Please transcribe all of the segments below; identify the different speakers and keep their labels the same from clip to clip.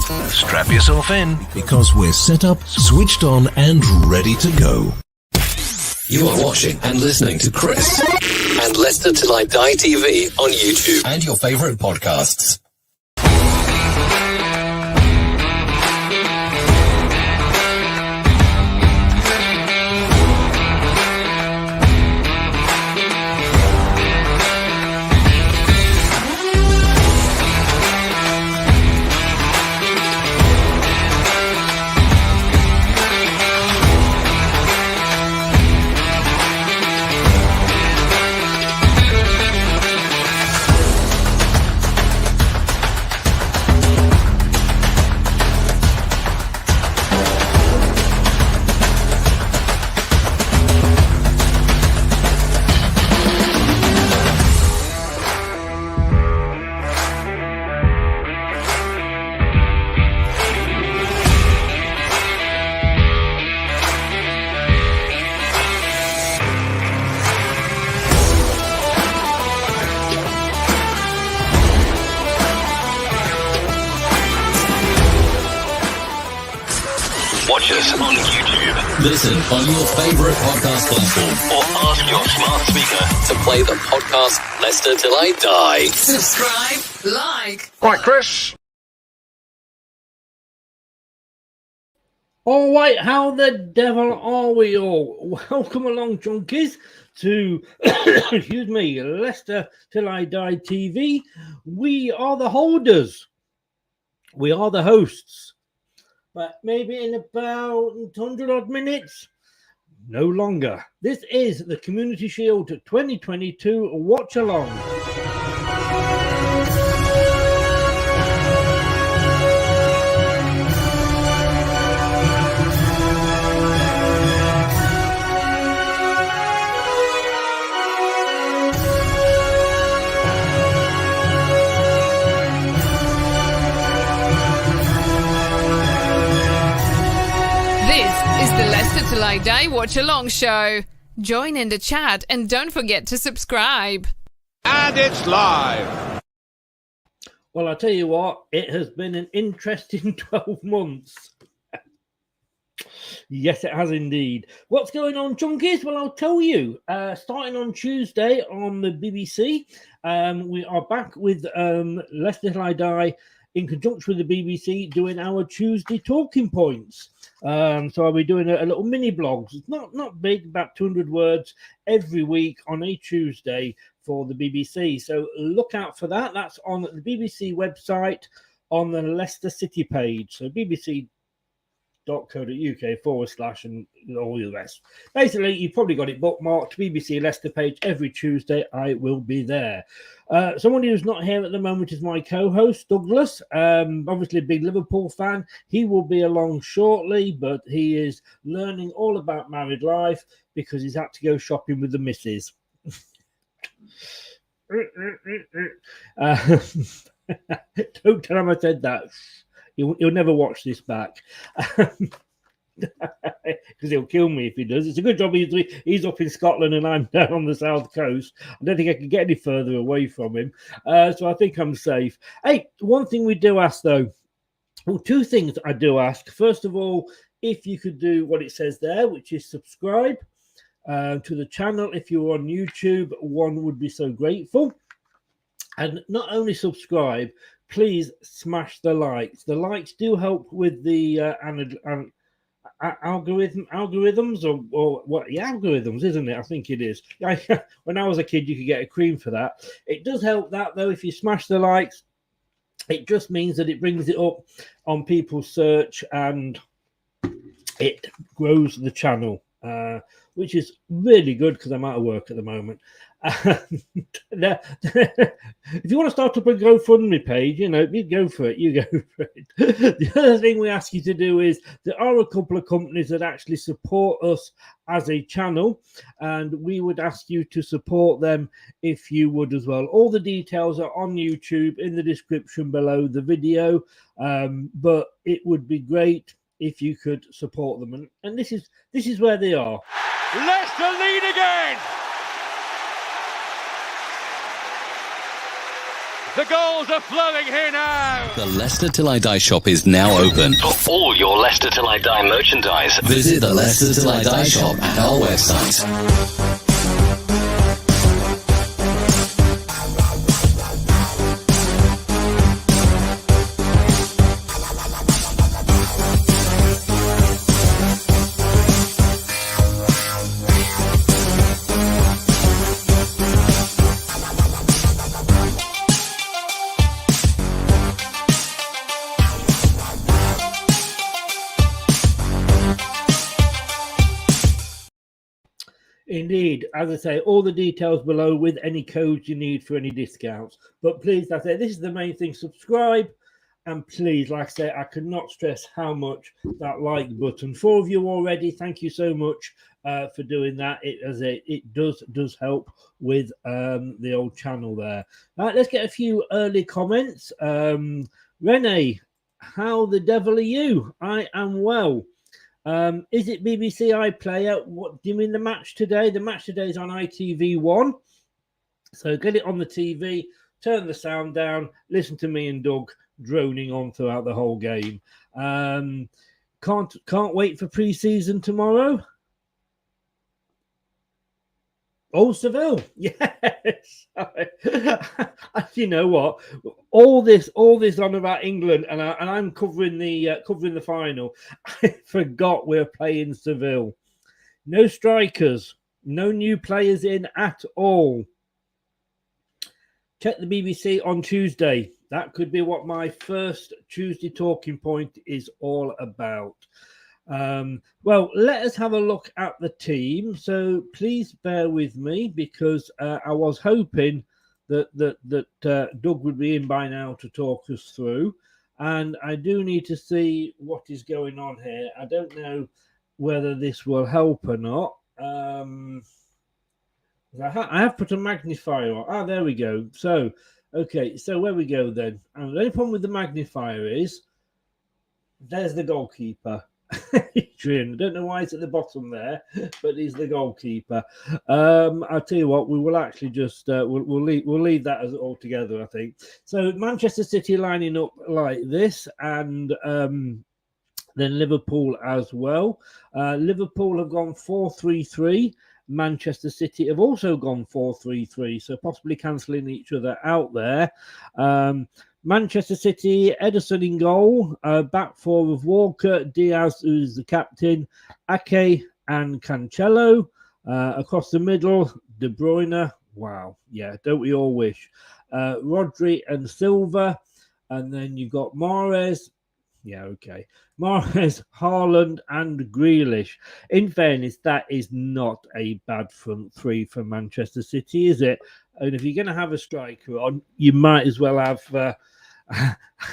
Speaker 1: Strap yourself in,
Speaker 2: because we're set up, switched on, and ready to go.
Speaker 3: You are watching and listening to Chris and Leicester Till I Die TV on YouTube and your favourite podcasts.
Speaker 1: watch us on YouTube.
Speaker 3: Listen on your favourite podcast platform.
Speaker 1: Or ask your smart speaker
Speaker 3: To play the podcast Leicester Till I Die.
Speaker 4: Subscribe, like.
Speaker 1: Right, Chris.
Speaker 5: All right, how the devil are we all? Welcome along, junkies, to, excuse me, Leicester Till I Die TV. We are the holders. We are the hosts. But maybe in about 100 odd minutes, no longer. This is the Community Shield 2022 Watchalong.
Speaker 4: The Leicester Till I Die Watch Along show. Join in the chat and don't forget to subscribe.
Speaker 6: And it's live.
Speaker 5: Well, I'll tell you what, it has been an interesting 12 months. Yes, it has indeed. What's going on, junkies? Well, I'll tell you. Starting on Tuesday on the BBC, we are back with Leicester Till I Die in conjunction with the BBC doing our Tuesday talking points. So I'll be doing a little mini blogs. It's not big, about 200 words every week on a Tuesday for the BBC. So look out for that. That's on the BBC website on the Leicester City page. So bbc.co.uk/ and all the rest. Basically, you've probably got it bookmarked. BBC Leicester page every Tuesday. I will be there. Someone who's not here at the moment is my co-host, Douglas. Obviously a big Liverpool fan. He will be along shortly, but he is learning all about married life because he's had to go shopping with the missus. Don't tell him I said that. He'll never watch this back. Because he'll kill me if he does. It's a good job he's up in Scotland and I'm down on the south coast. I don't think I can get any further away from him. So I think I'm safe. Hey, one thing we do ask though. Well, two things I do ask. First of all, if you could do what it says there, which is subscribe to the channel. If you're on YouTube, one would be so grateful. And not only subscribe, please smash the likes. The likes do help with the algorithms or what? Yeah, algorithms, isn't it? I think it is. When I was a kid, you could get a cream for that. It does help that though. If you smash the likes, it just means that it brings it up on people's search and it grows the channel, which is really good because I'm out of work at the moment. If you want to start up a GoFundMe page, you go for it. You go for it. The other thing we ask you to do is there are a couple of companies that actually support us as a channel, and we would ask you to support them if you would as well. All the details are on YouTube in the description below the video, but it would be great if you could support them. And this is where they are.
Speaker 6: Leicester lead again. The goals are flowing here now.
Speaker 3: The Leicester Till I Die shop is now open.
Speaker 1: For all your Leicester Till I Die merchandise,
Speaker 3: Visit the Leicester Till I Die shop at our website.
Speaker 5: Indeed, as I say, all the details below with any codes you need for any discounts. But please, I say, this is the main thing. Subscribe, and please, like I say, I cannot stress how much that like button. 4 of you already. Thank you so much for doing that. It does help with the old channel there. Let's get a few early comments. Renee, how the devil are you? I am well. Is it BBC iPlayer? What do you mean the match today? The match today is on ITV1. So get it on the TV, turn the sound down, listen to me and Doug droning on throughout the whole game. Can't wait for pre-season tomorrow. Oh, Seville, yes. You know what? All this on about England, and I'm covering the final. I forgot we're playing Seville. No strikers, no new players in at all. Check the BBC on Tuesday. That could be what my first Tuesday talking point is all about. Well, let us have a look at the team. So please bear with me, because I was hoping that Doug would be in by now to talk us through, and I do need to see what is going on here. I don't know whether this will help or not. I have put a magnifier on. There we go. So okay, so where we go then. And the only problem with the magnifier is there's the goalkeeper. Adrian, I don't know why it's at the bottom there, but he's the goalkeeper. I'll tell you what, we will actually just we'll leave that as all together, I think. So Manchester City lining up like this, and then Liverpool as well. Liverpool have gone 4-3-3. Manchester City have also gone 4-3-3, so possibly cancelling each other out there. Manchester City, Ederson in goal, back four of Walker, Diaz, who's the captain, Ake and Cancelo. Across the middle, De Bruyne. Wow, yeah, don't we all wish? Rodri and Silva. And then you've got Mahrez. Yeah, okay. Mahrez, Haaland and Grealish. In fairness, that is not a bad front three for Manchester City, is it? And if you're going to have a striker on, you might as well have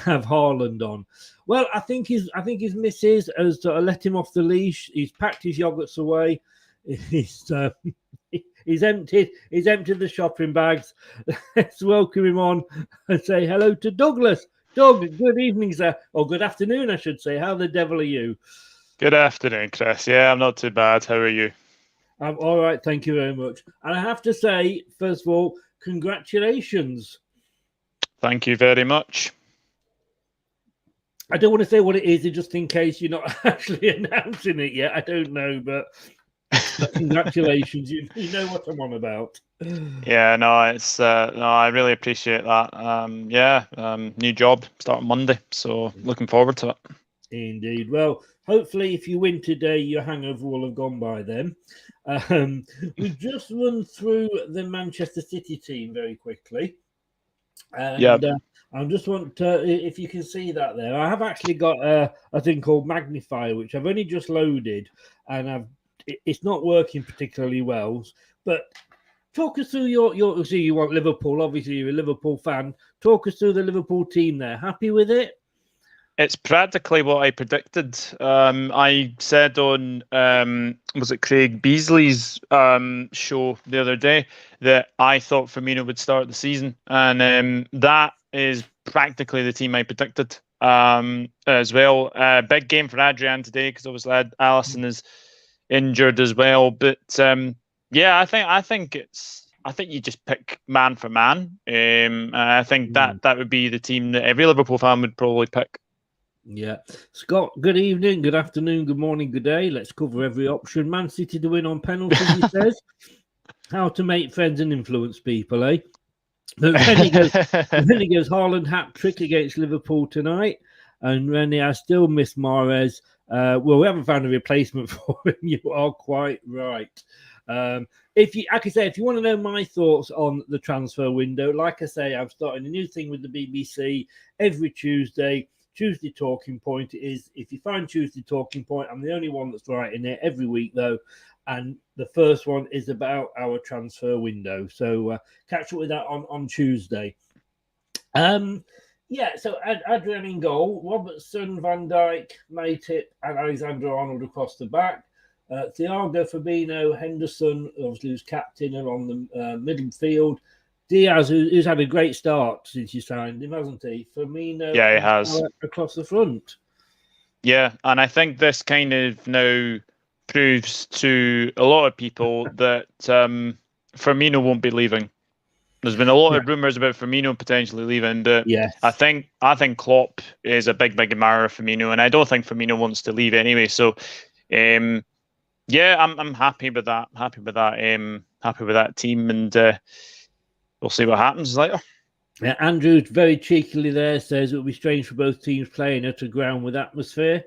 Speaker 5: Haaland on. Well, I think his missus has let him off the leash. He's packed his yogurts away. He's emptied the shopping bags. Let's welcome him on and say hello to Douglas. Doug, good evening, sir. Or good afternoon, I should say. How the devil are you?
Speaker 7: Good afternoon, Chris. Yeah, I'm not too bad. How are you?
Speaker 5: I'm all right, thank you very much. And I have to say, first of all, congratulations.
Speaker 7: Thank you very much.
Speaker 5: I don't want to say what it is, just in case you're not actually announcing it yet. I don't know, but congratulations. You know what I'm on about.
Speaker 7: Yeah, no, it's no, I really appreciate that. New job starting Monday, so looking forward to it.
Speaker 5: Indeed. Well, hopefully, if you win today, your hangover will have gone by then. We just run through the Manchester City team very quickly. And I just want to, if you can see that there, I have actually got a thing called Magnifier, which I've only just loaded, and it's not working particularly well. But talk us through your see, you want Liverpool, obviously you're a Liverpool fan. Talk us through the Liverpool team there. Happy with it?
Speaker 7: It's practically what I predicted. I said on, was it Craig Beasley's show the other day that I thought Firmino would start the season. And that is practically the team I predicted as well. Big game for Adrian today because obviously Alisson is injured as well. But I think it's I think you just pick man for man. I think that would be the team that every Liverpool fan would probably pick.
Speaker 5: Yeah. Scott, good evening, good afternoon, good morning, good day. Let's cover every option. Man City to win on penalties, he says. How to make friends and influence people, eh? But Rennie goes Haaland hat-trick against Liverpool tonight. And Rennie, I still miss Mahrez. Well, we haven't found a replacement for him. You are quite right. If you want to know my thoughts on the transfer window, like I say, I'm starting a new thing with the BBC every Tuesday. Tuesday Talking Point is, if you find Tuesday Talking Point, I'm the only one that's writing it every week, though. And the first one is about our transfer window. So catch up with that on Tuesday. So Adrian in goal, Robertson, Van Dijk, Matip, and Alexander-Arnold across the back. Thiago, Fabinho, Henderson, obviously who's captain, and on the midfield. Diaz, who's had a great start since you signed him, hasn't he? Firmino,
Speaker 7: yeah, he has
Speaker 5: across the front.
Speaker 7: Yeah, and I think this kind of now proves to a lot of people that Firmino won't be leaving. There's been a lot of rumours about Firmino potentially leaving, but I think Klopp is a big admirer of Firmino, and I don't think Firmino wants to leave anyway. So, I'm happy with that. Happy with that team, and we'll see what happens later.
Speaker 5: Yeah, Andrew very cheekily there says it would be strange for both teams playing at a ground with atmosphere.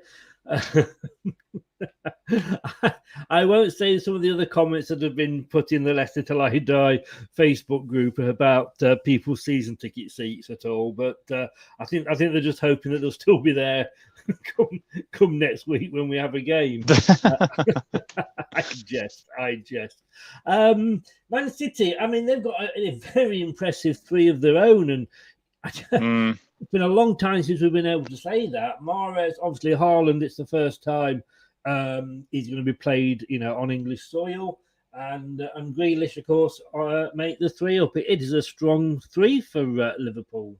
Speaker 5: I won't say some of the other comments that have been put in the Leicester Till I Die Facebook group about people's season ticket seats at all, but I think they're just hoping that they'll still be there come next week when we have a game. I jest. Man City, I mean, they've got a very impressive three of their own, and it's been a long time since we've been able to say that. Mahrez, obviously Haaland, it's the first time he's going to be played, on English soil, and Grealish, of course, make the three up. It is a strong three for Liverpool.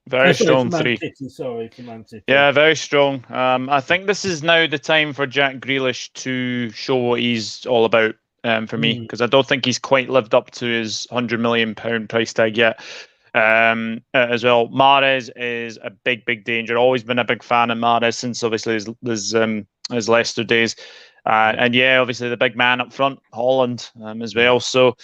Speaker 7: Very strong three.
Speaker 5: Sorry, for Man City.
Speaker 7: Yeah, very strong. I think this is now the time for Jack Grealish to show what he's all about. For me, because I don't think he's quite lived up to his £100 million price tag yet. As well, Mahrez is a big danger. Always been a big fan of Mahrez since obviously his Leicester days, and obviously the big man up front, Haaland, as well. So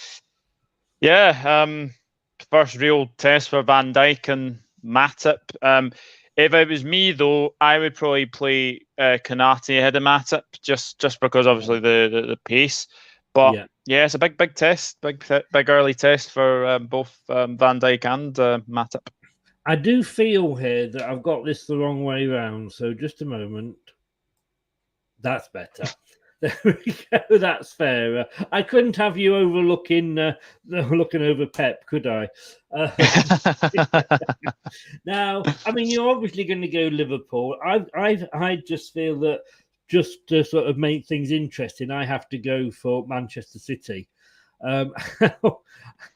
Speaker 7: first real test for Van Dijk and Matip. If it was me though, I would probably play Konate ahead of Matip, just because obviously the pace. But it's a big test, big early test for both Van Dijk and Matip.
Speaker 5: I do feel here that I've got this the wrong way round. So just a moment. That's better. There we go. That's fairer. I couldn't have you looking over Pep, could I? Now, I mean, you're obviously going to go Liverpool. I just feel that, just to sort of make things interesting, I have to go for Manchester City. Although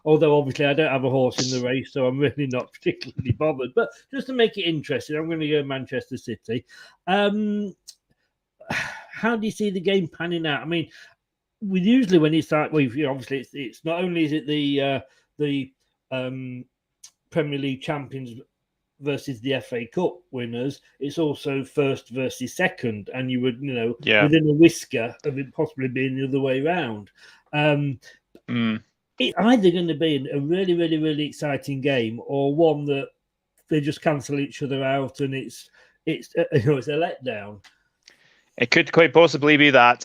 Speaker 5: obviously I don't have a horse in the race, so I'm really not particularly bothered. But just to make it interesting, I'm going to go Manchester City. How do you see the game panning out? I mean, usually when it's like, obviously it's not only is it the Premier League champions versus the FA Cup winners, it's also first versus second, and you would, within a whisker of it possibly being the other way around. It's either going to be a really, really, really exciting game, or one that they just cancel each other out, and it's a letdown.
Speaker 7: It could quite possibly be that.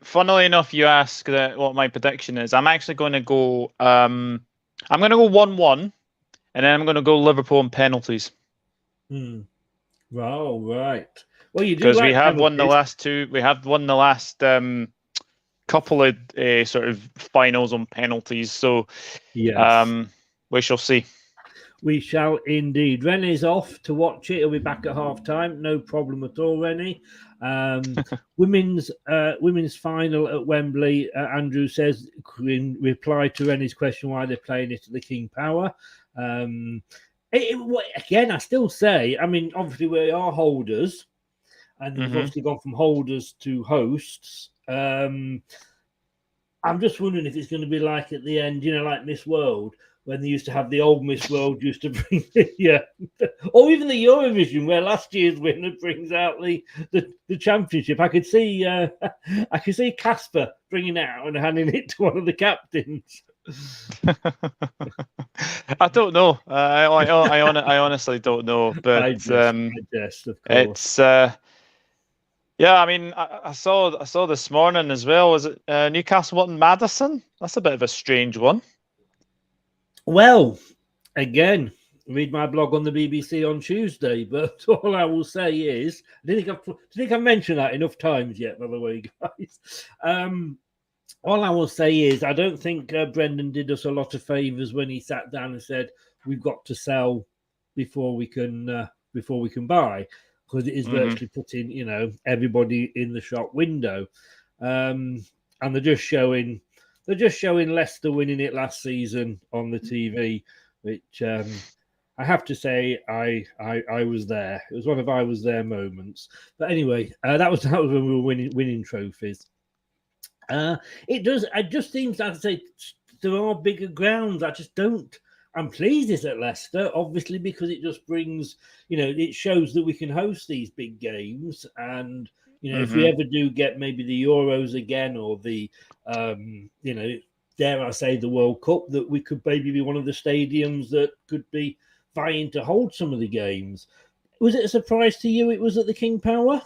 Speaker 7: Funnily enough, you ask what my prediction is. I'm actually going to go. I'm going to go 1-1. And then I'm going to go Liverpool on penalties.
Speaker 5: Oh, right. Well, you do,
Speaker 7: because we have won the last two. We have won the last couple of sort of finals on penalties. So, we shall see.
Speaker 5: We shall indeed. Rene's off to watch it. He'll be back at half time. No problem at all, Rene. Women's final at Wembley. Andrew says, in reply to Rene's question, why they're playing it at the King Power. Again, I still say, I mean, obviously we are holders, and we've obviously gone from holders to hosts. I'm just wondering if it's going to be like at the end, like Miss World, when they used to have the old Miss World used to bring or even the Eurovision, where last year's winner brings out the championship. I could see Casper bringing it out and handing it to one of the captains.
Speaker 7: I don't know. I honestly don't know. But
Speaker 5: I jest, of course.
Speaker 7: it's yeah. I mean, I saw this morning as well. Was it Newcastle wanting Madison? That's a bit of a strange one.
Speaker 5: Well, again, read my blog on the BBC on Tuesday. But all I will say is, I think I've mentioned that enough times yet. By the way, guys. All I will say is, I don't think Brendan did us a lot of favours when he sat down and said we've got to sell before we can buy, because it is virtually putting everybody in the shop window, and they're just showing Leicester winning it last season on the TV, which I have to say I was there. It was one of I was there moments. But anyway, that was when we were winning trophies. It just seems like I say there are bigger grounds. I just don't. I'm pleased it's at Leicester, obviously, because it just brings, it shows that we can host these big games. And, if we ever do get maybe the Euros again, or the, dare I say, the World Cup, that we could maybe be one of the stadiums that could be vying to hold some of the games. Was it a surprise to you it was at the King Power?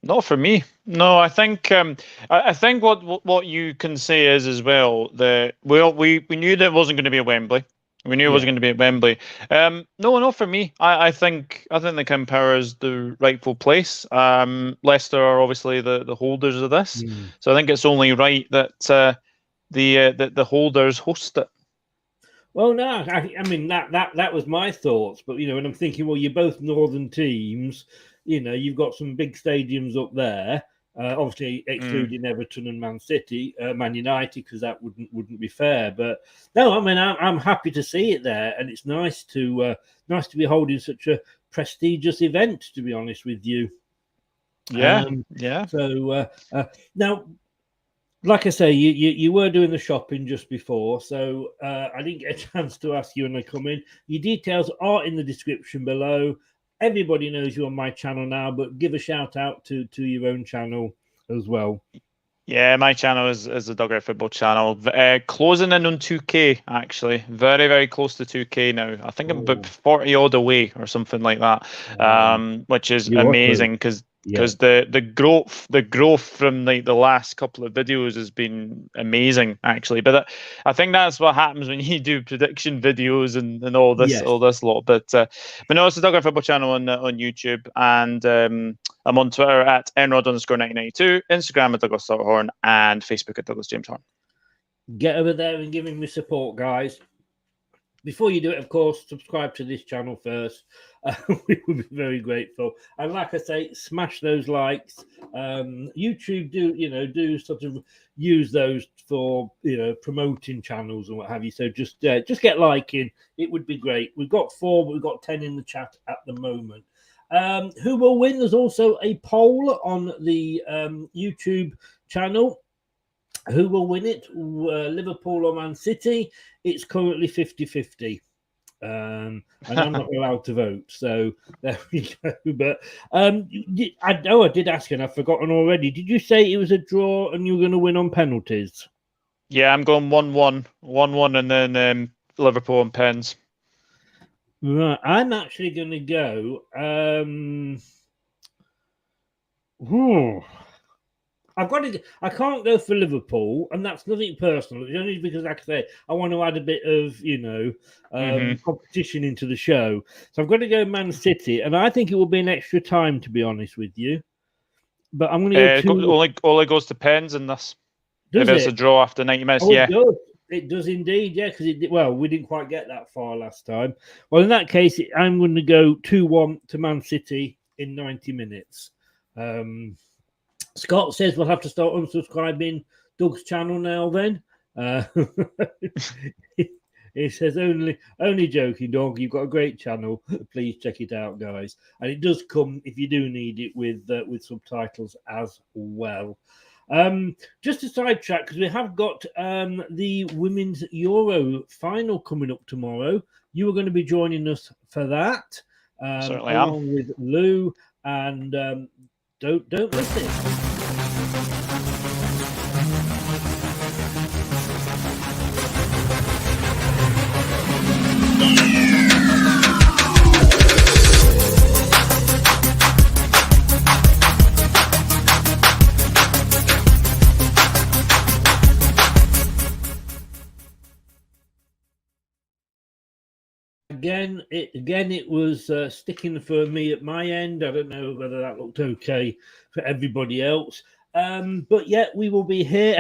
Speaker 7: Not for me. No, I think I think what you can say is as well that we knew that it wasn't going to be at Wembley. We knew it wasn't going to be at Wembley. No, not for me. I think the King Power is the rightful place. Leicester are obviously the holders of this, so I think it's only right that the holders host it.
Speaker 5: Well, no, I mean that was my thoughts, but when I'm thinking, well, you're both northern teams. You've got some big stadiums up there, obviously excluding Everton and Man United, because that wouldn't be fair. But no, I mean, I'm happy to see it there, and it's nice to be holding such a prestigious event. To be honest with you,
Speaker 7: yeah.
Speaker 5: So now, like I say, you were doing the shopping just before, so I didn't get a chance to ask you when I come in. Your details are in the description below. Everybody knows you on my channel now, but give a shout out to your own channel as well.
Speaker 7: Yeah, my channel is the Dugout Football channel. Closing in on 2K, actually. Very, very close to 2K now. I think I'm about 40 odd away or something like that, which is amazing because the growth from the last couple of videos has been amazing, actually. But I think that's what happens when you do prediction videos and all this lot. But no, it's the Dugout Football channel on YouTube, and I'm on Twitter at nrod_1992, Instagram at Douglas Horn, and Facebook at Douglas James Horn.
Speaker 5: Get over there and give him your support, guys. Before you do it, of course, subscribe to this channel first. We would be very grateful. And like I say, smash those likes. YouTube do sort of use those for promoting channels and what have you. So just get liking. It would be great. We've got 4, but we've got 10 in the chat at the moment. Who will win? There's also a poll on the YouTube channel. Who will win it? Liverpool or Man City? It's currently 50-50. And I'm not allowed to vote. So there we go. But I did ask you, and I've forgotten already. Did you say it was a draw and you were going to win on penalties?
Speaker 7: Yeah, I'm going 1-1. 1-1 and then Liverpool on pens.
Speaker 5: Right. I'm actually going to go... I can't go for Liverpool, and that's nothing personal. It's only because, like I say, I want to add a bit of, competition into the show. So I've got to go Man City, and I think it will be an extra time, to be honest with you. But I'm going to go
Speaker 7: only goes to pens in this.
Speaker 5: Does
Speaker 7: if it's
Speaker 5: it?
Speaker 7: a draw after 90 minutes,
Speaker 5: Oh,
Speaker 7: yeah.
Speaker 5: It does indeed, yeah, because we didn't quite get that far last time. Well, in that case, I'm going to go 2-1 to Man City in 90 minutes. Scott says we'll have to start unsubscribing Doug's channel now then. He says, only joking, Doug. You've got a great channel. Please check it out, guys. And it does come, if you do need it, with subtitles as well. Just a sidetrack, because we have got the Women's Euro final coming up tomorrow. You are going to be joining us for that,
Speaker 7: Certainly
Speaker 5: along with Lou, and don't miss it. Again, it was sticking for me at my end. I don't know whether that looked okay for everybody else. But yeah, we will be here.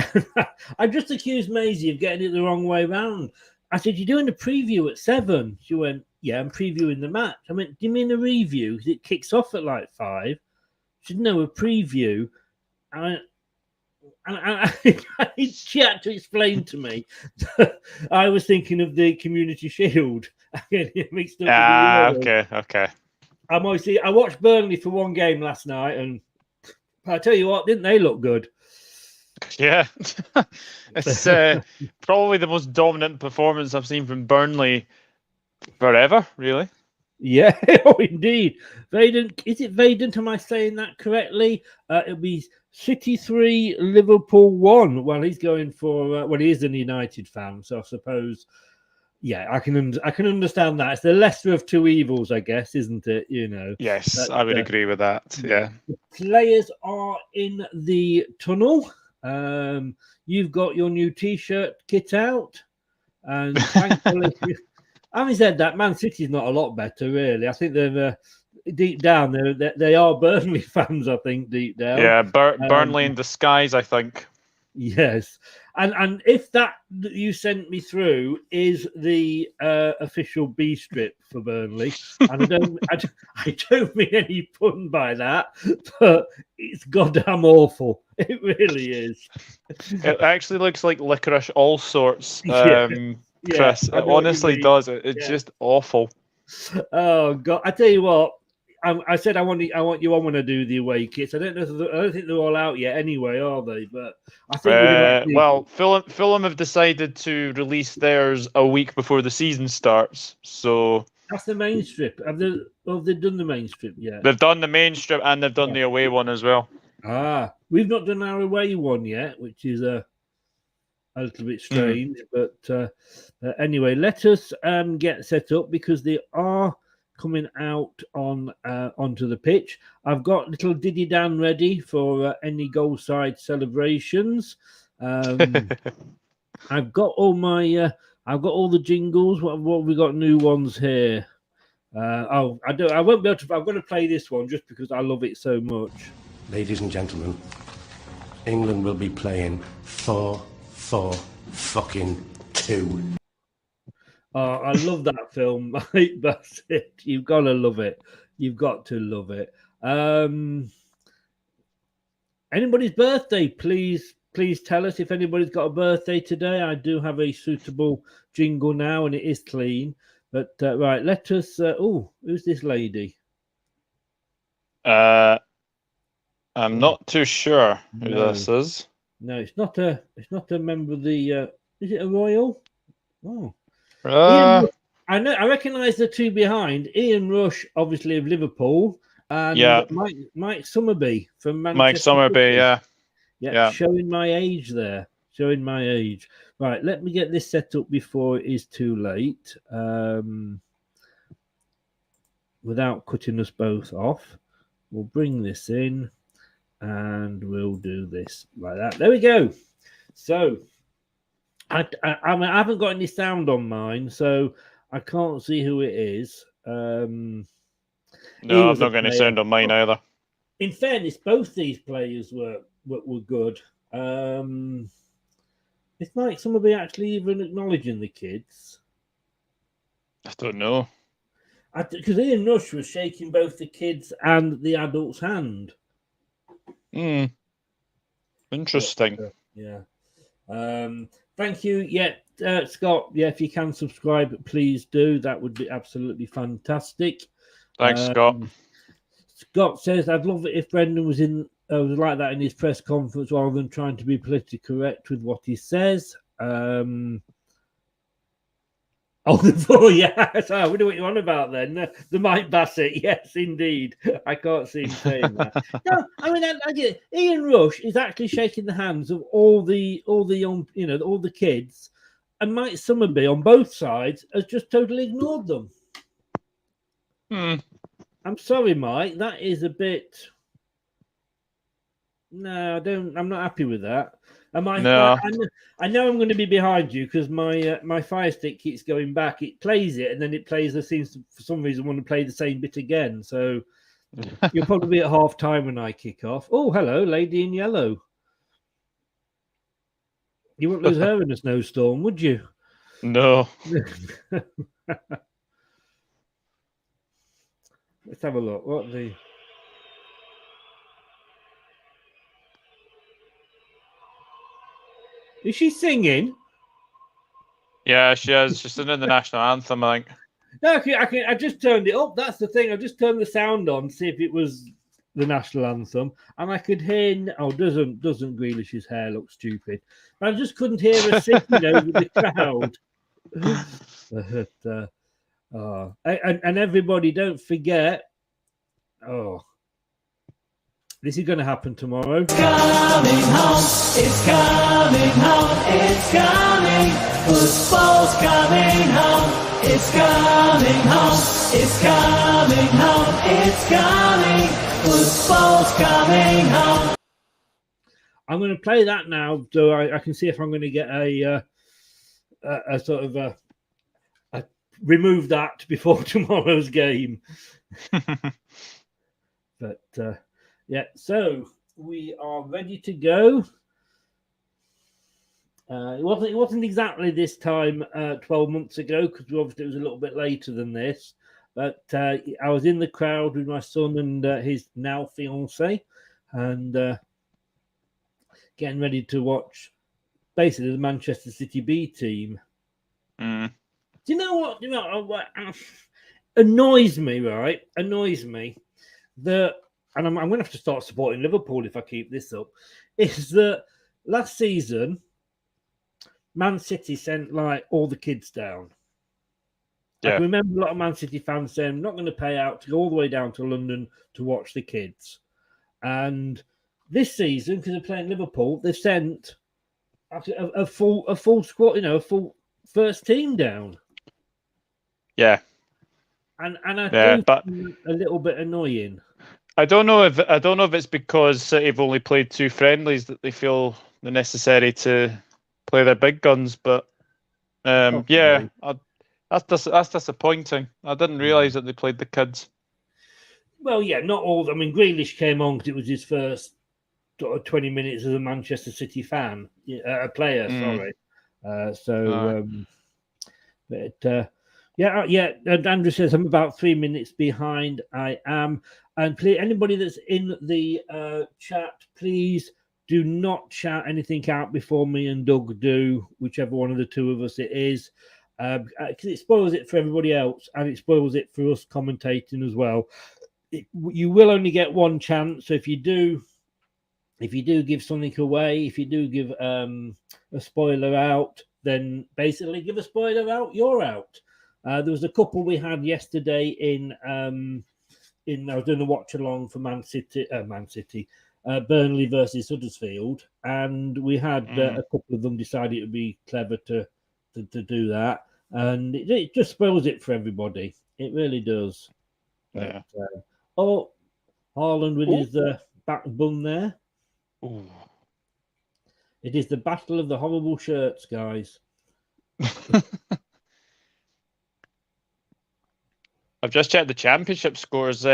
Speaker 5: I just accused Maisie of getting it the wrong way around. I said, "You're doing a preview at 7." She went, "Yeah, I'm previewing the match." I went, "Do you mean a review? Because it kicks off at like 5." She said, "No, a preview." She had to explain to me that I was thinking of the Community Shield. Mixed up with the
Speaker 7: okay.
Speaker 5: I watched Burnley for one game last night, and I tell you what, didn't they look good?
Speaker 7: Yeah, it's probably the most dominant performance I've seen from Burnley forever, really.
Speaker 5: Yeah, oh, indeed. Vaden, is it Vaden? Am I saying that correctly? It'll be City 3, Liverpool 1. Well, he's going for, he is a United fan, so I suppose, yeah, I can understand that. It's the lesser of two evils, I guess, isn't it?
Speaker 7: Yes, I would agree with that. Yeah.
Speaker 5: The players are in the tunnel. You've got your new T-shirt kit out, and thankfully, having said that, Man City's not a lot better, really. I think they're deep down, they are Burnley fans. I think deep down,
Speaker 7: yeah, Burnley in disguise, I think.
Speaker 5: Yes, and if that you sent me through is the official B strip for Burnley, and I don't mean any pun by that, but it's goddamn awful. It really is.
Speaker 7: It actually looks like licorice all sorts,
Speaker 5: Yeah.
Speaker 7: Chris. It honestly does. It's just awful.
Speaker 5: Oh God! I tell you what. I said I want you on when I do the away kits. I don't think they're all out yet. Anyway, are they? But I think
Speaker 7: well, Fulham have decided to release theirs a week before the season starts. So
Speaker 5: that's the main strip. Have they done the main strip yet?
Speaker 7: They've done the main strip and they've done the away one as well.
Speaker 5: We've not done our away one yet, which is a little bit strange. But anyway, let us get set up because they are coming out onto the pitch. I've got little Diddy Dan ready for any goal side celebrations. I've got all my I've got all the jingles. What have we got new ones here? I won't be able to. I'm going to play this one just because I love it so much.
Speaker 8: Ladies and gentlemen, England will be playing 4-4-2.
Speaker 5: I love that film, mate. That's it. You've got to love it. You've got to love it. Anybody's birthday, please tell us if anybody's got a birthday today. I do have a suitable jingle now, and it is clean. But right, let us. Who's this lady?
Speaker 7: I'm not too sure who this is.
Speaker 5: No, it's not a member of the. Is it a royal? Oh. I know. I recognise the two behind. Ian Rush, obviously of Liverpool, and Mike Summerby from Manchester.
Speaker 7: Mike Summerby,
Speaker 5: yeah. Showing my age there. Showing my age. Right, let me get this set up before it is too late. Without cutting us both off, we'll bring this in, and we'll do this like that. There we go. So. I haven't got any sound on mine, so I can't see who it is.
Speaker 7: No, I've not got any sound on mine either.
Speaker 5: In fairness, both these players were good. It's like somebody actually even acknowledging the kids.
Speaker 7: I don't know.
Speaker 5: Because Ian Rush was shaking both the kids and the adult's hand.
Speaker 7: Interesting.
Speaker 5: Yeah. Thank you. Yeah, Scott. Yeah, if you can subscribe, please do. That would be absolutely fantastic.
Speaker 7: Thanks, Scott.
Speaker 5: Scott says, "I'd love it if Brendan was in was like that in his press conference rather than trying to be politically correct with what he says. Yeah. So I wonder what you're on about then. The Mike Bassett, yes, indeed. I can't see him saying that. No, I mean, I get it. Ian Rush is actually shaking the hands of all the young, all the kids, and Mike Summerby on both sides has just totally ignored them. I'm sorry, Mike. That is a bit. No, I'm not happy with that.
Speaker 7: No.
Speaker 5: I know I'm going to be behind you because my Fire Stick keeps going back. It plays it, and then it plays. It seems to, for some reason, want to play the same bit again. So you'll probably be at half time when I kick off. Oh, hello, lady in yellow. You wouldn't lose her in a snowstorm, would you?
Speaker 7: No.
Speaker 5: Let's have a look. Is she singing?
Speaker 7: Yeah, she is. She's singing the national anthem, I think.
Speaker 5: No, I just turned it up. That's the thing. I just turned the sound on, see if it was the national anthem, and I could hear. Oh, doesn't Grealish's hair look stupid? I just couldn't hear her singing over the crowd. And everybody, don't forget. Oh. This is going to happen tomorrow.
Speaker 9: It's coming home, it's coming home, it's coming. Football's coming home, it's coming home, it's coming home, it's coming. Football's coming home.
Speaker 5: I'm going to play that now so I can see if I'm going to get a sort of a remove that before tomorrow's game. But yeah, so we are ready to go. It wasn't exactly this time 12 months ago because obviously it was a little bit later than this. But I was in the crowd with my son and his now fiance, and getting ready to watch basically the Manchester City B team. Do you know what? Annoys me, right? Annoys me that. And I'm going to have to start supporting Liverpool if I keep this up, is that last season, Man City sent like all the kids down. Yeah. I can remember a lot of Man City fans saying, I'm not going to pay out to go all the way down to London to watch the kids. And this season, because they're playing Liverpool, they've sent a full squad, a full first team down.
Speaker 7: Yeah.
Speaker 5: And I think it's a little bit annoying.
Speaker 7: I don't know if it's because City have only played 2 friendlies that they feel the necessary to play their big guns, but that's disappointing. I didn't realise that they played the kids.
Speaker 5: Well, yeah, not all. I mean, Grealish came on because it was his first 20 minutes as a Manchester City fan, a player. Sorry. And Andrew says I'm about 3 minutes behind. I am. And please, anybody that's in the chat, please do not shout anything out before me and Doug do, whichever one of the two of us it is, because it spoils it for everybody else and it spoils it for us commentating as well. You will only get one chance, so if you do give something away, if you do give a spoiler out, then basically give a spoiler out, you're out. There was a couple we had yesterday in I was doing a watch along for Man City, Burnley versus Huddersfield, and we had a couple of them decided it would be clever to do that, and it just spoils it for everybody. It really does.
Speaker 7: Yeah.
Speaker 5: But, Haaland with his back bun there.
Speaker 7: Ooh.
Speaker 5: It is the battle of the horrible shirts, guys.
Speaker 7: I've just checked the championship scores.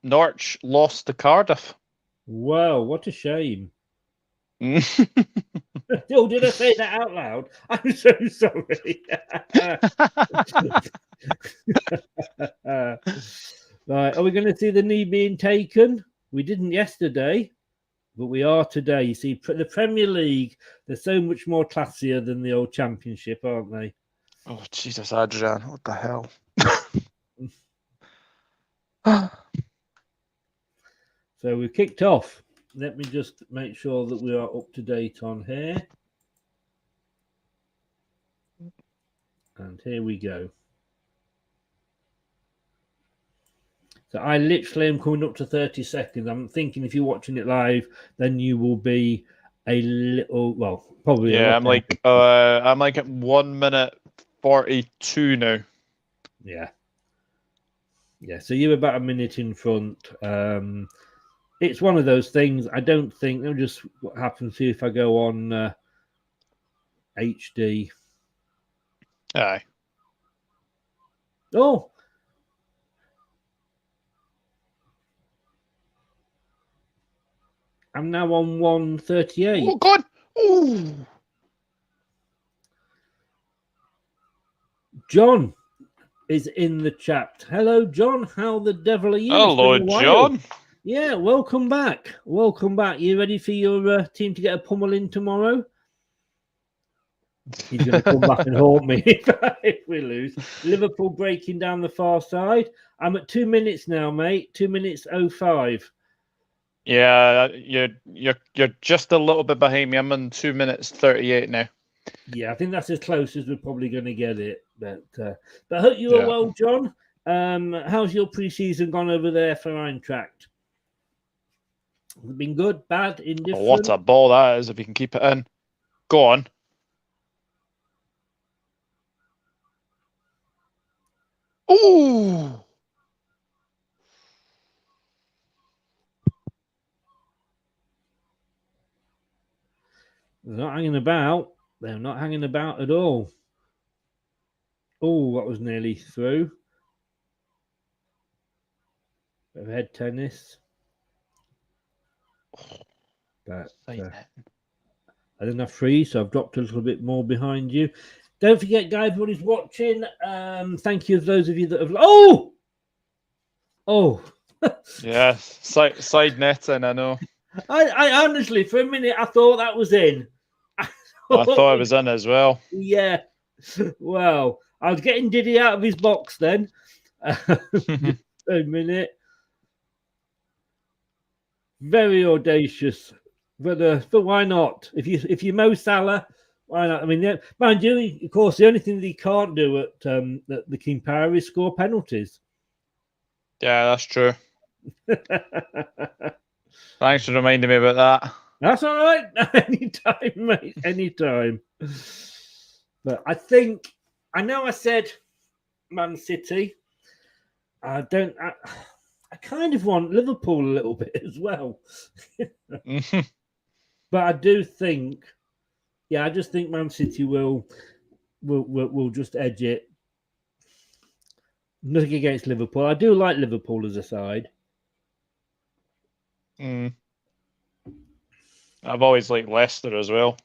Speaker 7: Norwich lost to Cardiff.
Speaker 5: Wow, what a shame. Oh, did I say that out loud? I'm so sorry. Right, are we going to see the knee being taken? We didn't yesterday, but we are today. You see, the Premier League, they're so much more classier than the old Championship, aren't they?
Speaker 7: Oh, Jesus, Adrian, what the hell?
Speaker 5: So we kicked off. let me just make sure that we are up to date on here. And here we go. So I literally am coming up to 30 seconds. I'm thinking if you're watching it live, then you will be a little, well, probably.
Speaker 7: Yeah, I'm like at 1 minute 42 now.
Speaker 5: Yeah. Yeah, so you're about a minute in front. It's one of those things. I don't think, let me just what happens here if I go on HD.
Speaker 7: Aye.
Speaker 5: Oh, I'm now on 138.
Speaker 7: Oh, God. Ooh.
Speaker 5: John is in the chat. Hello, John. How the devil are you?
Speaker 7: Hello, John.
Speaker 5: Yeah, welcome back. Welcome back. You ready for your team to get a pummel in tomorrow? He's going to come back and haunt me if we lose. Liverpool breaking down the far side. I'm at 2 minutes now, mate. 2 minutes 05.
Speaker 7: Yeah, you're just a little bit behind me. I'm on 2 minutes 38 now.
Speaker 5: Yeah, I think that's as close as we're probably going to get it. But I hope you are well, John. How's your pre-season gone over there for Eintracht? Has it been good, bad, indifferent?
Speaker 7: Oh, what a ball that is! If you can keep it in, go on. Ooh.
Speaker 5: They're not hanging about. They're not hanging about at all. Oh, that was nearly through. Bit of head tennis. But I didn't have three, so I've dropped a little bit more behind you. Don't forget, guys, everybody's watching. Thank you to those of you that have... Oh!
Speaker 7: Yeah, side netting, I know.
Speaker 5: I honestly, for a minute, I thought that was in.
Speaker 7: I thought it was in as well.
Speaker 5: Yeah. Well, I was getting Diddy out of his box then. A minute. Very audacious. But why not? If you Mo Salah, why not? I mean, mind you, of course, the only thing that he can't do at the King Power is score penalties.
Speaker 7: Yeah, that's true. Thanks for reminding me about that.
Speaker 5: That's all right. Anytime, mate. Anytime. But I know I said Man City. I kind of want Liverpool a little bit as well. But I do think, I just think Man City will just edge it. Nothing against Liverpool. I do like Liverpool as a side.
Speaker 7: I've always liked Leicester as well.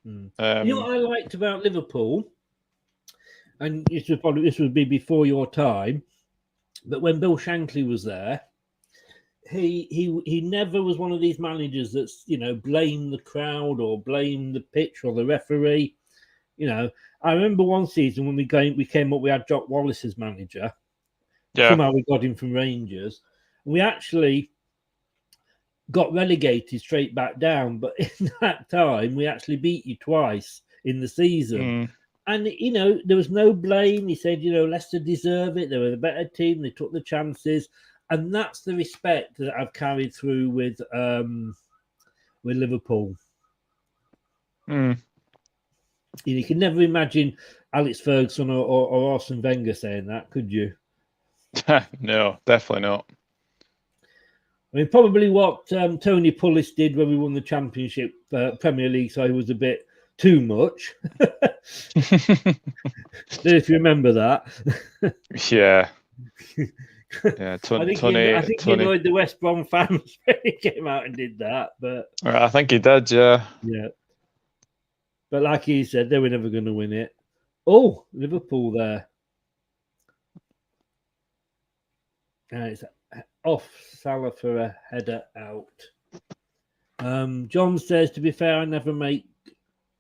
Speaker 5: You know what I liked about Liverpool, and this would be before your time, but when Bill Shankly was there, he never was one of these managers that's blame the crowd or blame the pitch or the referee. I remember one season when we came up, we had Jock Wallace as manager. Yeah. Somehow we got him from Rangers. We actually got relegated straight back down, but in that time we actually beat you twice in the season. And there was no blame. He said, Leicester deserve it. They were the better team. They took the chances, and that's the respect that I've carried through with Liverpool. You can never imagine Alex Ferguson or Arsene Wenger saying that, could you?
Speaker 7: No, definitely not.
Speaker 5: I mean, probably what Tony Pulis did when we won the Championship Premier League, so it was a bit too much. If you remember that.
Speaker 7: Yeah. Yeah,
Speaker 5: I think he annoyed the West Brom fans when he came out and did that. But
Speaker 7: I think he did, yeah.
Speaker 5: Yeah. But like he said, they were never going to win it. Oh, Liverpool there. It's off Salah for a header out. John says, to be fair, I never make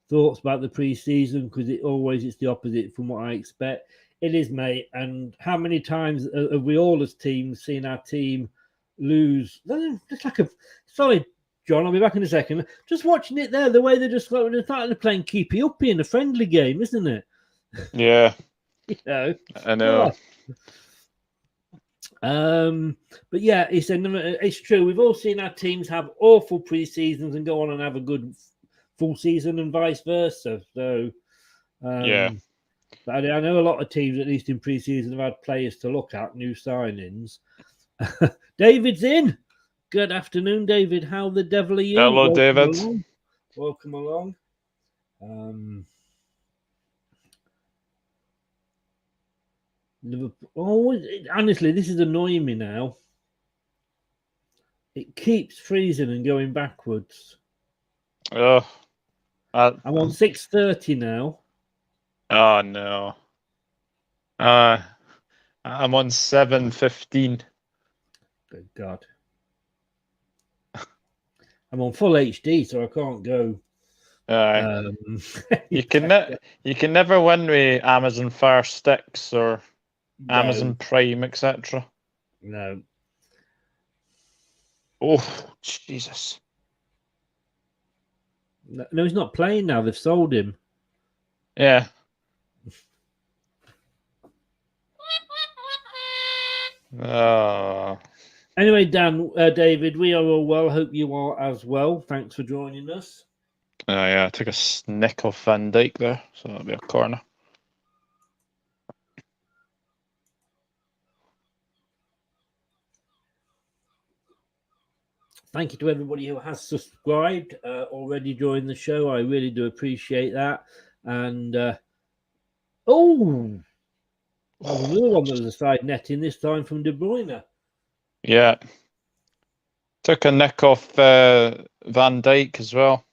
Speaker 5: thoughts about the pre-season because it's the opposite from what I expect. It is, mate. And how many times have we all as teams seen our team lose? Just like John, I'll be back in a second. Just watching it there, the way they're starting to play keepy uppy in a friendly game, isn't it?
Speaker 7: Yeah.
Speaker 5: You know.
Speaker 7: I know.
Speaker 5: But yeah, it's true. We've all seen our teams have awful pre-seasons and go on and have a good full season and vice versa. So,
Speaker 7: Yeah.
Speaker 5: But I know a lot of teams, at least in pre-season, have had players to look at, new signings. David's in. Good afternoon, David. How the devil are you?
Speaker 7: Hello, David.
Speaker 5: Welcome along. Liverpool. Oh, honestly, this is annoying me now. It keeps freezing and going backwards.
Speaker 7: Oh,
Speaker 5: I'm on 6:30 now.
Speaker 7: Oh no. I'm on 7:15.
Speaker 5: Good God. I'm on full HD, so I can't go.
Speaker 7: You can never win with Amazon Fire Sticks or Amazon Prime, etc.
Speaker 5: No.
Speaker 7: Oh, Jesus.
Speaker 5: No, he's not playing now. They've sold him.
Speaker 7: Yeah.
Speaker 5: Anyway, David, we are all well. Hope you are as well. Thanks for joining us.
Speaker 7: Yeah, I took a snick off Van Dijk there, so that'll be a corner.
Speaker 5: Thank you to everybody who has subscribed already during the show. I really do appreciate that. And another one that was a side netting this time from De Bruyne.
Speaker 7: Yeah. Took a nick off Van Dijk as well.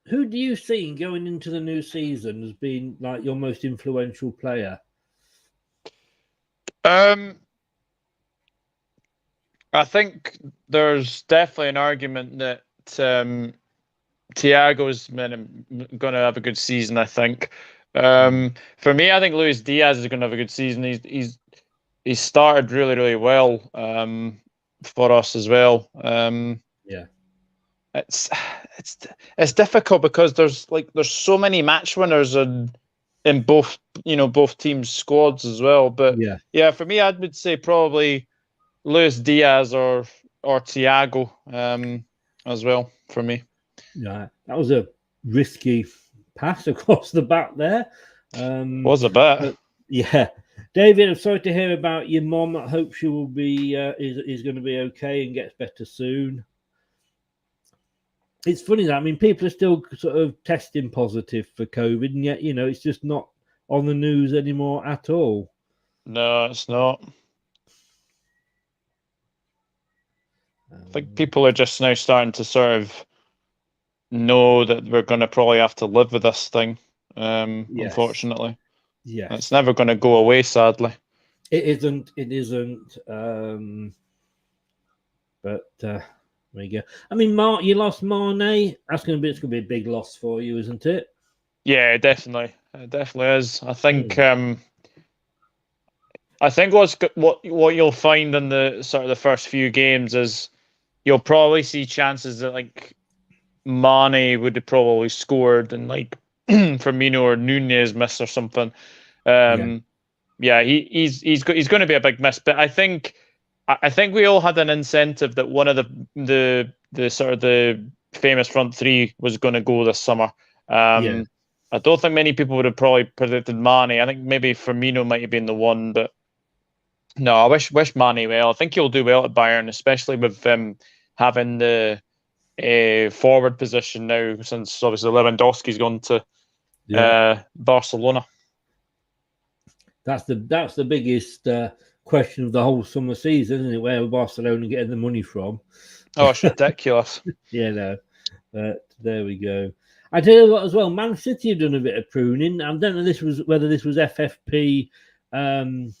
Speaker 5: Who do you see going into the new season as being like your most influential player?
Speaker 7: I think there's definitely an argument that Thiago's going to have a good season. I think. For me, I think Luis Diaz is going to have a good season. He's started really well for us as well.
Speaker 5: Yeah,
Speaker 7: it's difficult because there's so many match winners in both teams' squads as well. But yeah, for me, I would say probably Luis Diaz or Thiago as well for me.
Speaker 5: Yeah, that was a risky pass across the back there.
Speaker 7: Was a bit.
Speaker 5: Yeah. David, I'm sorry to hear about your mom. I hope she will be is going to be okay and gets better soon. It's funny that people are still sort of testing positive for COVID, and yet it's just not on the news anymore at all.
Speaker 7: No, it's not. I think people are just now starting to sort of know that we're going to probably have to live with this thing. Unfortunately.
Speaker 5: Yeah,
Speaker 7: it's never going to go away, sadly.
Speaker 5: It isn't. But there you go. You lost Mane. It's going to be a big loss for you, isn't it?
Speaker 7: Yeah, definitely. It definitely is. I think. I think what you'll find in the sort of the first few games is you'll probably see chances that Mane would have probably scored and Firmino or Nunez missed or something. He's going to be a big miss. But I think we all had an incentive that one of the sort of the famous front three was going to go this summer. I don't think many people would have probably predicted Mane. I think maybe Firmino might have been the one, but no, I wish Mane well. I think he'll do well at Bayern, especially with having the forward position now, since obviously Lewandowski's gone to Barcelona.
Speaker 5: That's the biggest question of the whole summer season, isn't it? Where are Barcelona getting the money from?
Speaker 7: Oh, it's ridiculous.
Speaker 5: But there we go. I tell you what, as well, Man City have done a bit of pruning. I don't know whether this was FFP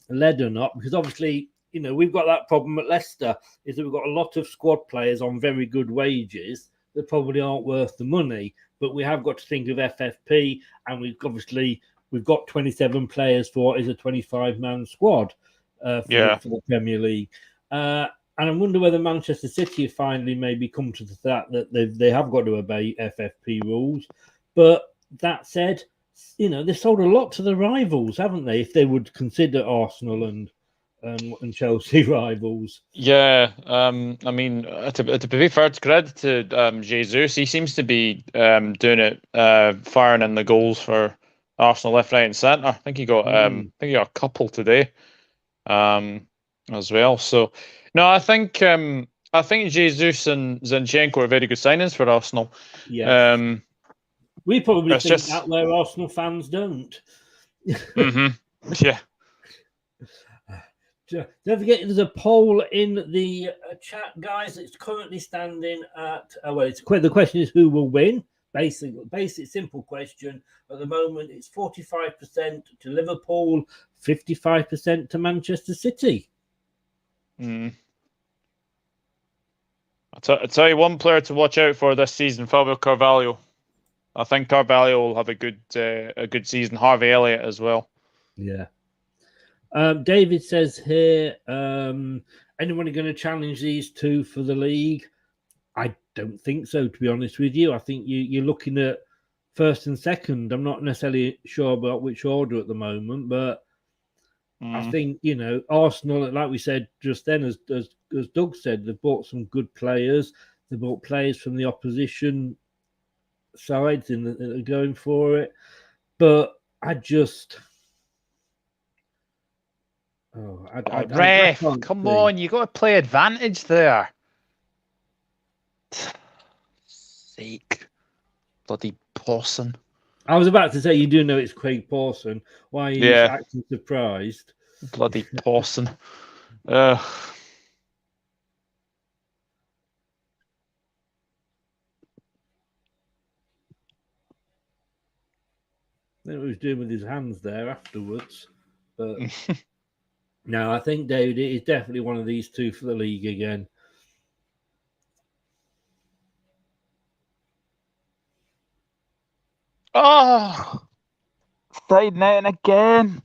Speaker 5: led or not, because obviously, we've got that problem at Leicester, is that we've got a lot of squad players on very good wages that probably aren't worth the money. But we have got to think of FFP, and we've got 27 players for what is a 25-man squad for the Premier League. And I wonder whether Manchester City have finally maybe come to the fact that they have got to obey FFP rules. But that said, they've sold a lot to the rivals, haven't they? If they would consider Arsenal and Chelsea rivals.
Speaker 7: Yeah, I mean, to be fair, to credit to Jesus, he seems to be doing it, firing in the goals for Arsenal left, right, and centre. I think he got a couple today, as well. So, no, I think Jesus and Zinchenko are very good signings for Arsenal.
Speaker 5: Yeah, we probably think
Speaker 7: just
Speaker 5: that where Arsenal fans don't.
Speaker 7: Yeah.
Speaker 5: Don't forget, there's a poll in the chat, guys. It's currently standing at. The question is who will win. Basic, simple question. At the moment, it's 45% to Liverpool, 55% to Manchester City.
Speaker 7: I'll tell you one player to watch out for this season: Fabio Carvalho. I think Carvalho will have a good season. Harvey Elliott as well.
Speaker 5: Yeah. David says here, anyone going to challenge these two for the league? I don't think so, to be honest with you. I think you're looking at first and second. I'm not necessarily sure about which order at the moment, but I think, Arsenal, like we said just then, as Doug said, they've bought some good players. They bought players from the opposition sides and going for it. But I just...
Speaker 7: Ref, come on, you got to play advantage there. Sake, bloody Pawson.
Speaker 5: I was about to say, you do know it's Craig Pawson. Why are you acting surprised?
Speaker 7: Bloody Pawson.
Speaker 5: I think what he was doing with his hands there afterwards, but no, I think David is definitely one of these two for the league again.
Speaker 7: Oh, side netting again.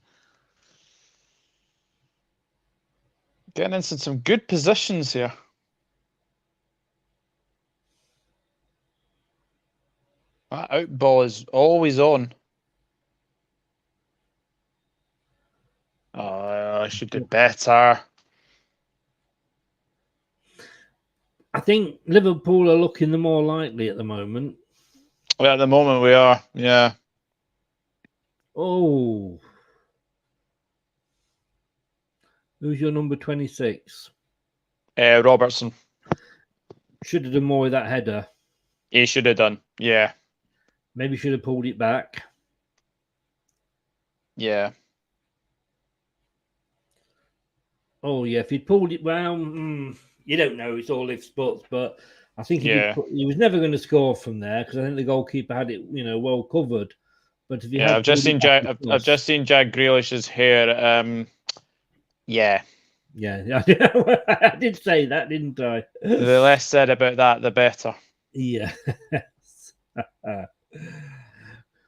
Speaker 7: Getting into some good positions here. That out ball is always on. Oh, I should do better.
Speaker 5: I think Liverpool are looking the more likely at the moment.
Speaker 7: Well, at the moment we are, yeah.
Speaker 5: Oh. Who's your number 26?
Speaker 7: Robertson.
Speaker 5: Should have done more with that header.
Speaker 7: He should have done, yeah.
Speaker 5: Maybe should have pulled it back.
Speaker 7: Yeah.
Speaker 5: Oh, yeah. If he'd pulled it round, you don't know. It's all ifs, buts. But I think he was never going to score from there because I think the goalkeeper had it, well covered. But if
Speaker 7: I've just seen Jack Grealish's hair. Yeah.
Speaker 5: Yeah, I did say that, didn't I?
Speaker 7: The less said about that, the better.
Speaker 5: Yeah.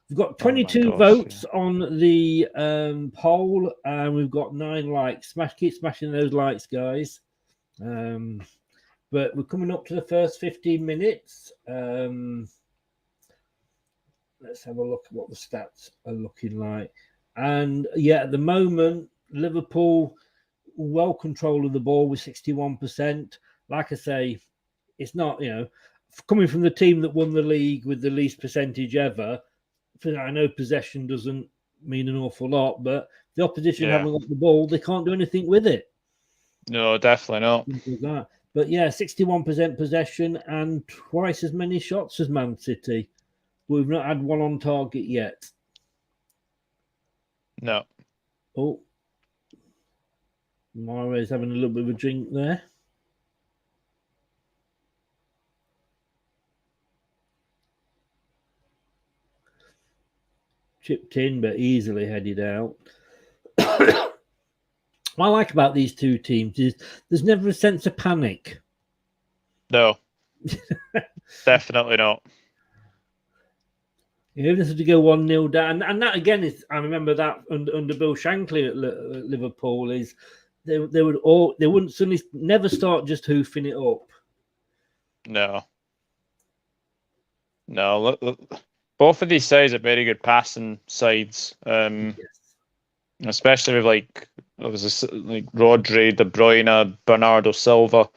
Speaker 5: We've got 22 votes on the poll, and we've got 9 likes. Keep smashing those likes, guys. But we're coming up to the first 15 minutes. Let's have a look at what the stats are looking like. And yeah, at the moment, Liverpool well control of the ball with 61%. Like I say, it's not, coming from the team that won the league with the least percentage ever. I know possession doesn't mean an awful lot, but the opposition haven't got the ball. They can't do anything with it.
Speaker 7: No, definitely not.
Speaker 5: But yeah, 61% possession and twice as many shots as Man City. We've not had one on target yet.
Speaker 7: No.
Speaker 5: Oh. Mahrez having a little bit of a drink there. Chipped in, but easily headed out. What I like about these two teams is there's never a sense of panic.
Speaker 7: No. Definitely not.
Speaker 5: Even if to go 1-0 down, and that again is, I remember that under Bill Shankly at Liverpool, is they wouldn't suddenly never start just hoofing it up.
Speaker 7: No. Both of these sides are very good passing sides. Especially with like Rodri, De Bruyne, Bernardo Silva,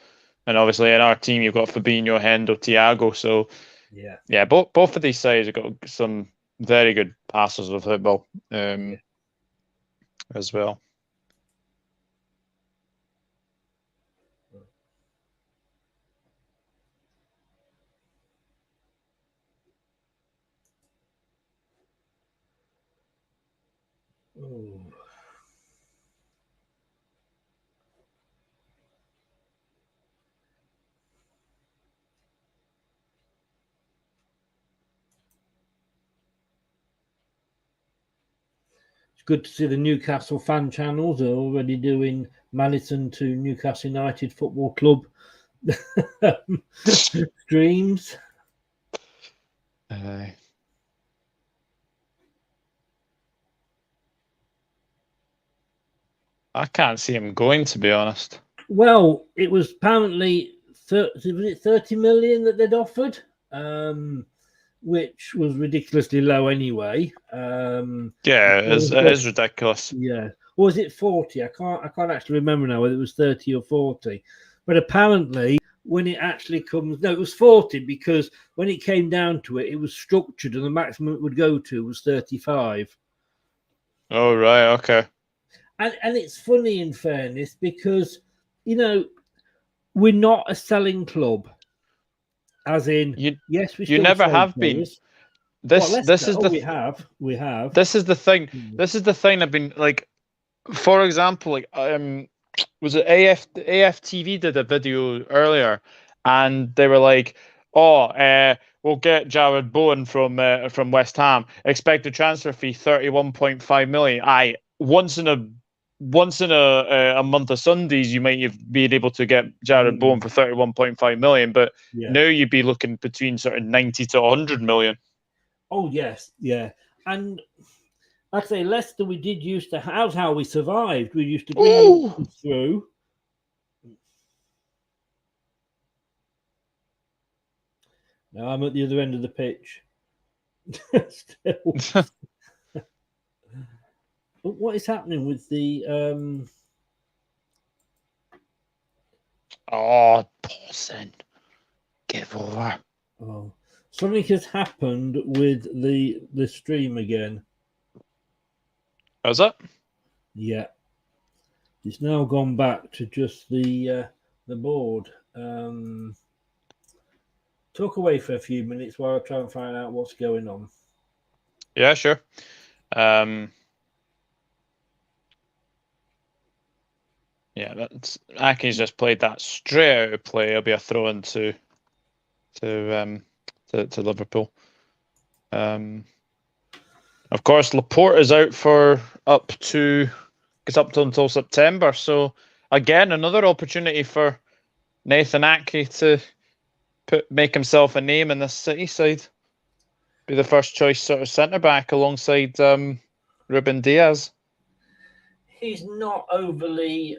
Speaker 7: and obviously in our team you've got Fabinho, Hendo, Thiago. So yeah, both of these sides have got some very good passers of football as well.
Speaker 5: Oh. It's good to see the Newcastle fan channels are already doing Madison to Newcastle United Football Club streams.
Speaker 7: I can't see him going, to be honest.
Speaker 5: Well, it was apparently 30 million that they'd offered, which was ridiculously low anyway.
Speaker 7: Yeah, it is ridiculous.
Speaker 5: Yeah. Or was it 40? I can't actually remember now whether it was 30 or 40. But apparently when it actually comes, no, it was 40 because when it came down to it, it was structured and the maximum it would go to was 35.
Speaker 7: Oh, right. Okay.
Speaker 5: And it's funny, in fairness, because, you know, we're not a selling club. As in, yes, we
Speaker 7: you never have been. This is the
Speaker 5: we have.
Speaker 7: This is the thing. This is the thing I've been like. For example, like was it AFTV did a video earlier, and they were like, "Oh, we'll get Jared Bowen from West Ham. Expected transfer fee 31.5 million. Once in a month of Sundays, you might have been able to get Jared Bowen for 31.5 million, but now you'd be looking between sort of 90 to 100 million.
Speaker 5: Oh yes, yeah, and like I say, Leicester, we did used to. How's how we survived? We used to bring them through. Now I'm at the other end of the pitch. Still. But what is happening with the
Speaker 7: Paulson, give over.
Speaker 5: Oh, something has happened with the stream again.
Speaker 7: Has it?
Speaker 5: Yeah, it's now gone back to just the board. Talk away for a few minutes while I try and find out what's going on.
Speaker 7: Yeah, sure. Yeah, that's Aki's just played that straight out of play. It'll be a throw in to Liverpool. Of course, Laporte is out for up until September. So again, another opportunity for Nathan Aki to make himself a name in the City side. Be the first choice sort of centre back alongside Ruben Diaz.
Speaker 5: He's not overly,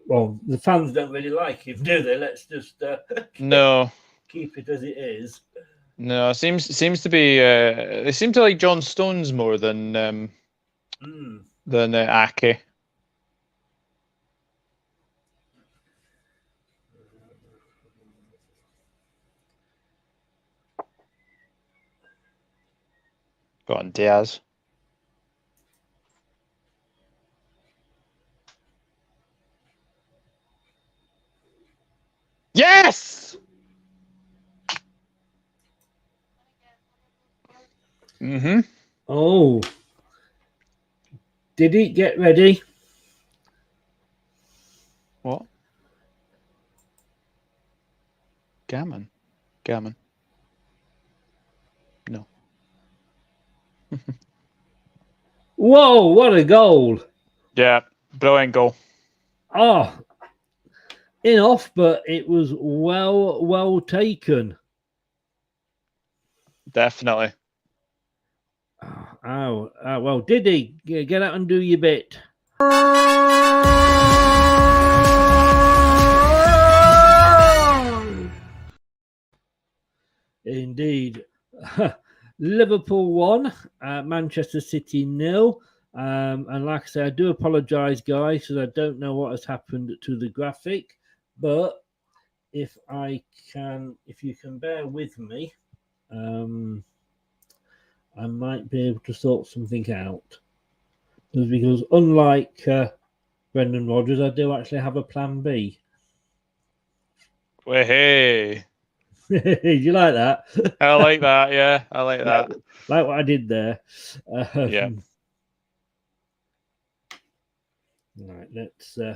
Speaker 5: well, the fans don't really like him, do they? Let's just keep it as it is.
Speaker 7: No, it seems to be. They seem to like John Stones more than Ake. Go on, Diaz. Yes! Mm-hmm.
Speaker 5: Oh. Did he get ready?
Speaker 7: What? Gammon. No.
Speaker 5: Whoa, what a goal.
Speaker 7: Yeah, brilliant goal.
Speaker 5: Oh, in off, but it was well taken.
Speaker 7: Definitely.
Speaker 5: Oh, well, did he get out and do your bit? Indeed. Liverpool 1, Manchester City 0. And like I say, I do apologise, guys, because I don't know what has happened to the graphic. But if you can bear with me, I might be able to sort something out. Because unlike Brendan Rodgers, I do actually have a plan B.
Speaker 7: Well, hey.
Speaker 5: You like that?
Speaker 7: I like that. Yeah, I like that.
Speaker 5: Like what I did there.
Speaker 7: Yeah.
Speaker 5: Right, let's. Right.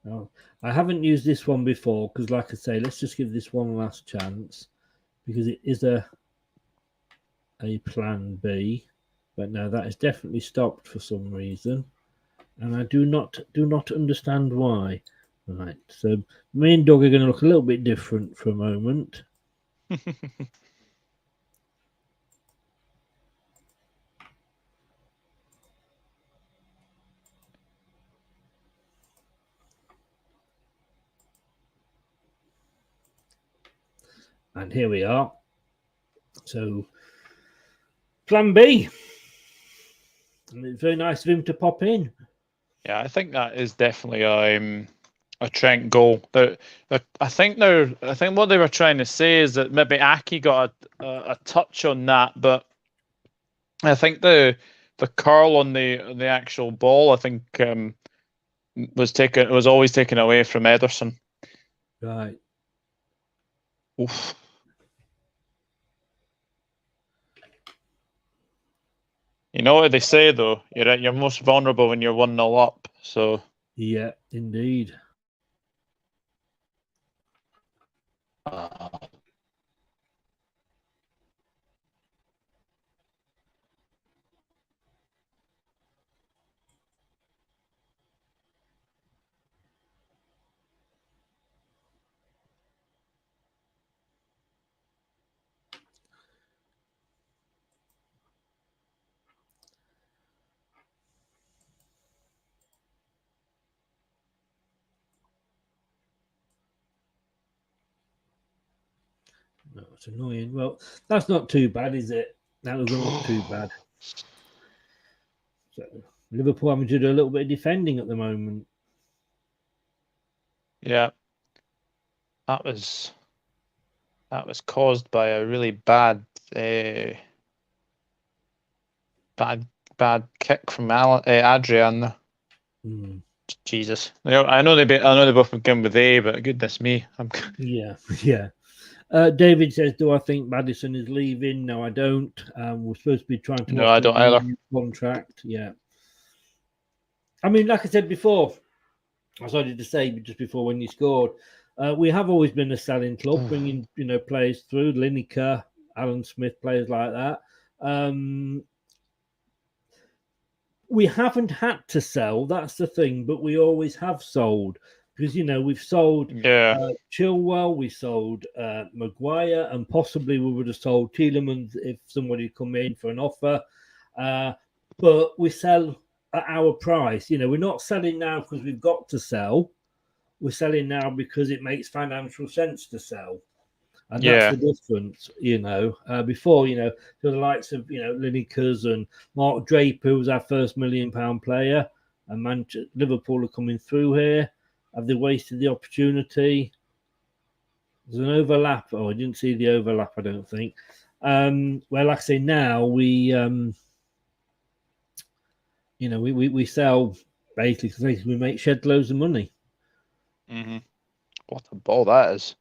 Speaker 5: Now, I haven't used this one before because, like I say, let's just give this one last chance because it is a plan B. But now that is definitely stopped for some reason, and I do not understand why. Right, so me and Doug are going to look a little bit different for a moment. And here we are. So, plan B. And it's very nice of him to pop in.
Speaker 7: Yeah, I think that is definitely a Trent goal. I think what they were trying to say is that maybe Aki got a touch on that, but I think the curl on the actual ball, I think was always taken away from Ederson.
Speaker 5: Right.
Speaker 7: Oof. You know what they say though, you're most vulnerable when you're 1-0 up. So
Speaker 5: yeah, indeed. No, it's annoying. Well, that's not too bad, is it? That doesn't look too bad. So Liverpool having to do a little bit of defending at the moment.
Speaker 7: yeah, that was caused by a really bad kick from Adrian. Jesus, I know they both begin with A, but goodness me,
Speaker 5: Yeah. David says, "Do I think Maddison is leaving? No, I don't. We're supposed to be trying to.
Speaker 7: No, I don't either.
Speaker 5: Contract, yeah. I mean, like I said before, I started to say just before when you scored, we have always been a selling club, bringing players through, Lineker, Alan Smith, players like that. We haven't had to sell. That's the thing, but we always have sold because we've sold Chilwell, we sold Maguire, and possibly we would have sold Tielemans if somebody had come in for an offer. But we sell at our price. We're not selling now because we've got to sell. We're selling now because it makes financial sense to sell. And that's the difference, Before, the likes of, Linekers and Mark Draper, who was our first £1 million player, and Liverpool are coming through here. Have they wasted the opportunity? There's an overlap. Oh, I didn't see the overlap, I don't think. Well, like I say, now we sell basically because we make shed loads of money.
Speaker 7: Mm-hmm. What a ball that is.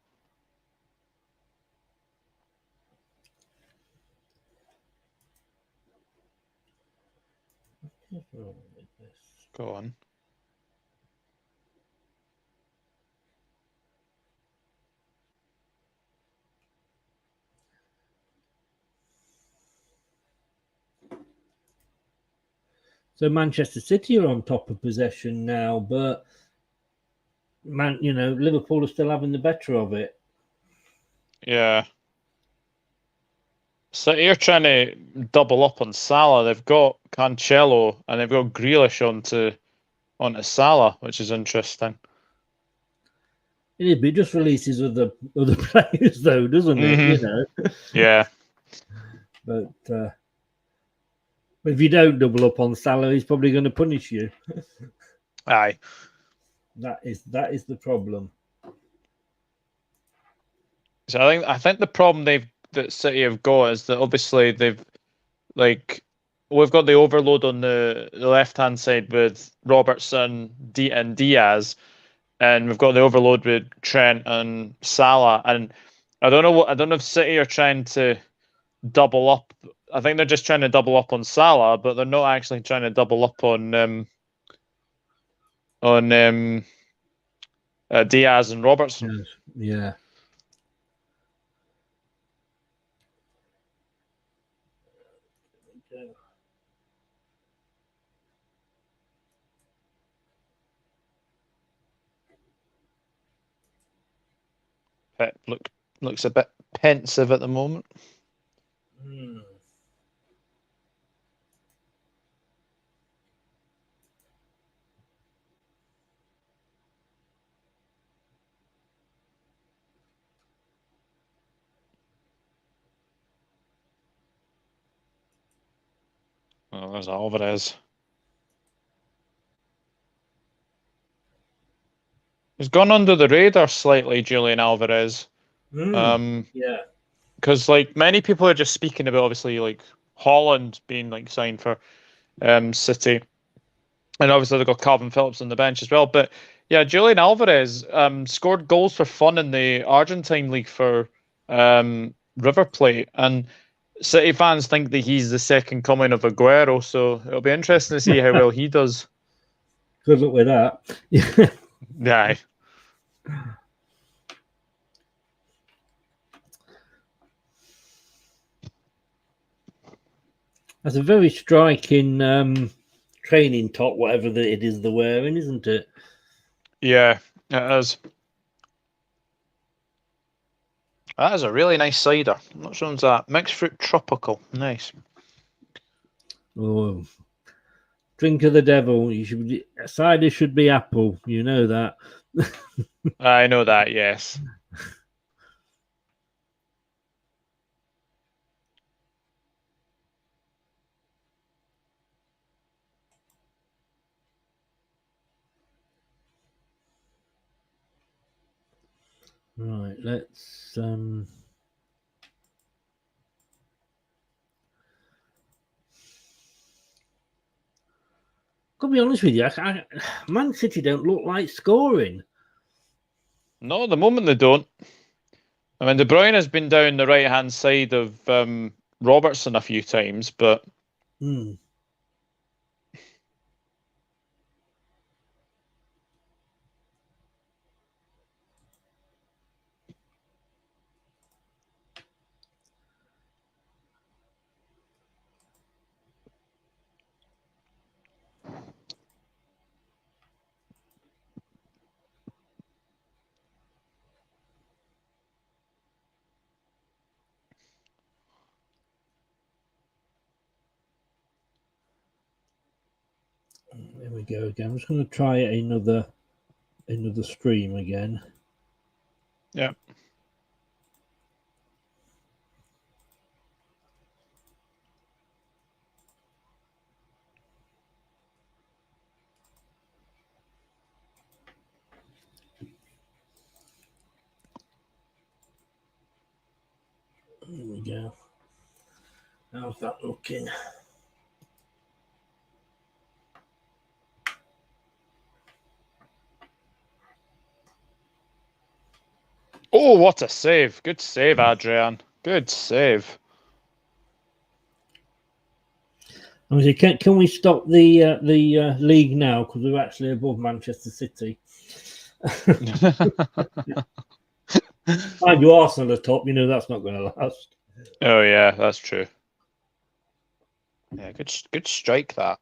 Speaker 7: Go on.
Speaker 5: So Manchester City are on top of possession now, but Man, Liverpool are still having the better of it.
Speaker 7: Yeah. So you're trying to double up on Salah. They've got Cancelo and they've got Grealish onto Salah, which is interesting.
Speaker 5: It is, but it just releases other players, though, doesn't it?
Speaker 7: Yeah.
Speaker 5: But if you don't double up on Salah, he's probably going to punish you.
Speaker 7: Aye.
Speaker 5: That is the problem.
Speaker 7: So I think the problem that City have got is that obviously we've got the overload on the left hand side with Robertson, and Diaz, and we've got the overload with Trent and Salah. And I don't know if City are trying to double up. I think they're just trying to double up on Salah, but they're not actually trying to double up on Diaz and Robertson.
Speaker 5: Yeah.
Speaker 7: Pep looks a bit pensive at the moment. Oh, there's Alvarez. He's gone under the radar slightly, Julian Alvarez.
Speaker 5: Yeah.
Speaker 7: Because many people are just speaking about obviously Holland being signed for City, and obviously they've got Calvin Phillips on the bench as well. But yeah, Julian Alvarez scored goals for fun in the Argentine league for River Plate, and City fans think that he's the second coming of Aguero. So it'll be interesting to see how well he does.
Speaker 5: Good luck with that.
Speaker 7: Yeah.
Speaker 5: That's a very striking training top, whatever it is they're wearing, isn't it?
Speaker 7: Yeah, it is. That is a really nice cider. Which one's that? Mixed fruit tropical. Nice.
Speaker 5: Oh, drink of the devil. Cider should be apple. You know that.
Speaker 7: I know that. Yes.
Speaker 5: Right. Let's. Got to be honest with you, Man City don't look like scoring.
Speaker 7: No, at the moment they don't. I mean, De Bruyne has been down the right-hand side of Robertson a few times, but...
Speaker 5: There we go again. I'm just going to try another stream again.
Speaker 7: Yeah.
Speaker 5: There we go. How's that looking?
Speaker 7: Oh, what a save. Good save, Adrian. Good save.
Speaker 5: Can we stop the league now, because we're actually above Manchester City? Mind you, Arsenal are top. That's not going to last.
Speaker 7: Oh yeah, that's true. Yeah, good strike that.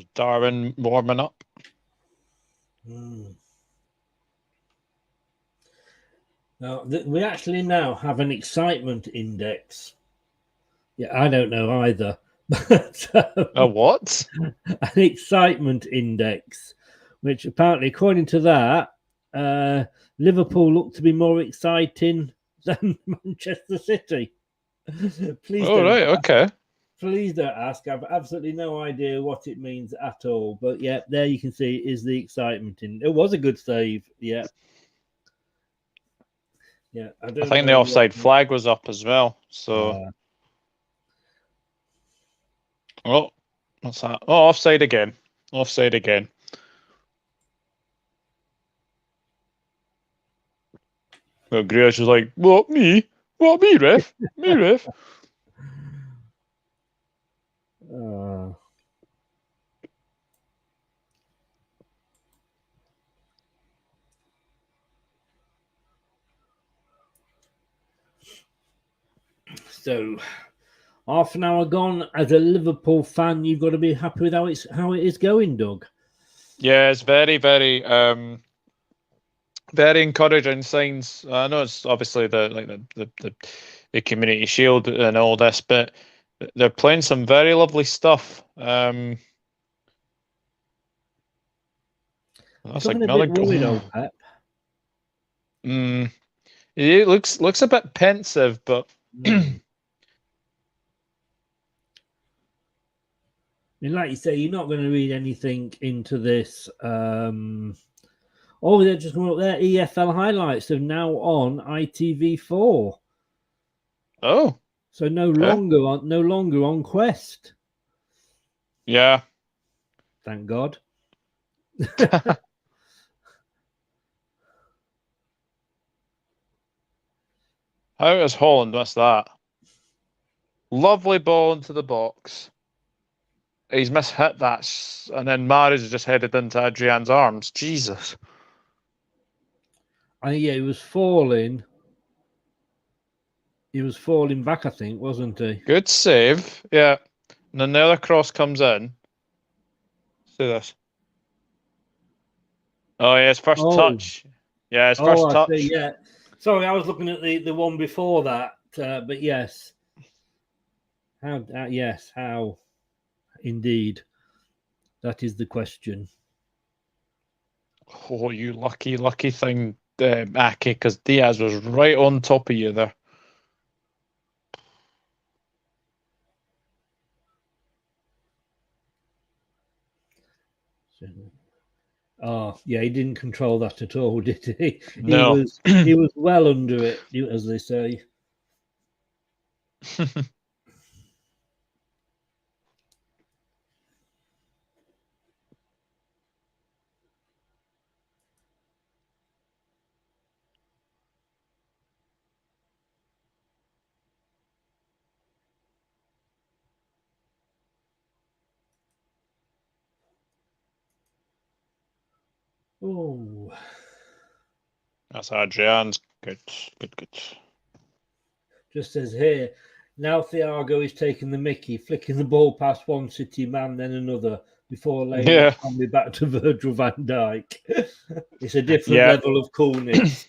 Speaker 7: Was Darwin warming up?
Speaker 5: Now, we actually now have an excitement index. Yeah, I don't know either. But,
Speaker 7: A what?
Speaker 5: an excitement index, which apparently, according to that, Liverpool look to be more exciting than Manchester City. Please
Speaker 7: Oh,
Speaker 5: don't
Speaker 7: right, okay.
Speaker 5: Please don't ask. I've absolutely no idea what it means at all. But yeah, there you can see is the excitement. It was a good save. Yeah. Yeah. I
Speaker 7: think the offside flag was up as well. So. Oh, what's that? Oh, offside again. Offside again. Well, Grealish was like, "What, me? What, me, ref? Me, ref?"
Speaker 5: So, half an hour gone. As a Liverpool fan, you've got to be happy with how it is going, Doug.
Speaker 7: Yeah, it's very, very, very encouraging signs. I know it's obviously the Community Shield and all this, but they're playing some very lovely stuff. That's like another goal. It looks a bit pensive, but.
Speaker 5: I mean, like you say, you're not going to read anything into this. They're just coming up there. EFL highlights are now on ITV4.
Speaker 7: Oh,
Speaker 5: so no longer on Quest.
Speaker 7: Yeah,
Speaker 5: thank God.
Speaker 7: How has Holland missed that? Lovely ball into the box. He's mishit that, and then Mahrez just headed into Adrian's arms. Jesus.
Speaker 5: Yeah, he was falling. He was falling back, I think, wasn't he?
Speaker 7: Good save. Yeah. And then the other cross comes in. See this. Oh, yeah, his first touch. Yeah, his first touch.
Speaker 5: See, yeah. Sorry, I was looking at the one before that. But yes. How? Indeed. That is the question.
Speaker 7: Oh, you lucky thing, Aki, because Diaz was right on top of you there.
Speaker 5: Oh, yeah, he didn't control that at all, did he?
Speaker 7: No.
Speaker 5: He was well under it, as they say. Oh,
Speaker 7: that's Adrian's. Good.
Speaker 5: Just says here, now Thiago is taking the mickey, flicking the ball past one City man, then another, before laying it me back to Virgil van Dijk. It's a different level of coolness.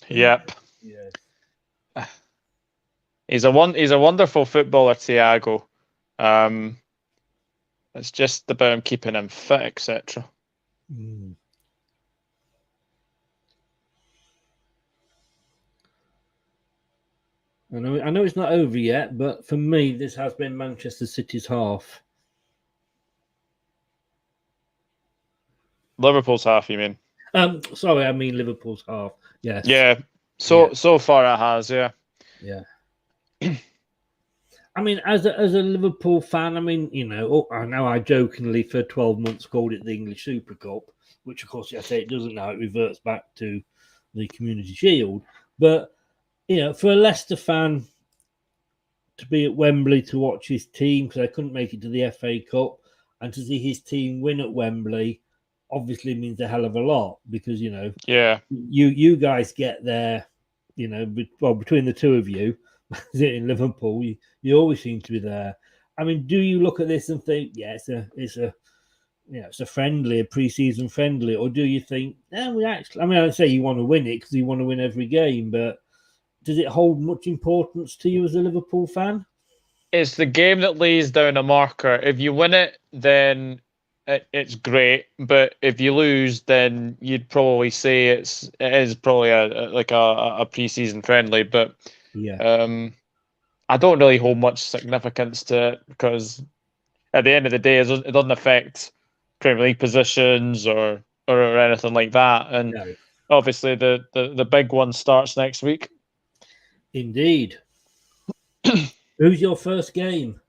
Speaker 7: Yep.
Speaker 5: Yeah.
Speaker 7: He's a wonderful footballer, Thiago. It's just about him keeping him fit, etc.
Speaker 5: I know it's not over yet, but for me, this has been Manchester City's half.
Speaker 7: Liverpool's half, you mean?
Speaker 5: Sorry, I mean Liverpool's half. Yes.
Speaker 7: Yeah. So far it has, yeah.
Speaker 5: Yeah. I mean, as a Liverpool fan, I mean, I know I jokingly for 12 months called it the English Super Cup, which of course I say it doesn't now. It reverts back to the Community Shield. But for a Leicester fan to be at Wembley to watch his team, because I couldn't make it to the FA Cup, and to see his team win at Wembley, obviously means a hell of a lot, because you guys get there, between the two of you in Liverpool, you always seem to be there, I mean, do you look at this and think, yeah, it's a friendly, a pre-season friendly, or do you think, we actually? I mean, I'd say you want to win it because you want to win every game, but does it hold much importance to you as a Liverpool fan?
Speaker 7: It's the game that lays down a marker. If you win it, then it's great. But if you lose, then you'd probably say it is probably a pre-season friendly. But
Speaker 5: yeah,
Speaker 7: I don't really hold much significance to it because at the end of the day, it doesn't affect Premier League positions or anything like that. And
Speaker 5: no.
Speaker 7: obviously, the big one starts next week.
Speaker 5: Indeed. Who's your first game?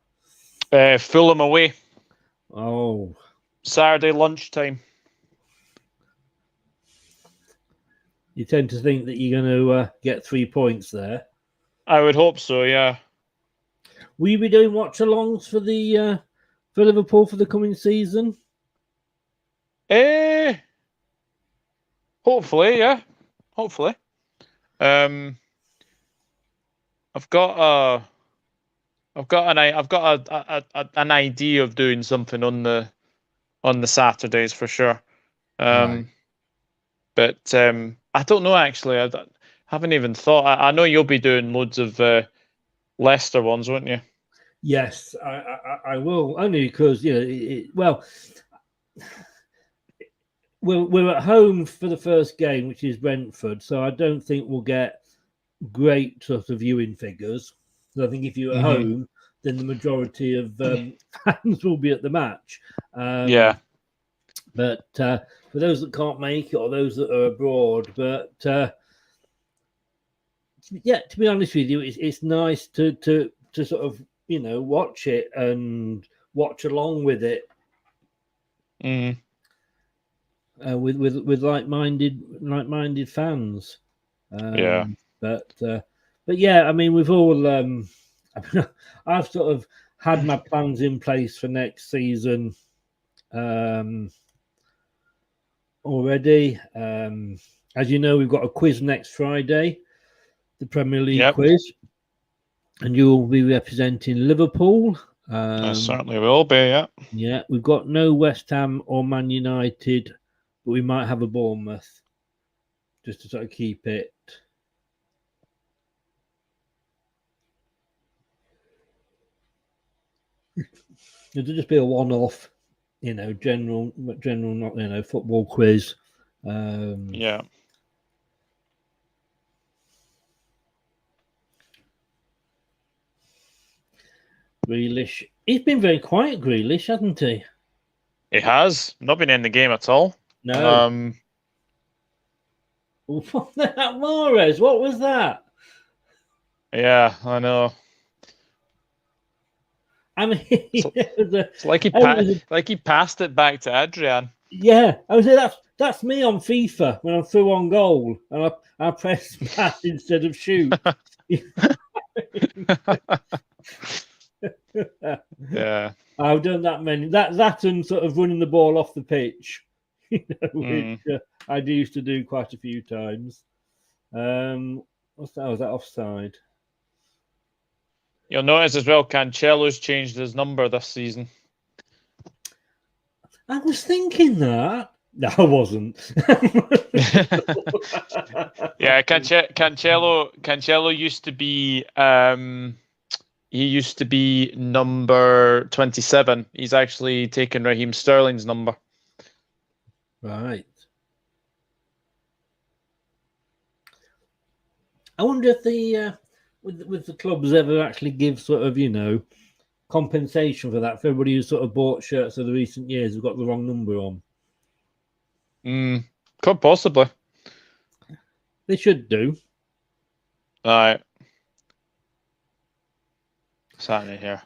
Speaker 7: Fulham away.
Speaker 5: Oh,
Speaker 7: Saturday lunchtime.
Speaker 5: you tend to think that you're going to get 3 points there.
Speaker 7: I would hope so, yeah.
Speaker 5: Will you be doing watch-alongs for the for Liverpool for the coming season?
Speaker 7: Hopefully, yeah. Hopefully. I've got an idea of doing something on the Saturdays for sure.
Speaker 5: Right.
Speaker 7: But I don't know actually. I haven't even thought. I know you'll be doing loads of Leicester ones, won't you?
Speaker 5: Yes, I will, only because we're at home for the first game, which is Brentford, so I don't think we'll get great sort of viewing figures. So I think if you're at home, then the majority of fans will be at the match.
Speaker 7: Yeah.
Speaker 5: But for those that can't make it or those that are abroad, yeah, to be honest with you, it's nice to sort of watch it and watch along with it. With like-minded fans.
Speaker 7: Yeah.
Speaker 5: But yeah, I mean, we've all I've sort of had my plans in place for next season already. As you know, we've got a quiz next Friday, the Premier League quiz, and you will be representing Liverpool.
Speaker 7: I certainly will be, yeah.
Speaker 5: Yeah, we've got no West Ham or Man United, but we might have a Bournemouth, just to sort of keep it. It'll just be a one-off, general, not football quiz.
Speaker 7: Yeah.
Speaker 5: Grealish. He's been very quiet, Grealish, hasn't he?
Speaker 7: He has not been in the game at all.
Speaker 5: No. Mahrez, what was that?
Speaker 7: Yeah, I know.
Speaker 5: I mean,
Speaker 7: it's like he passed it back to Adrian.
Speaker 5: Yeah, I was saying that's me on FIFA when I'm through on goal and I press pass instead of shoot.
Speaker 7: Yeah,
Speaker 5: I've done that many. That and sort of running the ball off the pitch, which I used to do quite a few times. What's that? Was that offside?
Speaker 7: You'll notice as well, Cancelo's changed his number this season.
Speaker 5: I was thinking that. No, I wasn't.
Speaker 7: Yeah, Cancelo used to be. He used to be number 27. He's actually taken Raheem Sterling's number.
Speaker 5: Right. I wonder if the with the clubs ever actually give sort of compensation for that for everybody who sort of bought shirts of the recent years who've got the wrong number on.
Speaker 7: Could possibly.
Speaker 5: They should do.
Speaker 7: All right. What's happening here?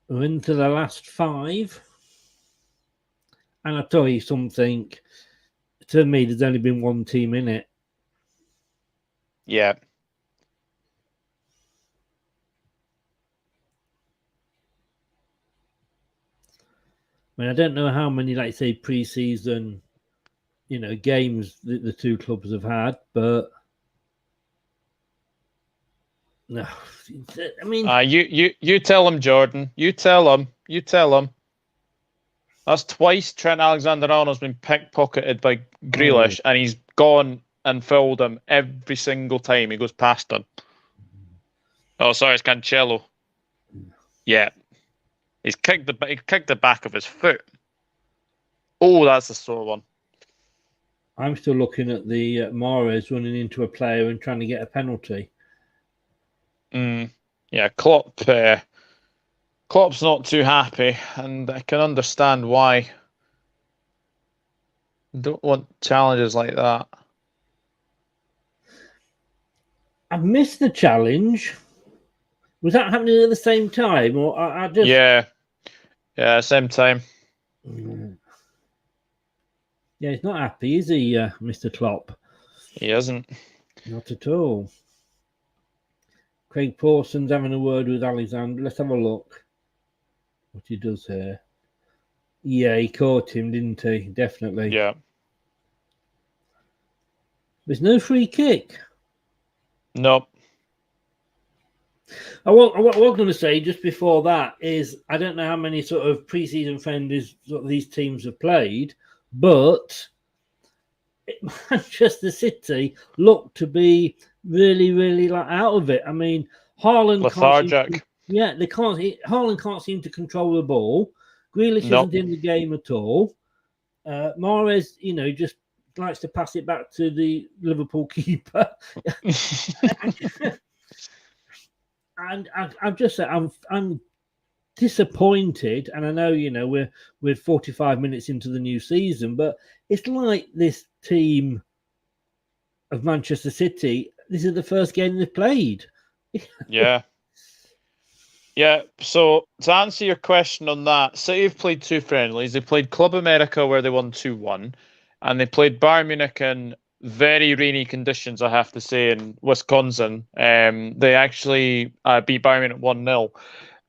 Speaker 5: We're into the last 5. And I'll tell you something. To me, there's only been one team in it.
Speaker 7: Yeah.
Speaker 5: I mean, I don't know how many, like say, pre-season, games the two clubs have had, but No, I mean,
Speaker 7: You tell him, Jordan. You tell him. You tell him. That's twice Trent Alexander-Arnold's been pickpocketed by Grealish, and he's gone and filled him every single time he goes past him. Oh, sorry, it's Cancelo. Yeah, he's kicked the back of his foot. Oh, that's a sore one.
Speaker 5: I'm still looking at the Mahrez running into a player and trying to get a penalty.
Speaker 7: Yeah, Klopp's not too happy, and I can understand why. Don't want challenges like that.
Speaker 5: I've missed the challenge. Was that happening at the same time, or I just?
Speaker 7: Yeah, same time.
Speaker 5: Yeah, he's not happy, is he, Mr. Klopp?
Speaker 7: He isn't.
Speaker 5: Not at all. Craig Pawson's having a word with Alexander. Let's have a look what he does here. Yeah, he caught him, didn't he? Definitely.
Speaker 7: Yeah.
Speaker 5: There's no free kick.
Speaker 7: Nope.
Speaker 5: What I was going to say just before that is I don't know how many sort of pre-season friendlies these teams have played, but Manchester City look to be really, really out of it. I mean, Haaland
Speaker 7: lethargic.
Speaker 5: Haaland can't seem to control the ball. Grealish isn't in the game at all. Mahrez, just likes to pass it back to the Liverpool keeper. And I've just said I'm disappointed, and I know we're 45 minutes into the new season, but it's like this team of Manchester City. This is the first game they've played.
Speaker 7: Yeah. So to answer your question on that, City have played two friendlies. They played Club America where they won 2-1, and they played Bayern Munich in very rainy conditions, I have to say, in Wisconsin. They actually beat Bayern Munich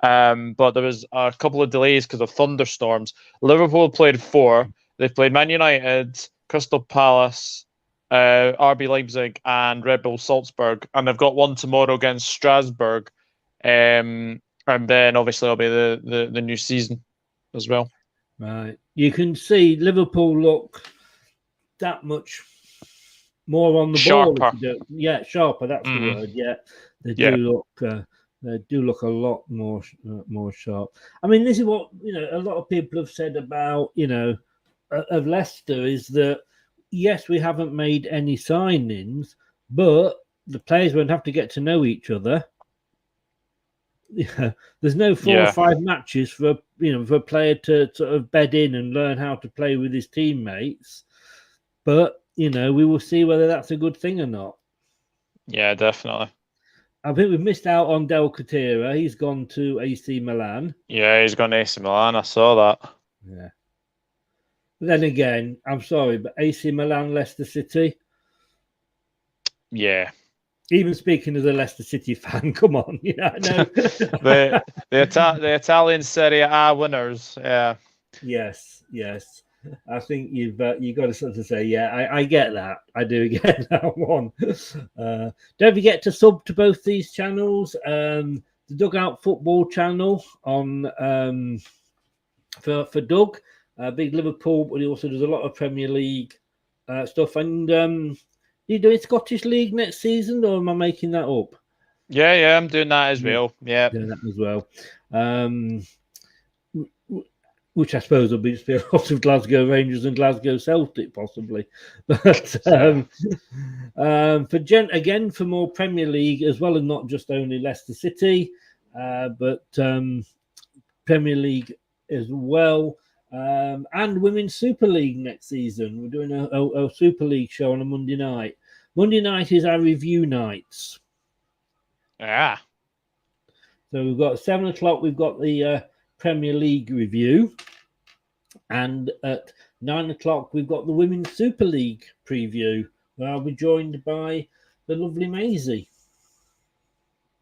Speaker 7: 1-0. But there was a couple of delays because of thunderstorms. Liverpool played 4. They played Man United, Crystal Palace, RB Leipzig, and Red Bull Salzburg. And they've got one tomorrow against Strasbourg. And then obviously it'll be the new season as well.
Speaker 5: Right. You can see Liverpool look that much more on the
Speaker 7: sharper.
Speaker 5: Ball. Yeah, sharper. That's the word. Yeah, they do look a lot more sharp. I mean, this is what a lot of people have said about of Leicester is that yes, we haven't made any signings, but the players won't have to get to know each other. Yeah, there's no 4 or 5 matches for a player to sort of bed in and learn how to play with his teammates. But we will see whether that's a good thing or not.
Speaker 7: Yeah, definitely.
Speaker 5: I think we've missed out on Del Catera. He's gone to AC Milan.
Speaker 7: Yeah, he's gone to AC Milan. I saw that.
Speaker 5: Yeah. But then again, I'm sorry, but AC Milan, Leicester City.
Speaker 7: Yeah.
Speaker 5: Even speaking as a Leicester City fan, come on, I know.
Speaker 7: the Italian Serie A winners. Yeah.
Speaker 5: Yes. I think you've got to sort of say, yeah, I get that. I do get that one. Don't forget to sub to both these channels. The Dugout Football channel on for Doug, big Liverpool, but he also does a lot of Premier League stuff. And are you doing Scottish League next season, or am I making that up?
Speaker 7: Yeah, I'm doing that as well. Yeah,
Speaker 5: doing that as well. Which I suppose will be a lot of Glasgow Rangers and Glasgow Celtic, possibly. But for more Premier League, as well as not just only Leicester City, but Premier League as well, and Women's Super League next season. We're doing a Super League show on a Monday night. Monday night is our review nights.
Speaker 7: Yeah.
Speaker 5: So we've got 7 o'clock. We've got the Premier League review, and at 9 o'clock we've got the Women's Super League preview, where I'll be joined by the lovely Maisie.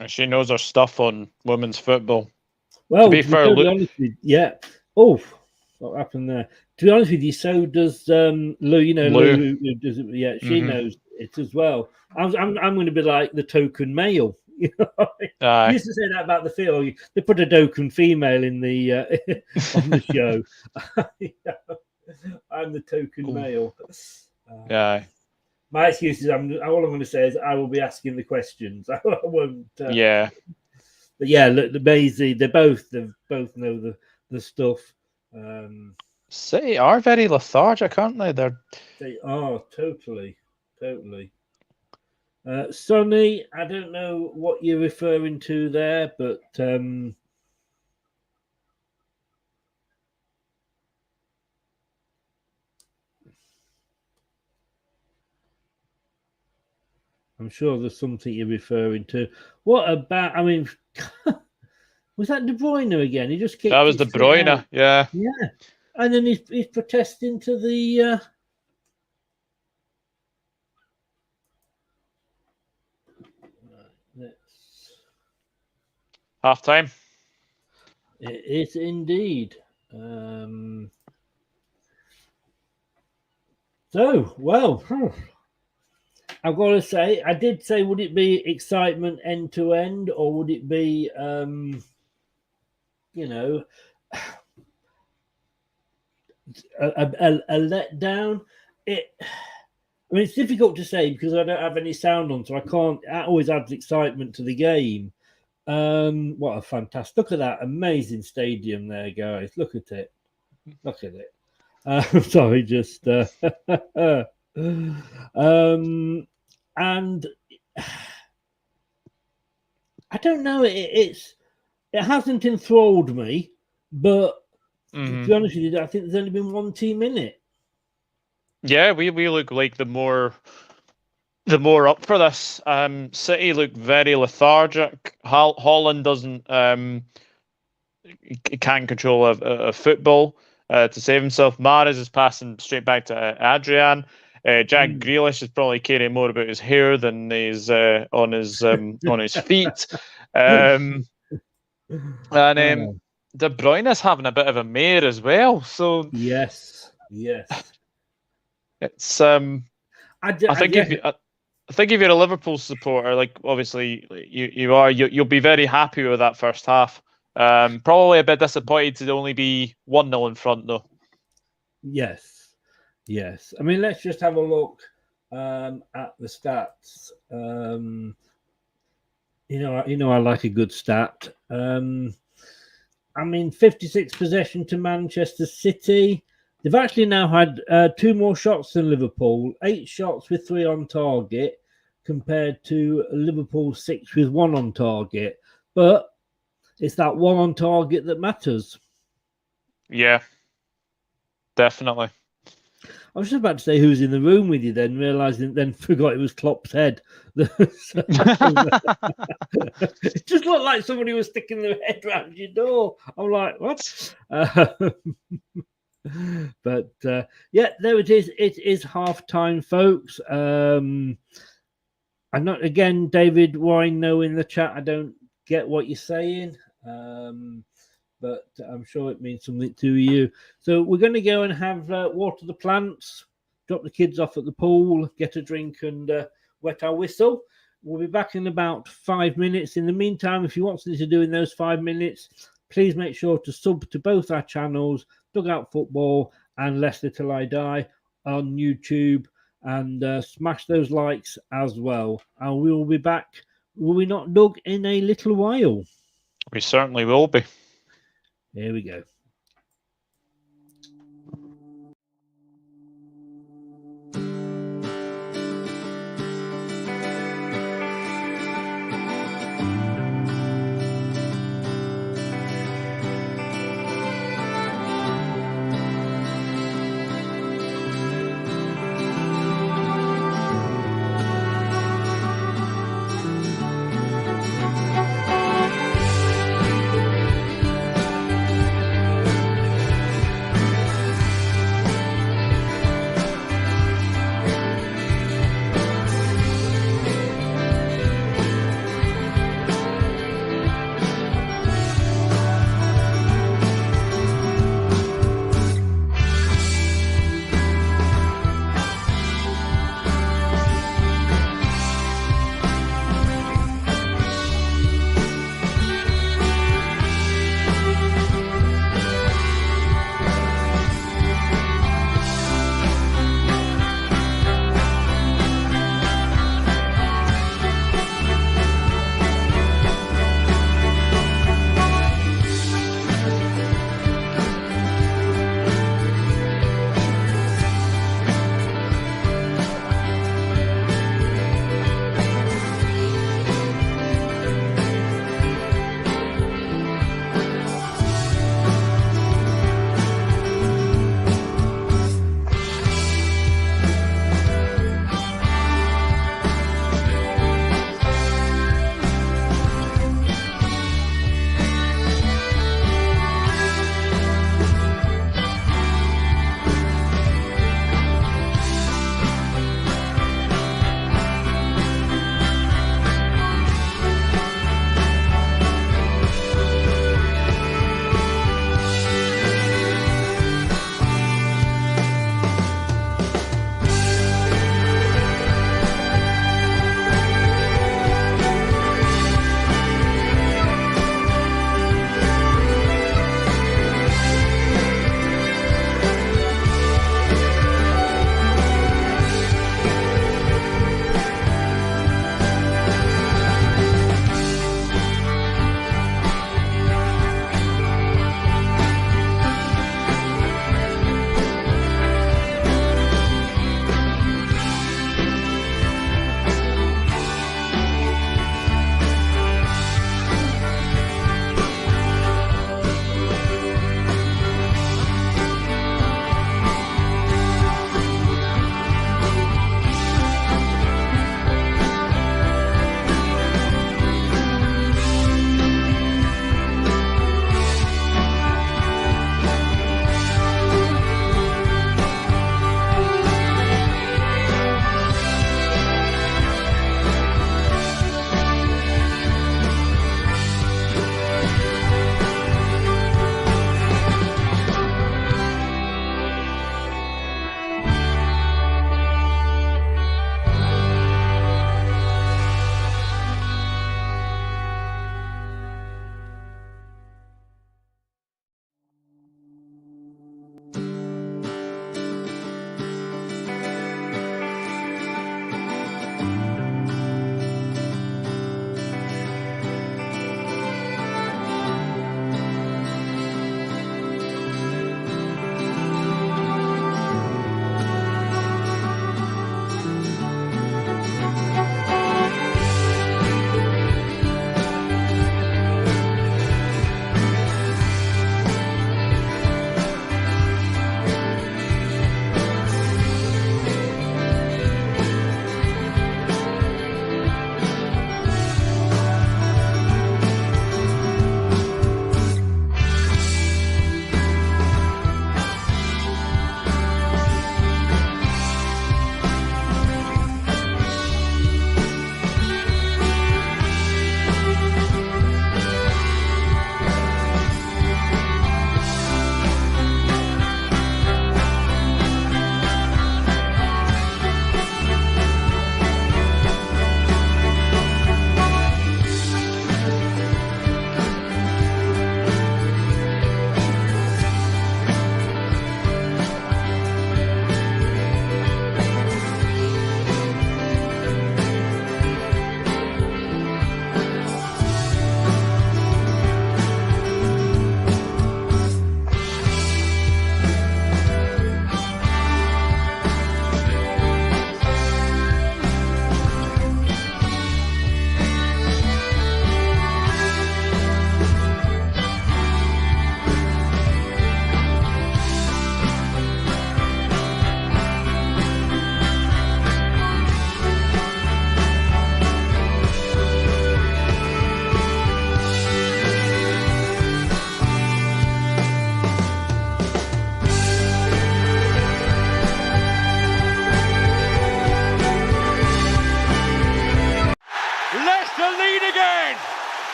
Speaker 7: And she knows her stuff on women's football.
Speaker 5: Well,
Speaker 7: to be fair,
Speaker 5: yeah. Oh, what happened there? To be honest with you, so does Lou. Lou does it. Yeah, she knows it as well. I'm going to be like the token male. You know,
Speaker 7: Aye.
Speaker 5: I used to say that about the film. They put a token female in the on the show. I'm the token male.
Speaker 7: Aye.
Speaker 5: My excuse is all I'm going to say is I will be asking the questions. I won't.
Speaker 7: Yeah.
Speaker 5: But yeah, look, the Maisie, they both know the stuff.
Speaker 7: City are very lethargic, aren't they?
Speaker 5: They are totally. Sonny, I don't know what you're referring to there, but I'm sure there's something you're referring to. What about? I mean, was that De Bruyne again? He just kicked.
Speaker 7: That was De Bruyne,
Speaker 5: out.
Speaker 7: yeah.
Speaker 5: Yeah, and then he's protesting to the.
Speaker 7: Half time.
Speaker 5: It is indeed. So, well, I've got to say, I did say, would it be excitement end to end, or would it be, you know, a letdown? I mean, it's difficult to say because I don't have any sound on, so I can't. That always adds excitement to the game. What a fantastic! Look at that amazing stadium there, guys. Look at it. Look at it. Sorry, just and I don't know. It hasn't enthralled me, but to be honest with you, I think there's only been one team in it.
Speaker 7: Yeah, we look like the more up for this. City look very lethargic. Holland doesn't can't control a football to save himself. Mahrez is passing straight back to Adrian. Jack Grealish is probably caring more about his hair than his on his feet. De Bruyne is having a bit of a mare as well. So
Speaker 5: yes.
Speaker 7: It's I think if you're a Liverpool supporter, like obviously you'll be very happy with that first half. Probably a bit disappointed to only be 1-0 in front though. Yes.
Speaker 5: I mean, let's just have a look at the stats. You know, I like a good stat. I mean, 56 possession to Manchester City. They've actually now had 2 more shots than Liverpool, 8 shots with 3 on target, compared to Liverpool 6 with 1 on target. But it's that 1 on target that matters.
Speaker 7: Yeah, definitely.
Speaker 5: I was just about to say who's in the room with you, then forgot it was Klopp's head. It just looked like somebody was sticking their head around your door. I'm like, what? But yeah, there it is. It is half time, folks. I'm not again, David Wine. No, in the chat, I don't get what you're saying, but I'm sure it means something to you. So we're going to go and have water the plants, drop the kids off at the pool, get a drink, and wet our whistle. We'll be back in about 5 minutes. In the meantime, if you want something to do in those 5 minutes, please make sure to sub to both our channels, Dugout Football and Leicester Till I Die on YouTube, and smash those likes as well. And we will be back, will we not, Doug, in a little while?
Speaker 7: We certainly will be.
Speaker 5: Here we go.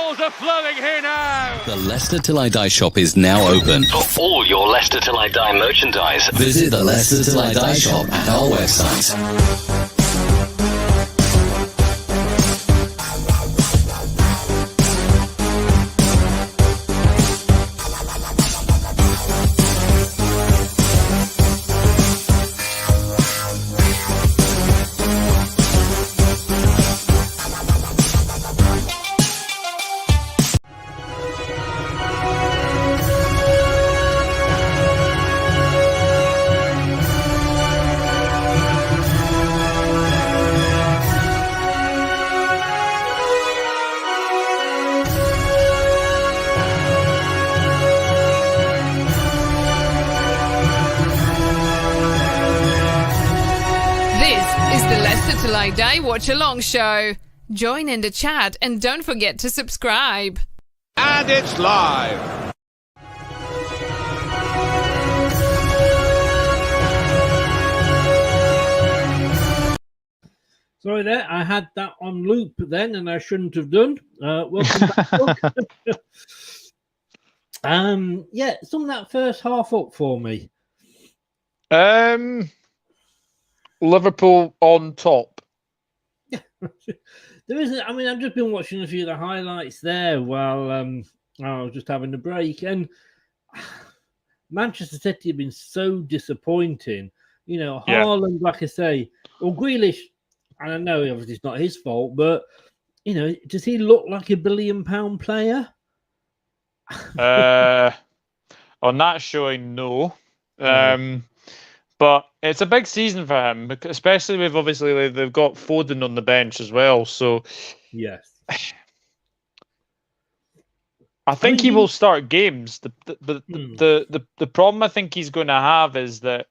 Speaker 6: balls are flowing here now.
Speaker 3: The Leicester Till I Die shop is now open.
Speaker 1: For all your Leicester Till I Die merchandise,
Speaker 3: Visit the Leicester Till I Die shop at our website.
Speaker 4: Till I Die Watchalong show. Join in the chat and don't forget to subscribe.
Speaker 6: And it's live.
Speaker 5: Sorry there, I had that on loop then, and I shouldn't have done. Welcome back. Doug. Yeah, sum that first half up for me.
Speaker 7: Liverpool on top.
Speaker 5: There isn't. I mean, I've just been watching a few of the highlights there while I was just having a break, and Manchester City have been so disappointing. You know, Haaland, like I say, or Grealish. And I know obviously it's not his fault, but you know, does he look like a £1 billion player?
Speaker 7: On that showing, no. But it's a big season for him, especially with obviously they've got Foden on the bench as well. So
Speaker 5: yes,
Speaker 7: I think he will start games. The problem I think he's going to have is that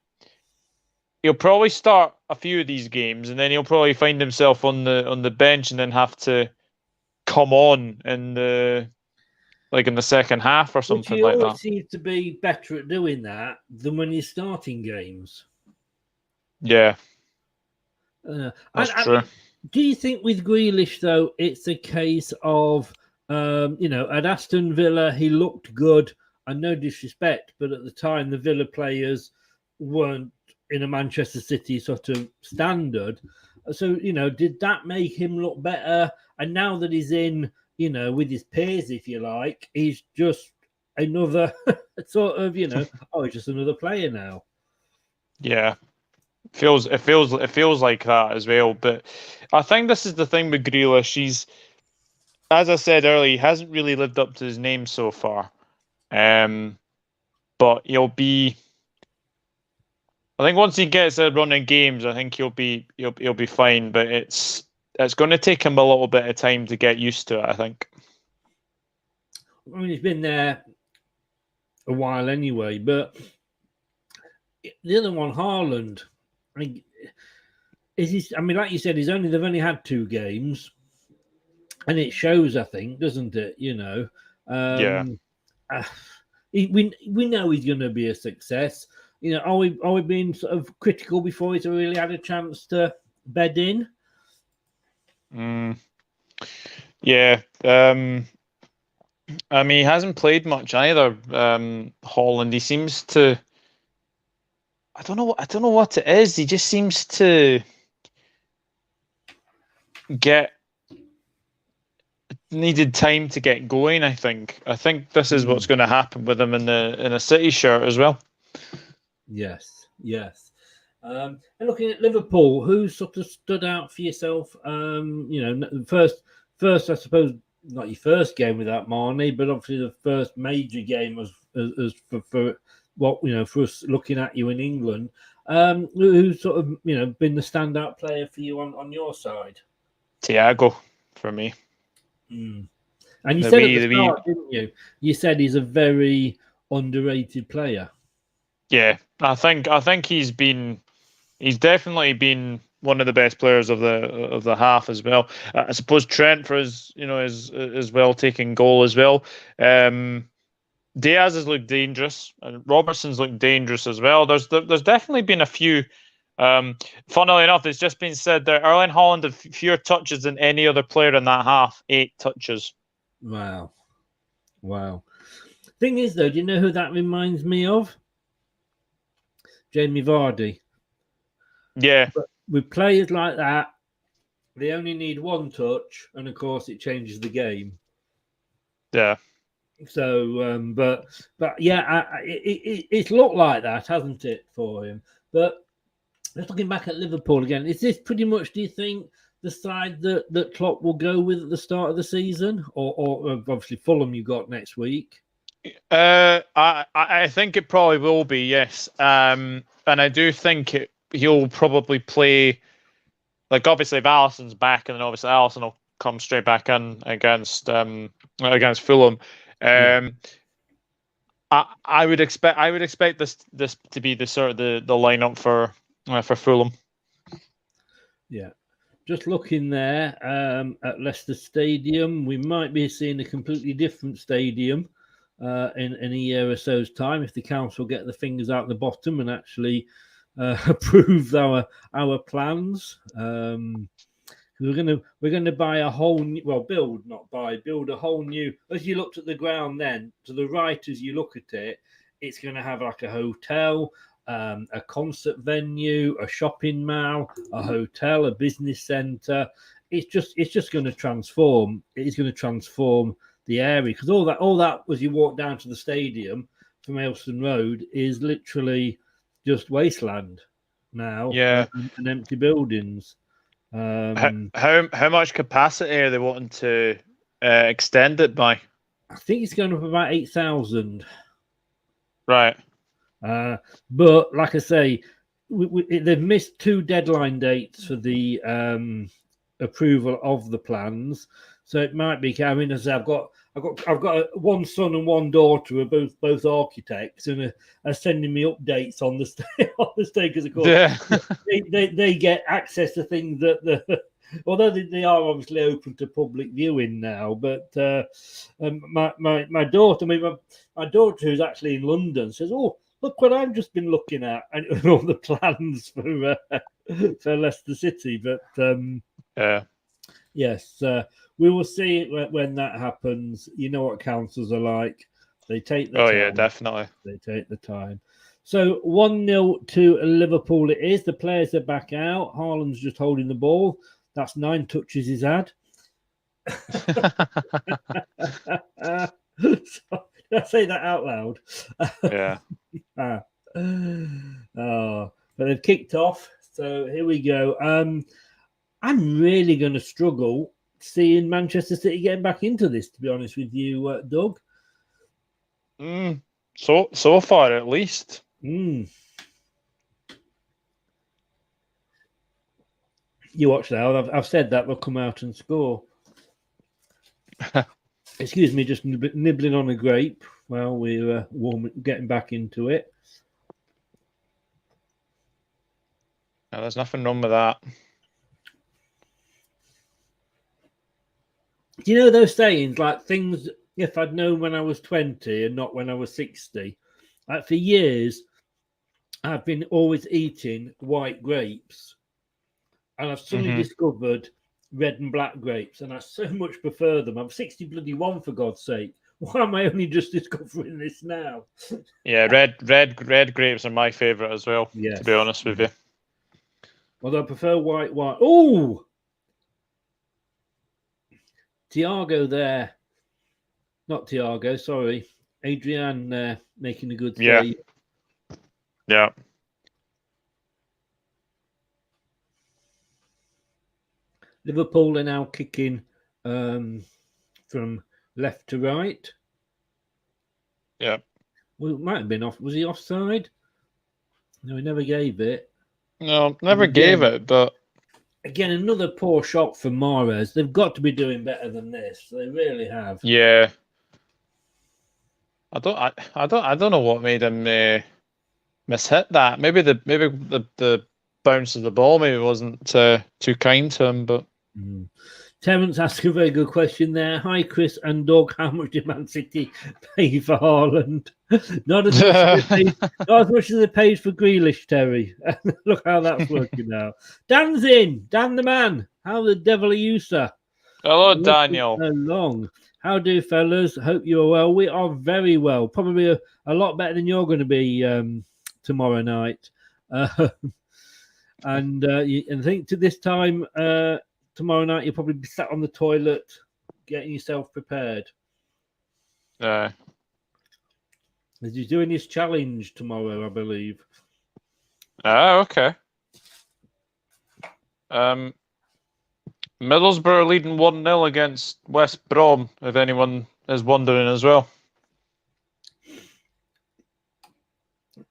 Speaker 7: he'll probably start a few of these games, and then he'll probably find himself on the bench, and then have to come on in the second half or something like that.
Speaker 5: He seems to be better at doing that than when he's starting games.
Speaker 7: Yeah, that's true.
Speaker 5: Do you think with Grealish though, it's a case of you know, at Aston Villa he looked good, and no disrespect, but at the time the Villa players weren't in a Manchester City sort of standard. So, you know, did that make him look better? And now that he's in, you know, with his peers, if you like, he's just another sort of, you know, he's just another player now.
Speaker 7: Yeah. It feels like that as well. But I think this is the thing with Grealish. He's, as I said earlier, he hasn't really lived up to his name so far. But he'll be, I think once he gets a run in games, I think he'll be fine. But it's going to take him a little bit of time to get used to it, I think.
Speaker 5: I mean, he's been there a while anyway. But the other one, Haaland, I mean, like you said, they've only had 2 games, and it shows, I think, doesn't it? You know, we know he's going to be a success. You know, are we being sort of critical before he's really had a chance to bed in?
Speaker 7: Yeah. I mean, he hasn't played much either. Haaland, he seems to. I don't know what it is. He just seems to get needed time to get going. I think this is what's going to happen with him in a City shirt as well.
Speaker 5: Yes. And looking at Liverpool, who sort of stood out for yourself? You know, first, I suppose not your first game without Marnie, but obviously the first major game was for what, you know, for us looking at you in England. Who's sort of, you know, been the standout player for you on your side?
Speaker 7: Thiago for me.
Speaker 5: And you said at the start, didn't you? You said he's a very underrated player.
Speaker 7: Yeah, I think he's definitely been one of the best players of the half as well. I suppose Trent for his, you know, his well taken goal as well. Diaz has looked dangerous, and Robertson's looked dangerous as well. There's definitely been a few. Funnily enough, it's just been said that Erling Haaland had fewer touches than any other player in that half. 8 touches.
Speaker 5: Wow. Thing is, though, do you know who that reminds me of? Jamie Vardy.
Speaker 7: Yeah.
Speaker 5: But with players like that, they only need one touch, and of course, it changes the game.
Speaker 7: Yeah.
Speaker 5: So, but yeah, it's looked like that, hasn't it, for him? But just looking back at Liverpool again, is this pretty much, do you think, the side that Klopp will go with at the start of the season, or obviously Fulham you got next week?
Speaker 7: I think it probably will be, yes. And I do think he'll probably play, like, obviously if Alisson's back, and then obviously Alisson will come straight back in against Fulham. I would expect this to be the sort of the lineup for Fulham.
Speaker 5: Yeah. Just looking there at Leicester Stadium, we might be seeing a completely different stadium in a year or so's time if the council get the fingers out the bottom and actually approve our plans. We're gonna buy a whole new, build a whole new. As you looked at the ground, then to the right as you look at it, it's going to have like a hotel, a concert venue, a shopping mall, a hotel, a business centre. It's just going to transform. It's going to transform the area, because all that as you walk down to the stadium from Ayleston Road is literally just wasteland now.
Speaker 7: Yeah,
Speaker 5: and empty buildings.
Speaker 7: How much capacity are they wanting to extend it by?
Speaker 5: I think it's going up about 8,000.
Speaker 7: Right.
Speaker 5: But like I say, they've missed 2 deadline dates for the approval of the plans. So it might be. I mean, as I've got one son and one daughter who are both architects, and are sending me updates on the state because of course they get access to things that although they are obviously open to public viewing now. But my daughter, my daughter who's actually in London says, "Oh, look what I've just been looking at," and all the plans for Leicester City. But yes. We will see when that happens. You know what councils are like. They take the time.
Speaker 7: Oh, yeah, definitely.
Speaker 5: They take the time. So 1-0 to Liverpool it is. The players are back out. Haaland's just holding the ball. That's 9 touches he's had. Did I say that out loud?
Speaker 7: Yeah.
Speaker 5: But they've kicked off. So here we go. I'm really going to struggle seeing Manchester City getting back into this, to be honest with you, Doug.
Speaker 7: So far, at least.
Speaker 5: You watch that. I've said that they'll come out and score. Excuse me, just nibbling on a grape while we're getting back into it.
Speaker 7: No, there's nothing wrong with that.
Speaker 5: Do you know those sayings, like things, if I'd known when I was 20 and not when I was 60? Like for years, I've been always eating white grapes. And I've suddenly discovered red and black grapes. And I so much prefer them. I'm 61 for God's sake. Why am I only just discovering this now?
Speaker 7: Yeah, red grapes are my favourite as well, to be honest with you.
Speaker 5: Although I prefer white. Oh! Thiago there. Not Thiago, sorry. Adrian there making a good save.
Speaker 7: Yeah.
Speaker 5: Liverpool are now kicking from left to right.
Speaker 7: Yeah.
Speaker 5: Well, it might have been off. Was he offside? No, he never gave it.
Speaker 7: No, never gave it, but...
Speaker 5: Again, another poor shot from Mahrez. They've got to be doing better than this. They really have.
Speaker 7: Yeah. I don't know what made him mishit that. Maybe the bounce of the ball maybe wasn't too kind to him, but...
Speaker 5: Terence asked a very good question there. Hi, Chris and Doug. How much did Man City pay for Haaland? Not as much as they paid for Grealish, Terry. Look how that's working out. Dan's in. Dan the man. How the devil are you, sir?
Speaker 7: Hello, Daniel.
Speaker 5: So long. How do, fellas? Hope you're well. We are very well. Probably a lot better than you're going to be tomorrow night. And I think to this time tomorrow night, you'll probably be sat on the toilet getting yourself prepared. As he's doing his challenge tomorrow, I believe.
Speaker 7: Oh, okay. Middlesbrough leading 1-0 against West Brom, if anyone is wondering as well.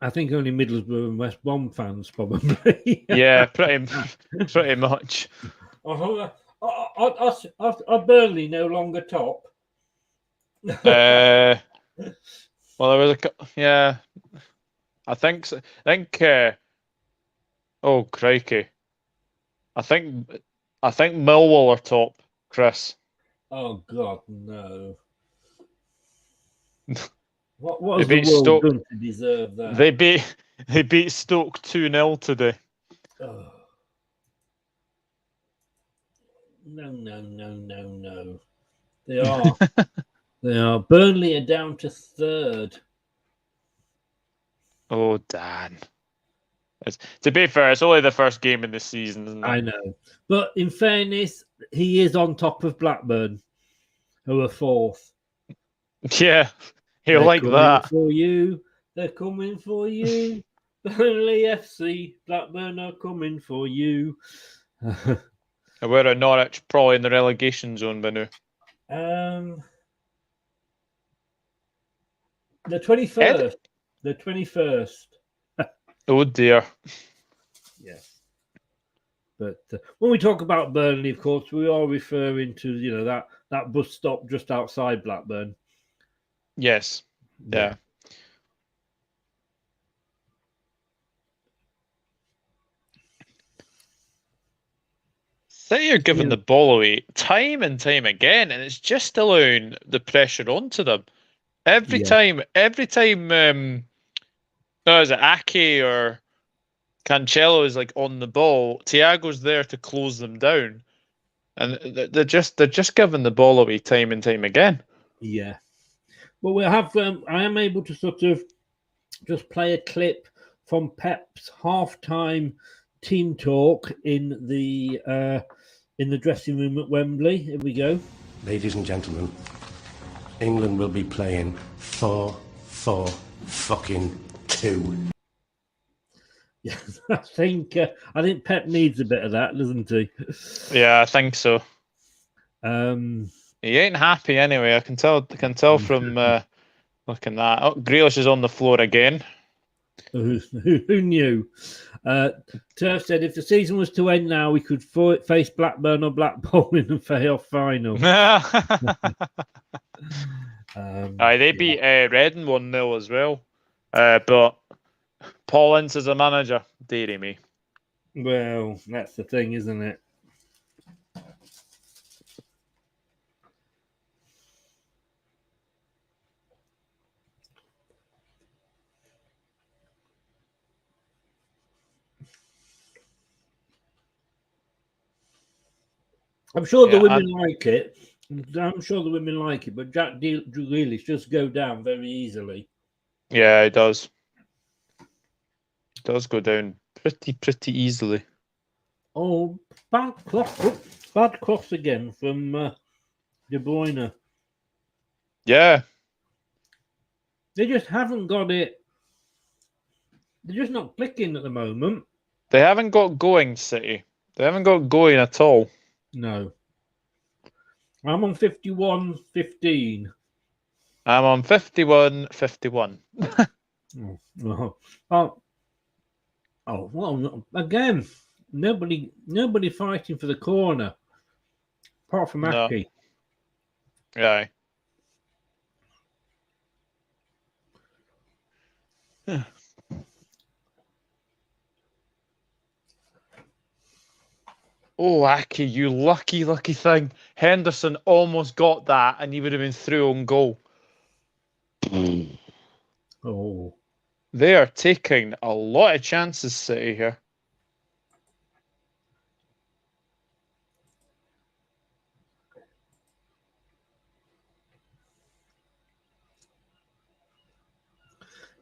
Speaker 5: I think only Middlesbrough and West Brom fans, probably.
Speaker 7: Yeah, pretty much.
Speaker 5: Are Burnley no longer top?
Speaker 7: Well, there was I think so. Oh crikey! I think Millwall are top, Chris.
Speaker 5: Oh God, no! What has
Speaker 7: They
Speaker 5: the
Speaker 7: beat
Speaker 5: world
Speaker 7: Stoke.
Speaker 5: done to deserve that?
Speaker 7: They beat Stoke 2-0 today.
Speaker 5: Oh. No. They are. They are. Burnley are down to third.
Speaker 7: Oh, Dan. To be fair, it's only the first game in the season, isn't it?
Speaker 5: I know. But in fairness, he is on top of Blackburn, who are fourth.
Speaker 7: Yeah, he'll
Speaker 5: They're
Speaker 7: like
Speaker 5: coming
Speaker 7: that.
Speaker 5: for you. They're coming for you. Burnley FC, Blackburn are coming for you.
Speaker 7: We're at Norwich, probably in the relegation zone by now.
Speaker 5: The 21st. The 21st.
Speaker 7: Oh dear.
Speaker 5: Yes. But when we talk about Burnley, of course, we are referring to that bus stop just outside Blackburn.
Speaker 7: Yes. Yeah. City are giving the ball away time and time again, and it's just allowing the pressure onto them. Every time, is it Ake or Cancelo is like on the ball, Thiago's there to close them down, and they're just giving the ball away time and time again.
Speaker 5: Yeah. Well, we'll have. I am able to sort of just play a clip from Pep's halftime team talk in the dressing room at Wembley. Here we go.
Speaker 8: Ladies and gentlemen, England will be playing 4-4-2.
Speaker 5: Yeah, I think Pep needs a bit of that, doesn't he?
Speaker 7: Yeah, I think so. He ain't happy anyway. I can tell from looking at that. Oh, Grealish is on the floor again.
Speaker 5: Who knew? Turf said if the season was to end now, we could face Blackburn or Blackpool in the playoff final.
Speaker 7: They beat Reading 1-0 as well. But Paul Ince is a manager. Deary me.
Speaker 5: Well, that's the thing, isn't it? I'm sure the women like it. I'm sure the women like it, but Jack Grealish just go down very easily.
Speaker 7: Yeah, it does. It does go down pretty easily.
Speaker 5: Oh, bad cross again from De Bruyne.
Speaker 7: Yeah.
Speaker 5: They just haven't got it. They're just not clicking at the moment.
Speaker 7: They haven't got going, City. They haven't got going at all.
Speaker 5: No. I'm on 51-15.
Speaker 7: I'm on 51-51.
Speaker 5: Well, again, nobody fighting for the corner, apart from Ake.
Speaker 7: Yeah. Oh, Ake, you lucky thing. Henderson almost got that and he would have been through on goal.
Speaker 5: Oh.
Speaker 7: They are taking a lot of chances, City, here.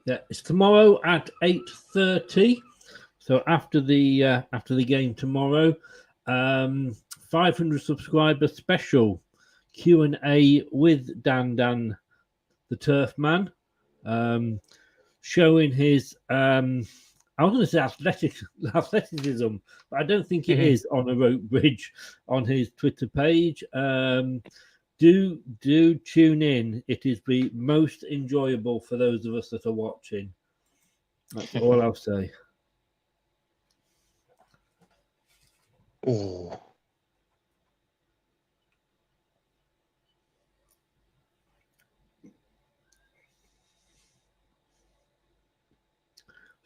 Speaker 5: Yeah, it's tomorrow at 8:30. So after the game tomorrow, 500 subscriber special Q&A with Dan the Turf Man, showing his I was going to say athleticism, but I don't think it is on a rope bridge on his Twitter page. Do tune in. It is the most enjoyable for those of us that are watching. That's all I'll say.
Speaker 7: Oh.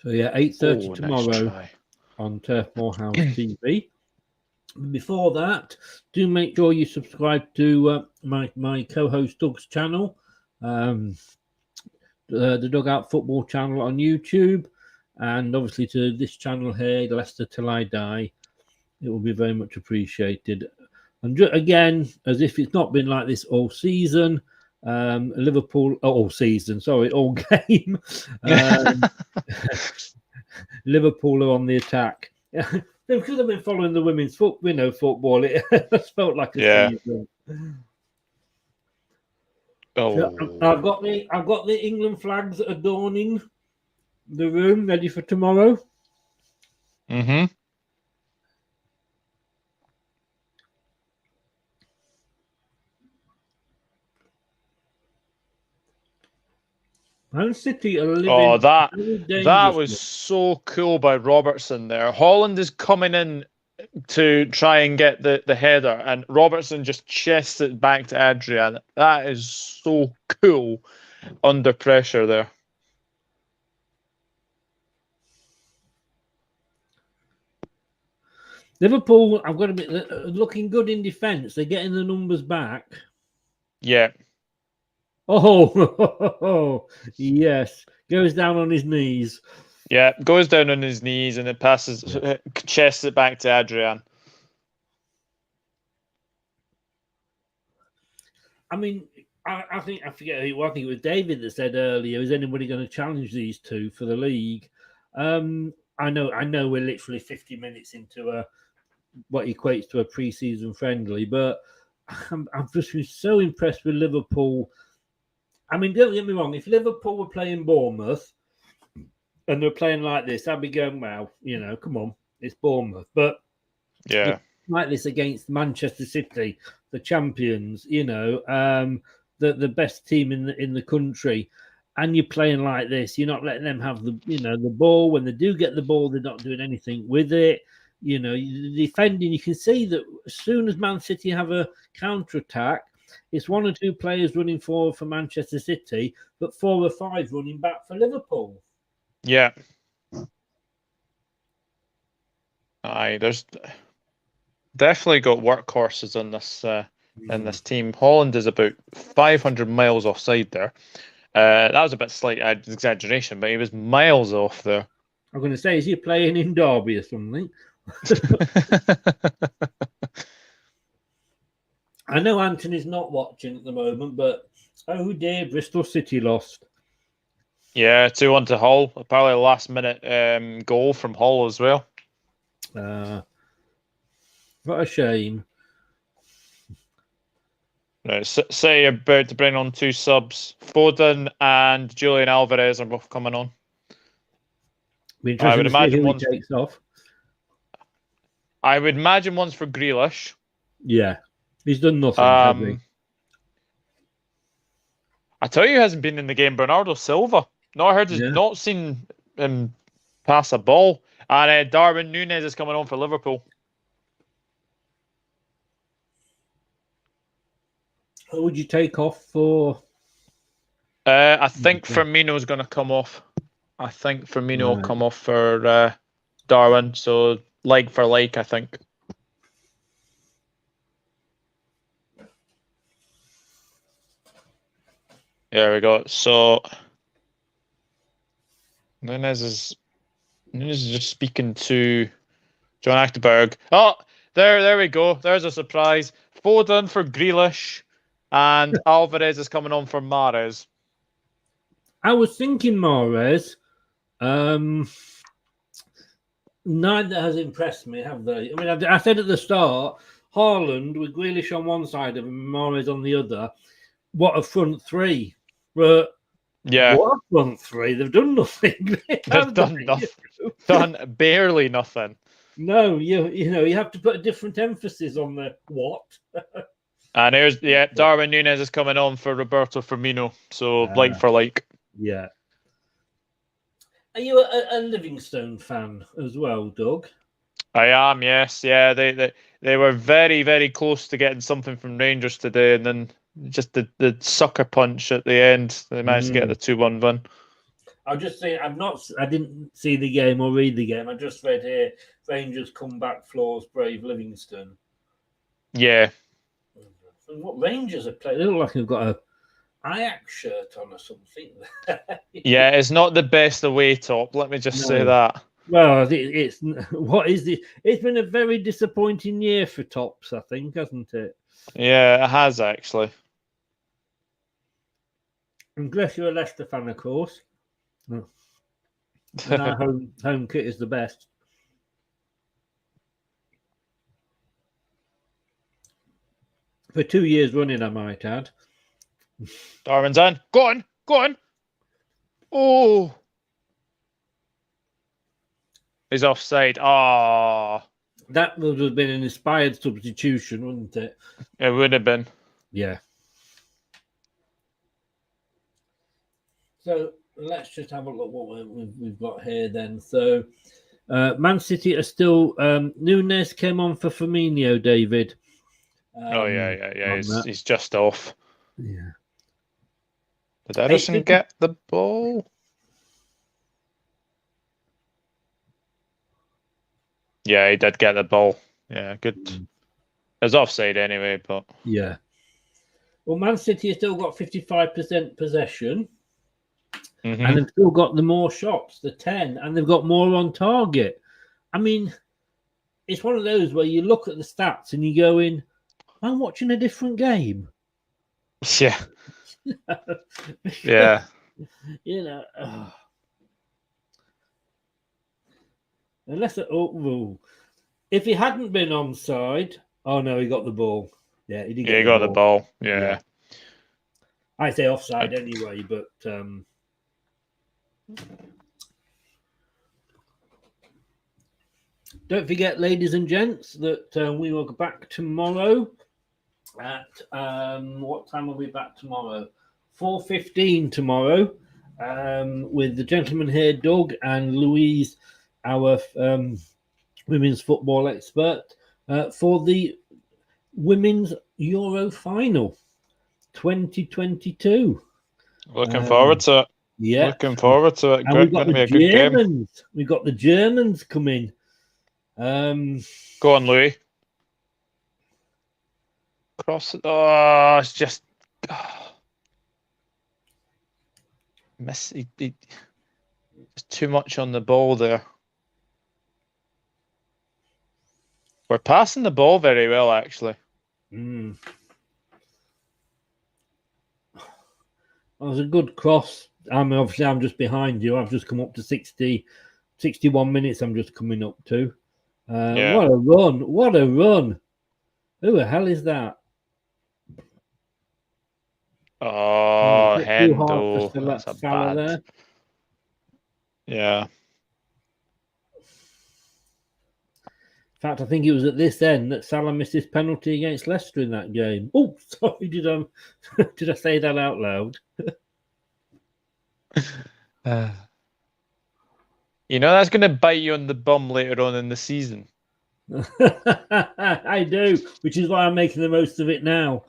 Speaker 5: So yeah, 8:30 tomorrow
Speaker 7: Nice
Speaker 5: on Turf Moorhouse TV. Before that, do make sure you subscribe to my co-host Doug's channel, the Dugout Football channel on YouTube, and obviously to this channel here, Leicester Till I Die. It will be very much appreciated. And again, as if it's not been like this all season, Liverpool all game. Liverpool are on the attack. Because I've been following the women's football, it has felt like a season. So I've got the England flags adorning the room, ready for tomorrow. Man City are living.
Speaker 7: That was so cool by Robertson there. Holland is coming in to try and get the header, and Robertson just chests it back to Adrian. That is so cool under pressure there.
Speaker 5: Liverpool, I've got to be looking good in defence. They're getting the numbers back.
Speaker 7: Yeah.
Speaker 5: Oh, yes. Goes down on his knees.
Speaker 7: Yeah, goes down on his knees and it passes, chests it back to Adrian.
Speaker 5: I mean, I think I forget who. I think it was David that said earlier, is anybody going to challenge these two for the league? I know we're literally 50 minutes into what equates to a pre-season friendly, but I've just been so impressed with Liverpool. I mean, don't get me wrong, if Liverpool were playing Bournemouth and they're playing like this, I'd be going, wow, come on, it's Bournemouth. But
Speaker 7: yeah,
Speaker 5: like this against Manchester City, the champions, the best team in the country, and you're playing like this, you're not letting them have the ball. When they do get the ball, they're not doing anything with it. Defending, you can see that as soon as Man City have a counter-attack, it's one or two players running forward for Manchester City, but 4 or 5 running back for Liverpool.
Speaker 7: Yeah. Aye, there's definitely got workhorses in this team. Holland is about 500 miles offside there. That was a bit slight exaggeration, but he was miles off there.
Speaker 5: I'm going to say, is he playing in Derby or something? I know Anthony's not watching at the moment, but oh dear, Bristol City lost.
Speaker 7: Yeah, 2-1 to Hull. Probably a last-minute goal from Hull as well.
Speaker 5: What a shame.
Speaker 7: Right, say you're about to bring on 2 subs. Foden and Julian Alvarez are both coming on.
Speaker 5: I would imagine one takes off.
Speaker 7: I would imagine one's for Grealish.
Speaker 5: Yeah, he's done nothing. Has he?
Speaker 7: I tell you, he hasn't been in the game. Bernardo Silva. Not seen him pass a ball. And Darwin Núñez is coming on for Liverpool.
Speaker 5: Who would you take off for?
Speaker 7: I think Firmino's going to come off. I think Firmino will come off for Darwin. So, like for like, I think. There we go. So, Núñez is just speaking to John Achterberg. Oh, there we go. There's a surprise. Foden for Grealish, and Alvarez is coming on for Mahrez.
Speaker 5: I was thinking Mahrez. Neither has impressed me, have they? I mean, I said at the start, Haaland with Grealish on one side of him, Mahrez on the other. What a front three! But
Speaker 7: Yeah,
Speaker 5: what a front three! They've done nothing.
Speaker 7: they've done nothing. Done barely nothing.
Speaker 5: No, you have to put a different emphasis on the what.
Speaker 7: And there's Darwin Núñez is coming on for Roberto Firmino, so like for like.
Speaker 5: Yeah. Are you a Livingstone fan as well, Doug?
Speaker 7: I am, yes. Yeah, they were very, very close to getting something from Rangers today, and then just the sucker punch at the end, they managed to get the 2-1 win.
Speaker 5: I'll just say I didn't see the game or read the game. I just read here Rangers comeback floors brave Livingston.
Speaker 7: Yeah.
Speaker 5: And what Rangers have played, they look like they've got a Ajax shirt on or something.
Speaker 7: Yeah, it's not the best away top. Let me just say that.
Speaker 5: Well, it's what is it? It's been a very disappointing year for tops, I think, hasn't it?
Speaker 7: Yeah, it has actually.
Speaker 5: Unless you're a Leicester fan, of course. No. Our home kit is the best. For 2 years running, I might add.
Speaker 7: Darwin's in. Go on. Oh. He's offside. Ah.
Speaker 5: That would have been an inspired substitution, wouldn't it?
Speaker 7: It would have been.
Speaker 5: Yeah. So let's just have a look what we've got here then. So Man City are still... Núñez came on for Firmino, David.
Speaker 7: Yeah. He's just off.
Speaker 5: Yeah.
Speaker 7: Did Edison get the ball? Yeah, he did get the ball. Yeah, good. It was offside anyway, but...
Speaker 5: Yeah. Well, Man City have still got 55% possession. And they've still got the more shots, the 10, and they've got more on target. I mean, it's one of those where you look at the stats and you go in, I'm watching a different game.
Speaker 7: Yeah. Yeah.
Speaker 5: You know, unless if he hadn't been onside, oh no, he got the ball. Yeah, he did.
Speaker 7: He got the ball. Yeah.
Speaker 5: I say offside anyway, but don't forget, ladies and gents, that we will go back tomorrow at what time will we be back tomorrow? 4:15 tomorrow, with the gentleman here, Doug, and Louise, our women's football expert, for the Women's Euro Final 2022.
Speaker 7: Looking forward to it.
Speaker 5: Yeah.
Speaker 7: Looking forward to it.
Speaker 5: And we've got
Speaker 7: Gonna be a
Speaker 5: the
Speaker 7: good game.
Speaker 5: Germans. We've got the Germans coming.
Speaker 7: Go on, Louis. Cross it. Oh, it's just... Miss. There's too much on the ball there. We're passing the ball very well, actually.
Speaker 5: That was a good cross. Obviously, I'm just behind you. I've just come up to 61 minutes. I'm just coming up to.
Speaker 7: Yeah.
Speaker 5: What a run. What a run. Who the hell is that?
Speaker 7: Oh,
Speaker 5: Too hard
Speaker 7: Hendo.
Speaker 5: for
Speaker 7: That's a
Speaker 5: Salah
Speaker 7: bad.
Speaker 5: there.
Speaker 7: Yeah.
Speaker 5: In fact, I think it was at this end that Salah missed his penalty against Leicester in that game. Oh, sorry, did I say that out loud?
Speaker 7: You know that's going to bite you on the bum later on in the season.
Speaker 5: I do, which is why I'm making the most of it now.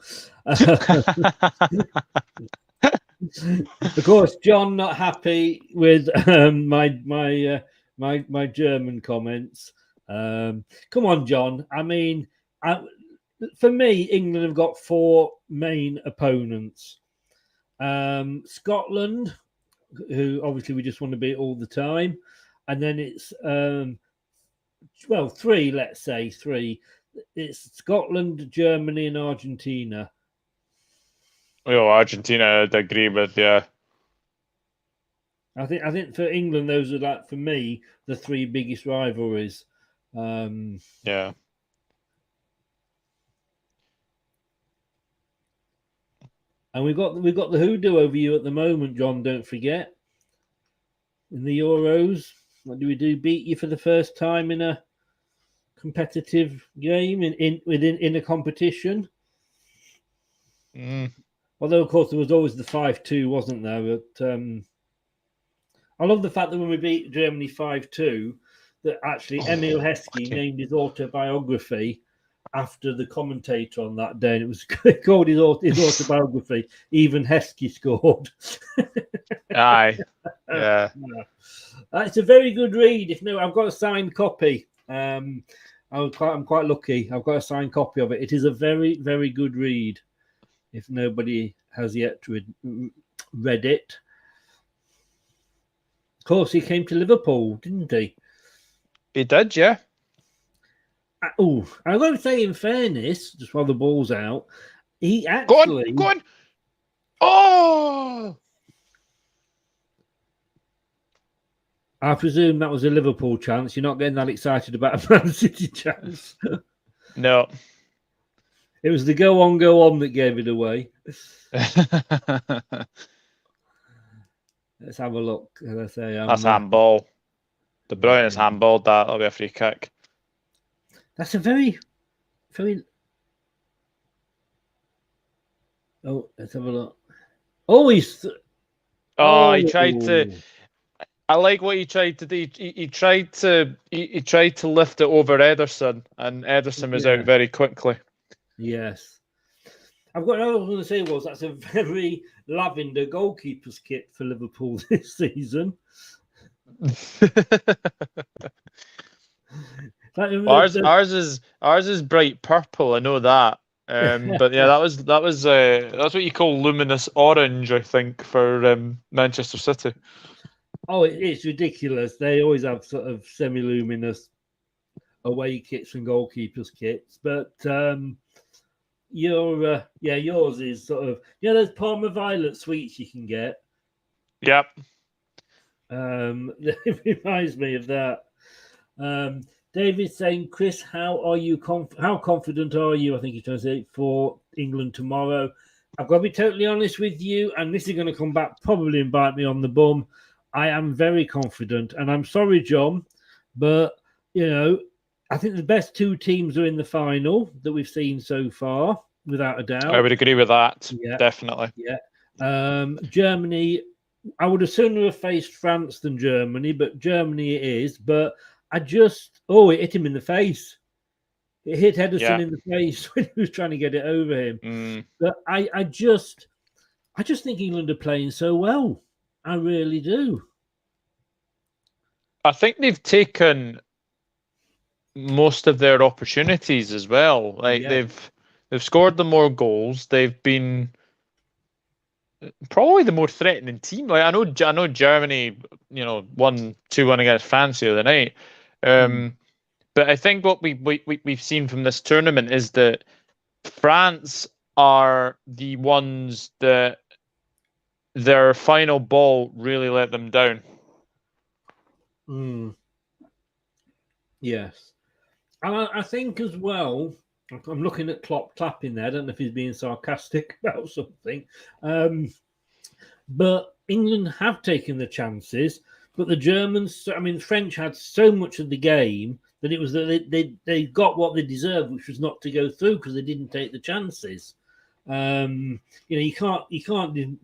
Speaker 5: Of course, John not happy with my German comments. Come on, John. I mean, for me, England have got 4 main opponents. Scotland, who obviously we just want to beat all the time. And then it's, 3, let's say 3. It's Scotland, Germany, and Argentina.
Speaker 7: Oh, Argentina, I'd agree with, yeah.
Speaker 5: I think for England, those are like, for me, the three biggest rivalries.
Speaker 7: Yeah.
Speaker 5: And we've got the hoodoo over you at the moment, John. Don't forget, in the Euros, what do we do? Beat you for the first time in a competitive game in a competition. Although, of course, there was always the 5-2, wasn't there? But I love the fact that when we beat Germany 5-2, that actually Emil Heskey named his autobiography after the commentator on that day, and it was called his autobiography. Even Heskey scored.
Speaker 7: Aye, yeah.
Speaker 5: It's a very good read. If no, I've got a signed copy. I'm quite lucky. I've got a signed copy of it. It is a very, very good read. If nobody has yet read it. Of course, he came to Liverpool, didn't he?
Speaker 7: He did, yeah.
Speaker 5: Oh, I've got to say, in fairness, just while the ball's out, he actually...
Speaker 7: Go on! Oh!
Speaker 5: I presume that was a Liverpool chance. You're not getting that excited about a Man City chance.
Speaker 7: No.
Speaker 5: It was the go on that gave it away. Let's have a look. As I say,
Speaker 7: that's handball. De Bruyne's handballed that. That'll be a free kick.
Speaker 5: That's a very, very... Oh, let's have a look. Oh, he's...
Speaker 7: He tried to... I like what he tried to do. He tried to lift it over Ederson, and Ederson was out very quickly.
Speaker 5: Yes. All I was going to say was that's a very lavender goalkeeper's kit for Liverpool this season.
Speaker 7: Ours is bright purple. I know that. But yeah, that was that's what you call luminous orange, I think, for Manchester City.
Speaker 5: Oh, it's ridiculous. They always have sort of semi-luminous away kits and goalkeepers kits, but yours is sort of those Parma Violet sweets you can get.
Speaker 7: Yep.
Speaker 5: It reminds me of that. David's saying, Chris, how are you? How confident are you? I think he's trying to say for England tomorrow. I've got to be totally honest with you, and this is going to come back probably and bite me on the bum. I am very confident, and I'm sorry, John, but I think the best two teams are in the final that we've seen so far, without a doubt.
Speaker 7: I would agree with that. Yeah. Definitely.
Speaker 5: Yeah. Germany, I would have sooner have faced France than Germany, but Germany it is. But it hit him in the face. It hit Ederson in the face when he was trying to get it over him. But I just think England are playing so well. I really do.
Speaker 7: I think they've taken most of their opportunities as well. They've scored the more goals. They've been probably the more threatening team. I know Germany, 1-2 against France the other night. But I think what we've seen from this tournament is that France are the ones that their final ball really let them down.
Speaker 5: Yes. And I think as well, I'm looking at Klopp clapping there. I don't know if he's being sarcastic about something. But England have taken the chances, but the Germans, the French had so much of the game that it was that they got what they deserved, which was not to go through because they didn't take the chances. You can't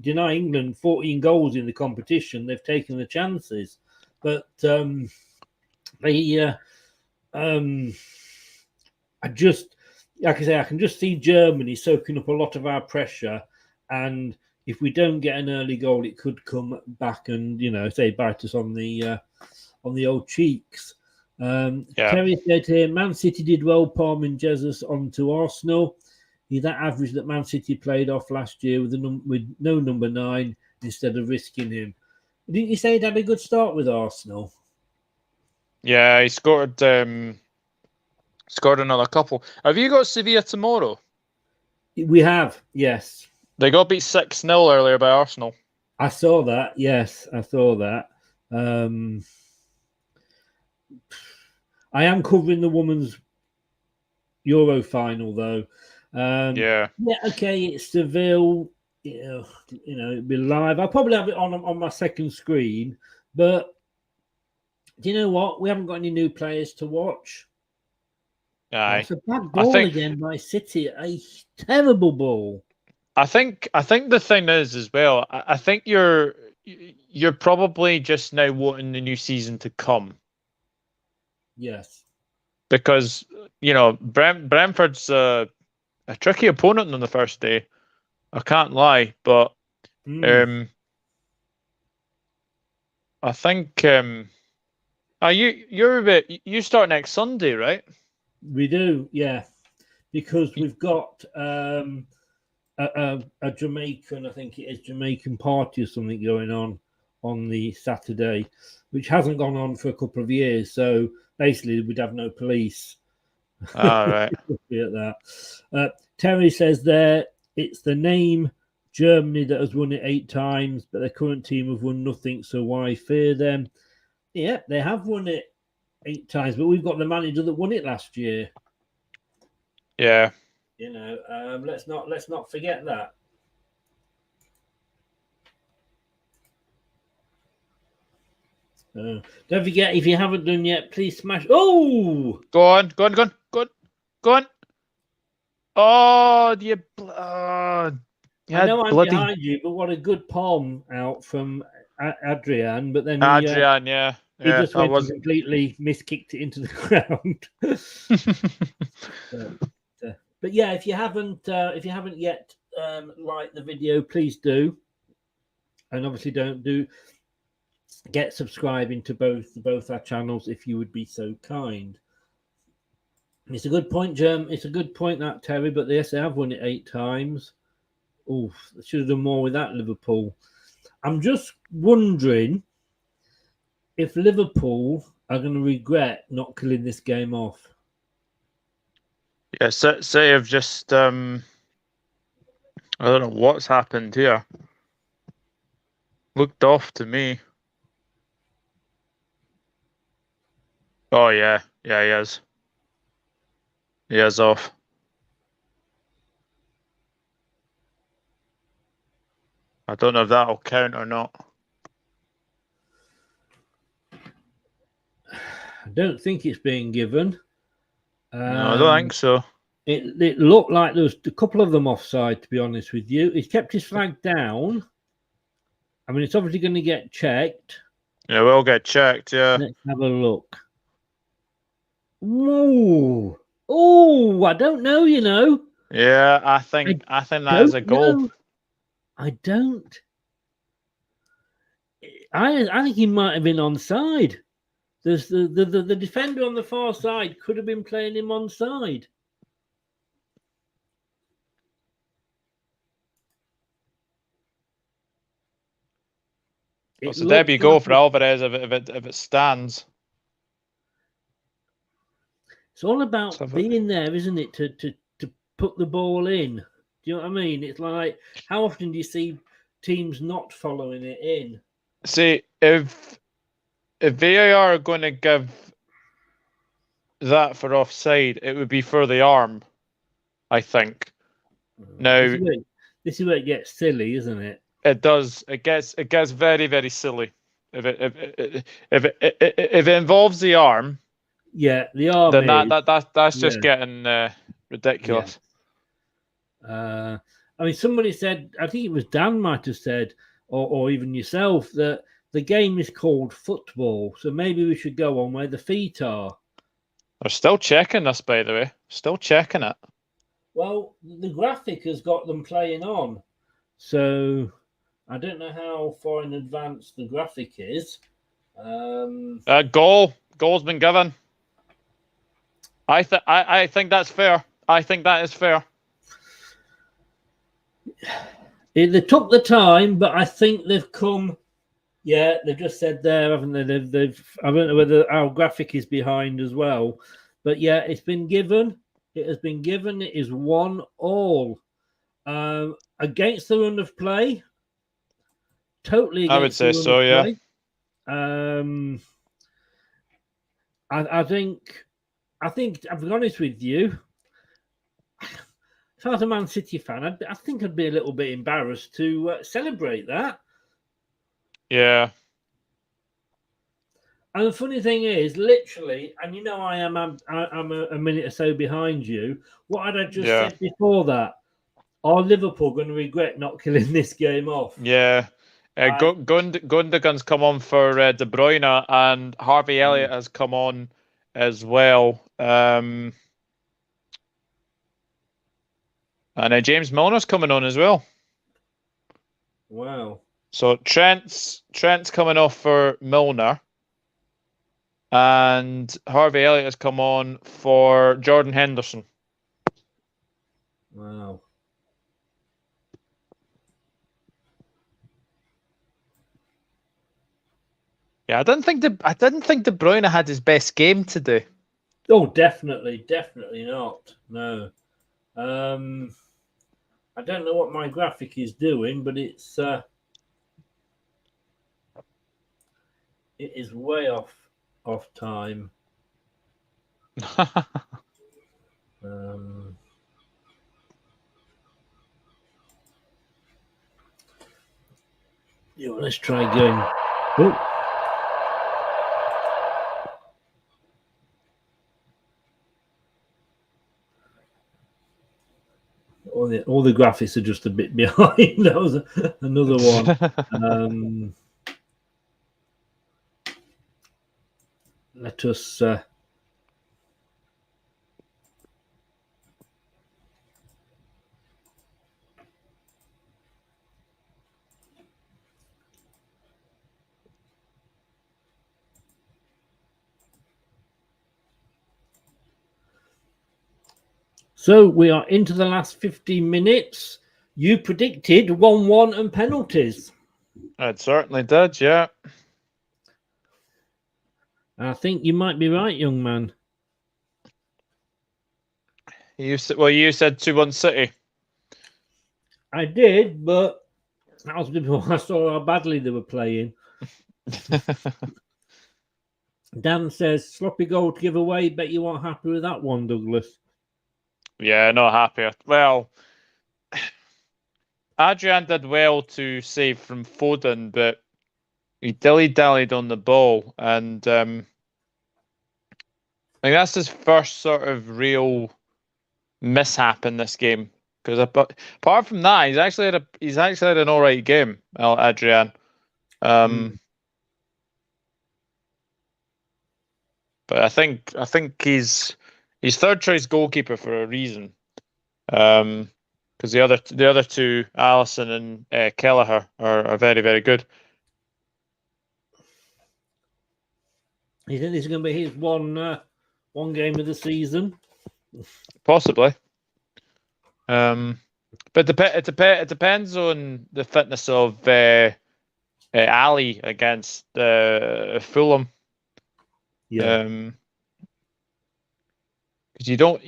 Speaker 5: deny England 14 goals in the competition. They've taken the chances, but I just, like I say, I can just see Germany soaking up a lot of our pressure, and if we don't get an early goal, it could come back and bite us on the old cheeks. Terry said here, Man City did well palming Jesus onto Arsenal. He's that average that Man City played off last year with no number 9 instead of risking him. Didn't you say he'd had a good start with Arsenal?
Speaker 7: Yeah, he scored another couple. Have you got Sevilla tomorrow?
Speaker 5: We have, yes.
Speaker 7: They got beat 6-0 earlier by Arsenal.
Speaker 5: I saw that. Yes, I saw that. I am covering the women's Euro final though.
Speaker 7: Yeah.
Speaker 5: Yeah. Okay. It's Seville. It'll be live. I'll probably have it on my second screen. But do you know what? We haven't got any new players to watch.
Speaker 7: Aye.
Speaker 5: It's a bad ball again by City. A terrible ball.
Speaker 7: I think the thing is as well. I think you're probably just now wanting the new season to come.
Speaker 5: Yes.
Speaker 7: Because Brentford's a tricky opponent on the first day. I can't lie, but I think you start next Sunday, right?
Speaker 5: We do, yeah, because we've got a Jamaican, I think it is Jamaican party or something going on the Saturday, which hasn't gone on for a couple of years. So basically, we'd have no police.
Speaker 7: All right.
Speaker 5: At that. Terry says there it's the name Germany that has won it 8 times, but their current team have won nothing. So why fear them? Yeah, they have won it 8 times, but we've got the manager that won it last year.
Speaker 7: Yeah.
Speaker 5: Let's not forget that. Don't forget, if you haven't done yet, please smash. Oh,
Speaker 7: go on. Oh, do you?
Speaker 5: I know I'm behind you, but what a good palm out from Adrian. But then
Speaker 7: Adrian, yeah.
Speaker 5: He just went and completely miskicked it into the ground. But yeah, if you haven't yet liked the video, please do, and obviously get subscribing to both our channels if you would be so kind. It's a good point, Germ. It's a good point, that Terry. But yes, they have won it 8 times. Oh, they should have done more with that, Liverpool. I'm just wondering if Liverpool are going to regret not killing this game off.
Speaker 7: Yeah, say I've just I don't know what's happened here. Looked off to me. Oh yeah, he is. He is off. I don't know if that'll count or not.
Speaker 5: I don't think it's being given.
Speaker 7: No, I don't think so.
Speaker 5: It looked like there was a couple of them offside, to be honest with you. He's kept his flag down. I mean, it's obviously going to get checked.
Speaker 7: Yeah, we'll get checked, yeah.
Speaker 5: Let's have a look. Whoa. Oh, I don't know,
Speaker 7: Yeah, I think that is a goal.
Speaker 5: Know. I don't. I think he might have been onside. There's the defender on the far side could have been playing him onside.
Speaker 7: It's a debut goal for Alvarez if it stands.
Speaker 5: It's all about being there, isn't it? To put the ball in. Do you know what I mean? It's like, how often do you see teams not following it in?
Speaker 7: See, if VAR are going to give that for offside, it would be for the arm, I think. Now,
Speaker 5: this is where it gets silly, isn't it?
Speaker 7: It does. It gets very, very silly if it involves the arm.
Speaker 5: Yeah, the arm.
Speaker 7: Then that's just getting ridiculous.
Speaker 5: Yeah. I mean, somebody said, I think it was Dan might have said, or even yourself, that the game is called football, so maybe we should go on where the feet are.
Speaker 7: They're still checking this, by the way. Still checking it.
Speaker 5: Well, the graphic has got them playing on, so I don't know how far in advance the graphic is.
Speaker 7: Goal's been given. I think that's fair. I think that is fair.
Speaker 5: They took the time, but I think they've come. Yeah, they've just said there, haven't they? They've. I don't know whether our graphic is behind as well, but yeah, it's been given. It has been given. It is 1-1 against the run of play. totally
Speaker 7: I would
Speaker 5: against
Speaker 7: say
Speaker 5: the run
Speaker 7: so,
Speaker 5: of
Speaker 7: yeah.
Speaker 5: play. I think, I'll be honest with you. If I was a Man City fan, I think I'd be a little bit embarrassed to celebrate that.
Speaker 7: Yeah.
Speaker 5: And the funny thing is, literally, and you know, I'm a minute or so behind you. What had I just
Speaker 7: Yeah.
Speaker 5: said before that? Are Liverpool going to regret not killing this game off?
Speaker 7: Yeah. Gundogan's come on for De Bruyne, and Harvey Elliott has come on as well. And James Milner's coming on as well.
Speaker 5: Wow.
Speaker 7: So Trent's coming off for Milner, and Harvey Elliott has come on for Jordan Henderson.
Speaker 5: Wow.
Speaker 7: Yeah, I didn't think De Bruyne had his best game today.
Speaker 5: Oh, definitely not. No. I don't know what my graphic is doing, but it is way off time. Yeah, let's try going. Oh. All the graphics are just a bit behind. That was another one. Let us. So we are into the last 15 minutes. You predicted 1-1 and penalties.
Speaker 7: It certainly did, yeah.
Speaker 5: I think you might be right, young man.
Speaker 7: You said 2-1 City.
Speaker 5: I did, but that was before I saw how badly they were playing. Dan says, sloppy goal to give away. Bet you aren't happy with that one, Douglas.
Speaker 7: Yeah, not happy. Well, Adrian did well to save from Foden, but he dilly-dallied on the ball. And I think that's his first sort of real mishap in this game. Because apart from that, he's actually had an all right game, Adrian. But I think he's third choice goalkeeper for a reason. Because the other two, Allison and Kelleher, are very, very good.
Speaker 5: You think this is going to be his one game of the season?
Speaker 7: Possibly. But it depends on the fitness of Ali against Fulham.
Speaker 5: Yeah.
Speaker 7: Because you don't.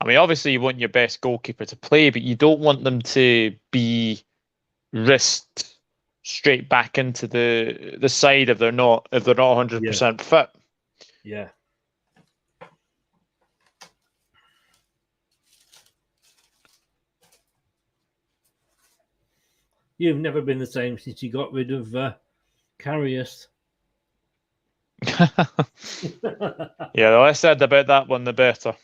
Speaker 7: I mean, obviously, you want your best goalkeeper to play, but you don't want them to be risked straight back into the side if they're not 100% fit.
Speaker 5: Yeah. You've never been the same since you got rid of Karius.
Speaker 7: Yeah, the less said about that one, the better.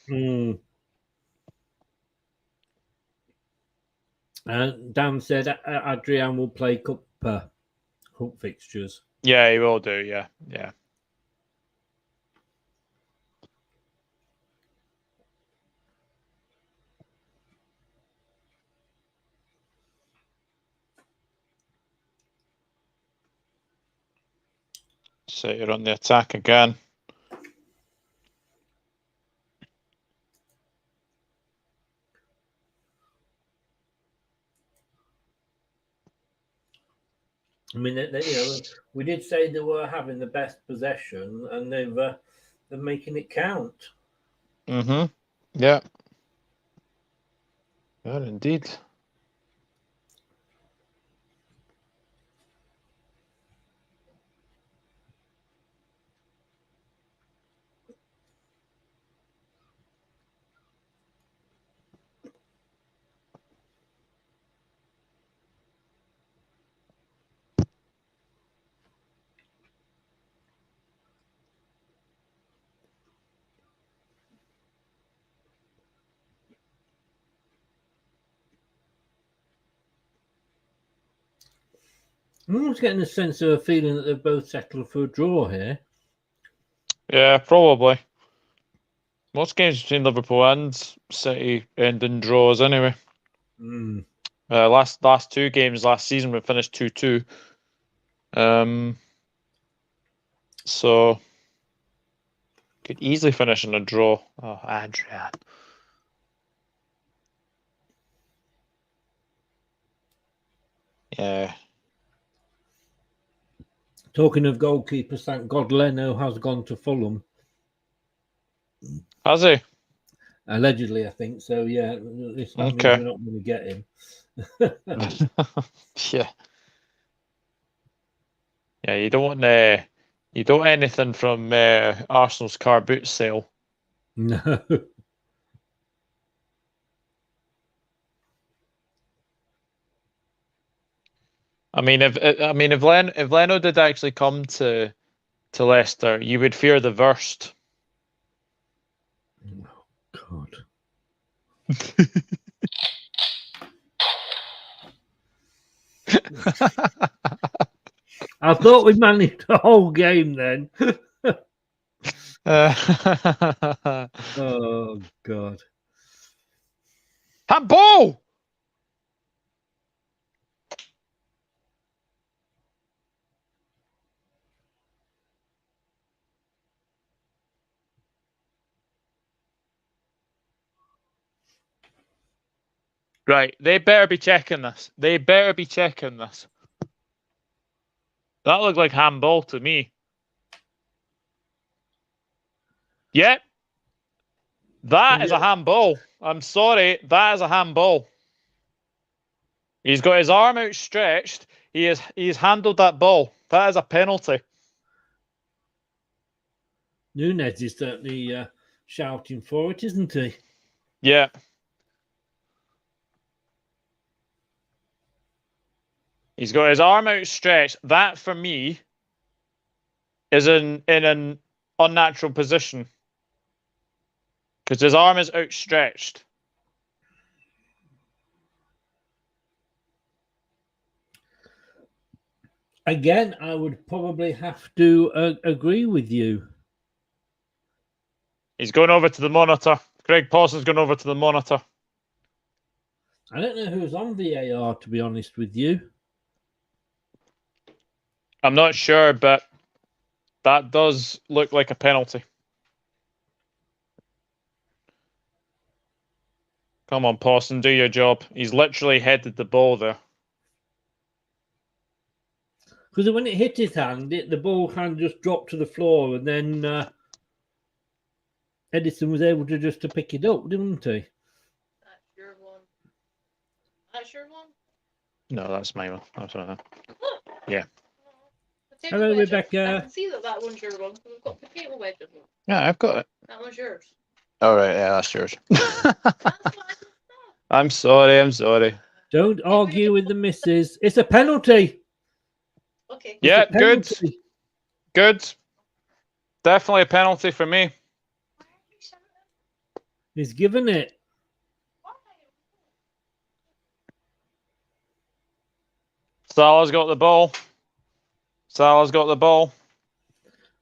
Speaker 5: Dan said Adrian will play cup fixtures.
Speaker 7: Yeah, he will do. Yeah. So you're on the attack again.
Speaker 5: I mean, we did say they were having the best possession, and they're making it count.
Speaker 7: Yeah. Yeah, indeed.
Speaker 5: I'm almost getting a sense of a feeling that they've both settled for a draw here.
Speaker 7: Yeah, probably. Most games between Liverpool and City end in draws anyway.
Speaker 5: Mm.
Speaker 7: Last two games last season we finished 2-2. So could easily finish in a draw. Oh, Adrian. Yeah.
Speaker 5: Talking of goalkeepers, thank God Leno has gone to Fulham.
Speaker 7: Has he?
Speaker 5: Allegedly, I think so. Yeah, that means
Speaker 7: Okay.
Speaker 5: we're not going to get him.
Speaker 7: Yeah. Yeah, you don't want anything from Arsenal's car boot sale.
Speaker 5: No.
Speaker 7: If Leno did actually come to Leicester, you would fear the worst.
Speaker 5: Oh, God. I thought we managed the whole game then. Oh, God.
Speaker 7: Handball! Right, they better be checking this. They better be checking this. That looked like handball to me. Yep. That is a handball. I'm sorry, that is a handball. He's got his arm outstretched. He's handled that ball. That is a penalty.
Speaker 5: Nunez is certainly shouting for it, isn't he?
Speaker 7: Yeah. He's got his arm outstretched. That, for me, is in an unnatural position. Because his arm is outstretched.
Speaker 5: Again, I would probably have to agree with you.
Speaker 7: He's going over to the monitor. Greg Paulson's going over to the monitor.
Speaker 5: I don't know who's on VAR, to be honest with you.
Speaker 7: I'm not sure, but that does look like a penalty. Come on, Paulson, do your job. He's literally headed the ball there.
Speaker 5: Because when it hit his hand, the ball hand just dropped to the floor, and then Edison was able to pick it up, didn't he?
Speaker 10: That's your one. That's your one?
Speaker 7: No, that's my one. That's right. Yeah.
Speaker 5: Hello, Rebecca.
Speaker 10: I can see that one's your one. We've got potato wedges.
Speaker 7: Yeah, I've got it.
Speaker 10: That one's yours.
Speaker 7: All right, yeah, that's yours. I'm sorry.
Speaker 5: Don't argue with the missus. It's a penalty.
Speaker 10: Okay.
Speaker 7: Yeah, good. Good. Definitely a penalty for me.
Speaker 5: He's given it.
Speaker 7: Salah's got the ball.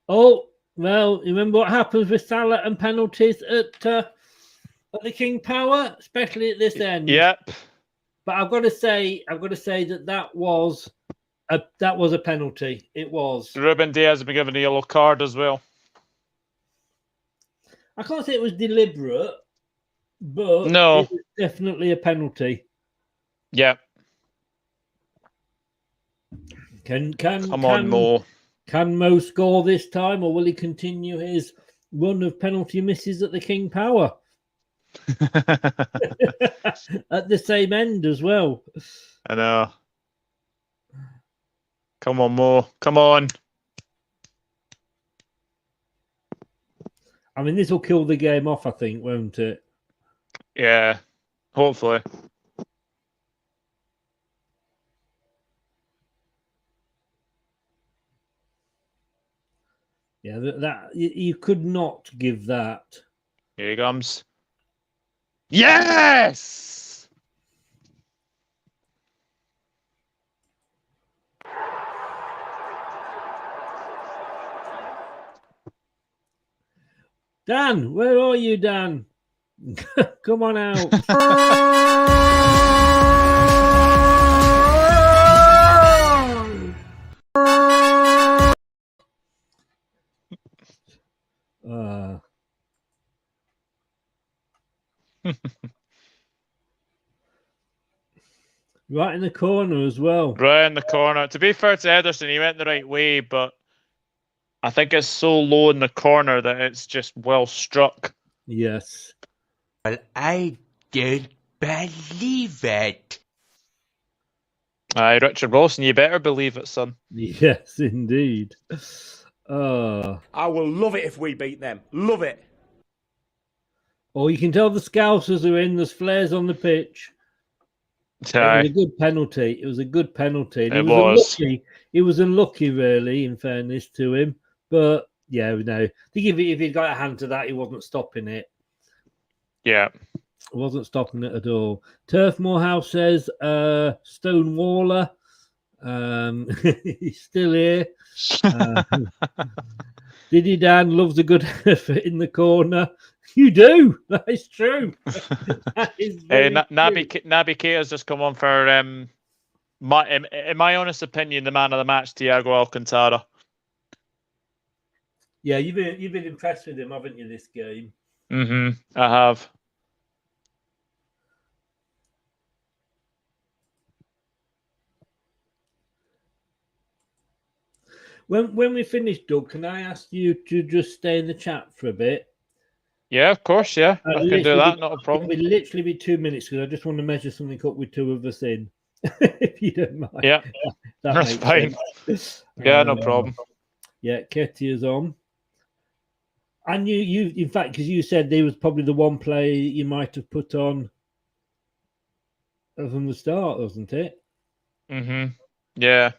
Speaker 5: Oh, well, remember what happens with Salah and penalties at the King Power, especially at this end.
Speaker 7: Yep.
Speaker 5: But I've got to say that was a penalty. It was.
Speaker 7: Ruben Diaz has been given a yellow card as well.
Speaker 5: I can't say it was deliberate, but
Speaker 7: no,
Speaker 5: it was definitely a penalty.
Speaker 7: Yep.
Speaker 5: Come
Speaker 7: on, Mo.
Speaker 5: Can Mo score this time, or will he continue his run of penalty misses at the King Power? At the same end as well.
Speaker 7: I know. Come on, Mo. Come on.
Speaker 5: I mean, this will kill the game off, I think, won't it?
Speaker 7: Yeah, hopefully.
Speaker 5: Yeah, that you could not give that.
Speaker 7: Here he comes. Yes!
Speaker 5: Dan, where are you, Dan? Come on out. Right in the corner as well.
Speaker 7: Right in the corner. To be fair to Ederson, he went the right way, but I think it's so low in the corner that it's just well struck.
Speaker 5: Yes.
Speaker 11: Well, I don't believe it.
Speaker 7: Aye, Richard Wilson, you better believe it, son.
Speaker 5: Yes, indeed.
Speaker 12: I will love it if we beat them. Love it.
Speaker 5: Oh, you can tell the Scousers are in. There's flares on the pitch.
Speaker 7: Aye.
Speaker 5: It was a good penalty. It was a good penalty. And
Speaker 7: It was.
Speaker 5: He was unlucky, really, in fairness to him. But, yeah, no. I think if he'd got a hand to that, he wasn't stopping it.
Speaker 7: Yeah.
Speaker 5: Wasn't stopping it at all. Turf Morehouse says Stonewaller. He's still here. Diddy Dan loves a good effort in the corner. You do. That is true. That is
Speaker 7: Naby Keita's just come on for in my honest opinion, the man of the match, Thiago Alcantara.
Speaker 5: Yeah, you've been impressed with him, haven't you, this game?
Speaker 7: I have.
Speaker 5: When we finish, Doug, can I ask you to just stay in the chat for a bit?
Speaker 7: Yeah, of course, yeah. I can do that, not a problem.
Speaker 5: It'll literally be 2 minutes because I just want to measure something up with two of us in, if you don't mind.
Speaker 7: Yeah, that's fine. Yeah, no problem.
Speaker 5: Yeah, Ketia's on. And you, in fact, because you said there was probably the one play you might have put on from the start, wasn't it?
Speaker 7: Yeah.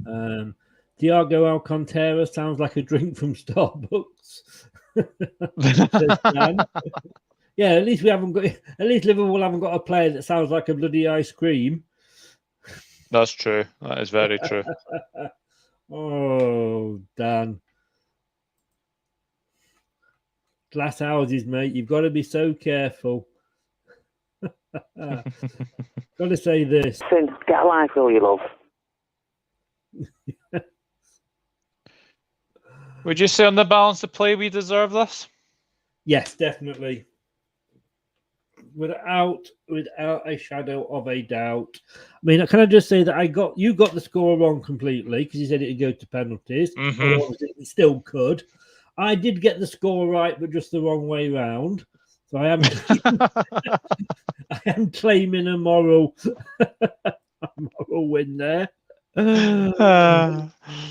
Speaker 5: Thiago Alcantara sounds like a drink from Starbucks. Yeah, at least Liverpool haven't got a player that sounds like a bloody ice cream.
Speaker 7: That's true. That is very true.
Speaker 5: Oh, Dan. Glass houses, mate. You've got to be so careful. Got to say this.
Speaker 13: Get a life, will you, love?
Speaker 7: Would you say on the balance of play we deserve this?
Speaker 5: Yes, definitely. Without a shadow of a doubt. I mean, can I just say that you got the score wrong completely because you said it'd go to penalties. It still could. I did get the score right, but just the wrong way round. So I am I am claiming a moral win there.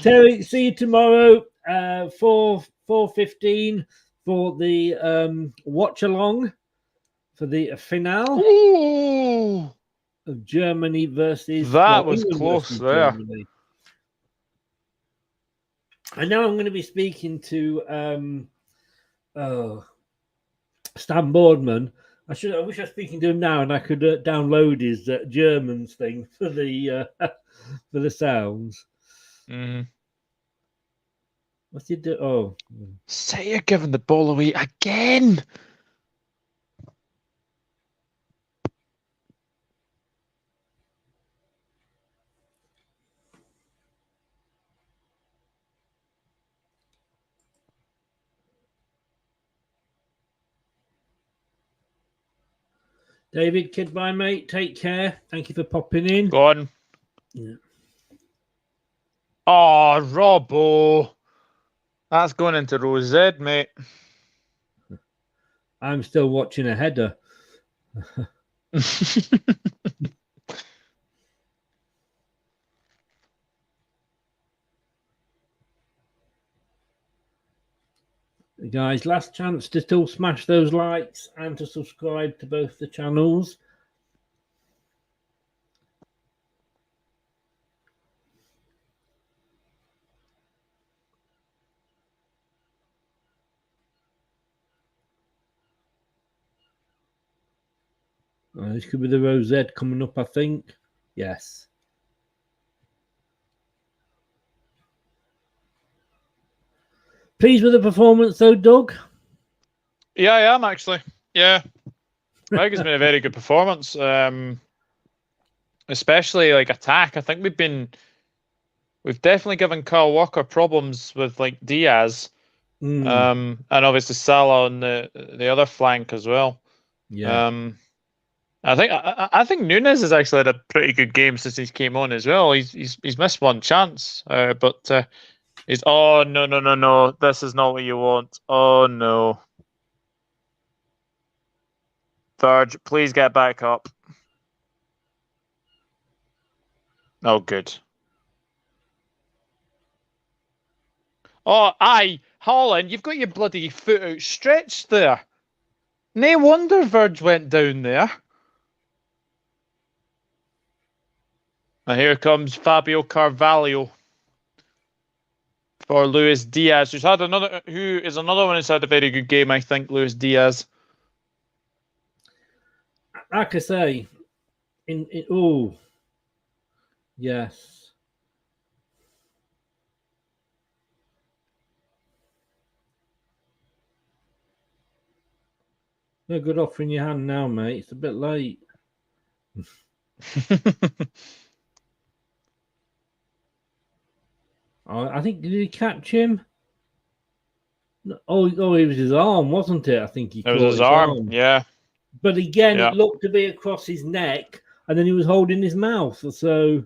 Speaker 5: Terry, see you tomorrow, 4:15 for the Watchalong for the finale of Germany versus.
Speaker 7: That was close there.
Speaker 5: Germany. I know I'm going to be speaking to Stan Boardman. I wish I was speaking to him now, and I could download his Germans thing for the sounds. What's he do? Oh,
Speaker 7: say you're giving the ball away again.
Speaker 5: David, kid, bye, mate. Take care. Thank you for popping in.
Speaker 7: Go on.
Speaker 5: Yeah.
Speaker 7: Oh, Robbo. That's going into row Z, mate.
Speaker 5: I'm still watching a header. Guys, last chance to still smash those likes and to subscribe to both the channels. This could be the row Z coming up, I think. Yes. Pleased with the performance, though, Doug?
Speaker 7: Yeah, I am actually. Yeah, I think it's been a very good performance. Especially like attack. I think we've definitely given Kyle Walker problems with like Diaz, and obviously Salah on the other flank as well.
Speaker 5: Yeah.
Speaker 7: I think Nunes has actually had a pretty good game since he came on as well. He's missed one chance, but he's no. This is not what you want. Oh no. Verge, please get back up. Oh, good. Oh, aye, Holland, you've got your bloody foot outstretched there. No wonder Verge went down there. And here comes Fabio Carvalho for Luis Diaz, who is another one who's had a very good game, I think, Luis Diaz.
Speaker 5: Like I say, yes. No good offering your hand now, mate. It's a bit late. I think, did he catch him? Oh, it was his arm, wasn't it? I think he caught
Speaker 7: his arm. Yeah.
Speaker 5: But again, it looked to be across his neck, and then he was holding his mouth. So,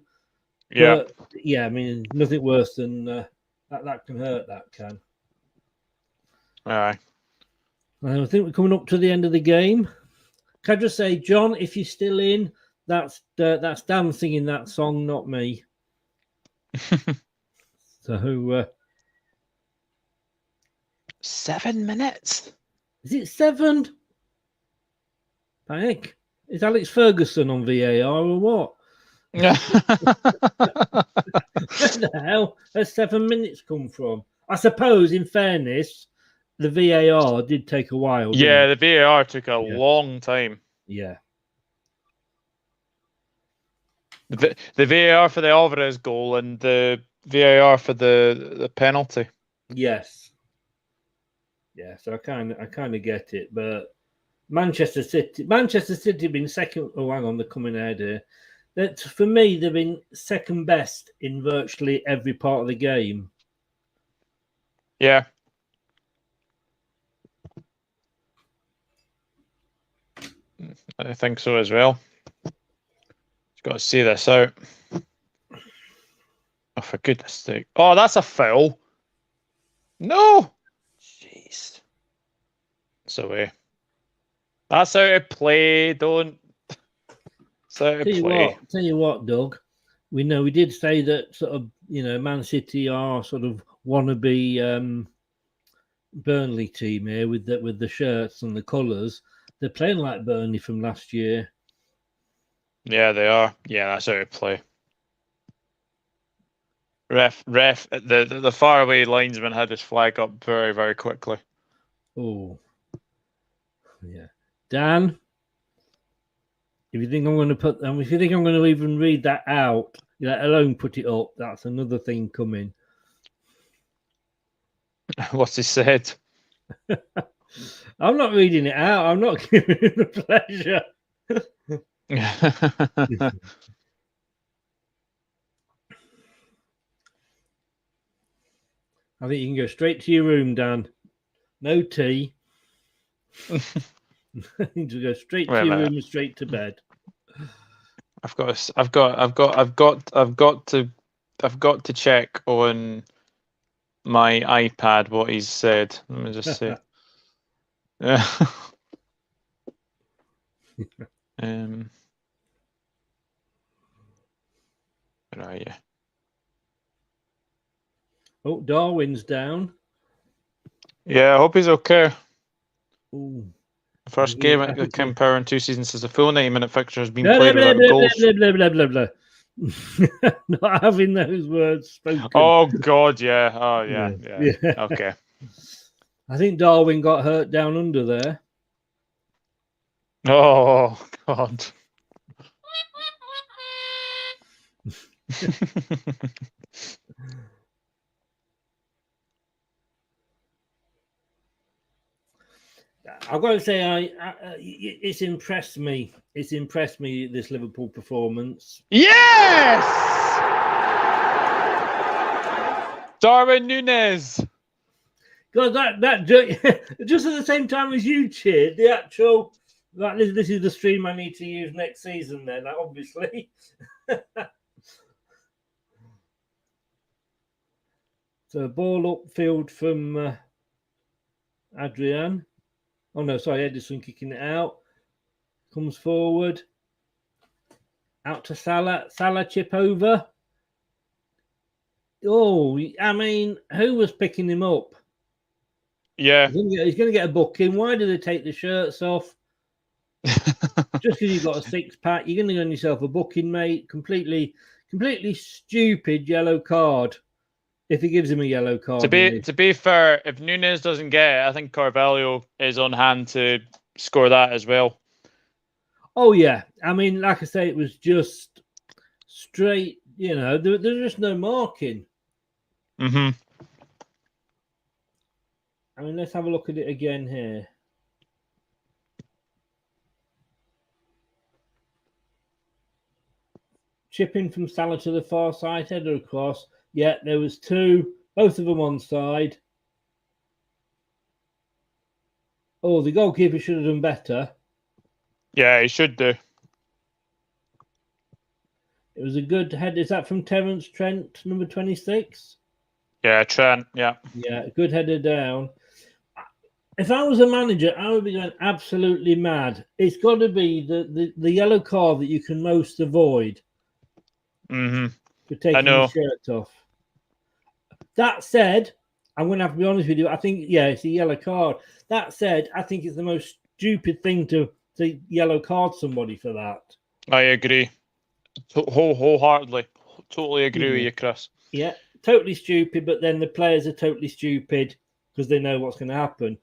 Speaker 7: yeah.
Speaker 5: But, yeah, I mean, nothing worse than that can hurt, that can.
Speaker 7: All right.
Speaker 5: I think we're coming up to the end of the game. Can I just say, John, if you're still in, that's Dan singing that song, not me. So,
Speaker 7: 7 minutes.
Speaker 5: Is it 7? I think. Is Alex Ferguson on VAR or what? Where the hell has 7 minutes come from? I suppose, in fairness, the VAR did take a while.
Speaker 7: Yeah, the VAR took a long time.
Speaker 5: Yeah.
Speaker 7: The VAR for the Alvarez goal and the VAR for the penalty.
Speaker 5: Yes. Yeah, so I kind of get it, but Manchester City have been second. Oh, hang on, they're coming out here. That for me, they've been second best in virtually every part of the game.
Speaker 7: Yeah. I think so as well. Just got to see this out. Oh, for goodness sake. Oh, that's a foul. No. Jeez. It's away. That's out of play. Don't. It's out of play.
Speaker 5: Tell you what, Doug. We did say that sort of, Man City are sort of wannabe Burnley team here with the shirts and the colours. They're playing like Burnley from last year.
Speaker 7: Yeah, they are. Yeah, that's out of play. Ref, the faraway linesman had his flag up very, very quickly.
Speaker 5: Oh, yeah. Dan, if you think I'm going to even read that out, let alone put it up, that's another thing coming.
Speaker 7: What's he said?
Speaker 5: I'm not reading it out. I'm not giving him the pleasure. I think you can go straight to your room, Dan. No tea. You just go straight to your room and straight to bed.
Speaker 7: I've got to check on my iPad what he's said. Let me just see. Yeah. Where are you?
Speaker 5: Oh, Darwin's down.
Speaker 7: Yeah, I hope he's okay.
Speaker 5: Ooh.
Speaker 7: First game at Kim Power in 2 seasons since the full 90-minute fixture has been played without goals.
Speaker 5: Not having those words spoken.
Speaker 7: Oh God, yeah. Oh yeah. Okay.
Speaker 5: I think Darwin got hurt down under there.
Speaker 7: Oh God.
Speaker 5: I've got to say, it's impressed me. It's impressed me, this Liverpool performance.
Speaker 7: Yes! Darwin Núñez.
Speaker 5: God, that just at the same time as you cheered, the actual. This is the stream I need to use next season. Then, obviously. So ball upfield from Adrian. Oh no, sorry, Edison kicking it out. Comes forward. Out to Salah. Salah chip over. Oh, I mean, who was picking him up?
Speaker 7: Yeah.
Speaker 5: He's going to get a booking. Why do they take the shirts off? Just because you've got a six-pack, you're going to earn yourself a booking, mate. Completely stupid yellow card. If he gives him a yellow card.
Speaker 7: To be fair, if Núñez doesn't get it, I think Carvalho is on hand to score that as well.
Speaker 5: Oh, yeah. I mean, like I say, it was just straight, there's just no marking.
Speaker 7: Mm-hmm.
Speaker 5: I mean, let's have a look at it again here. Chipping from Salah to the far side, header across. Yeah, there was two, both of them on side. Oh, the goalkeeper should have done better.
Speaker 7: Yeah, he should do.
Speaker 5: It was a good head. Is that from Terence Trent, number 26?
Speaker 7: Yeah, Trent, yeah.
Speaker 5: Yeah, good header down. If I was a manager, I would be going absolutely mad. It's got to be the yellow card that you can most avoid.
Speaker 7: Mm-hmm.
Speaker 5: For taking the shirt off. That said, I'm going to have to be honest with you. I think, it's a yellow card. That said, I think it's the most stupid thing to yellow card somebody for that.
Speaker 7: I agree. Wholeheartedly. Totally agree with you, Chris.
Speaker 5: Yeah, totally stupid, but then the players are totally stupid because they know what's going to happen.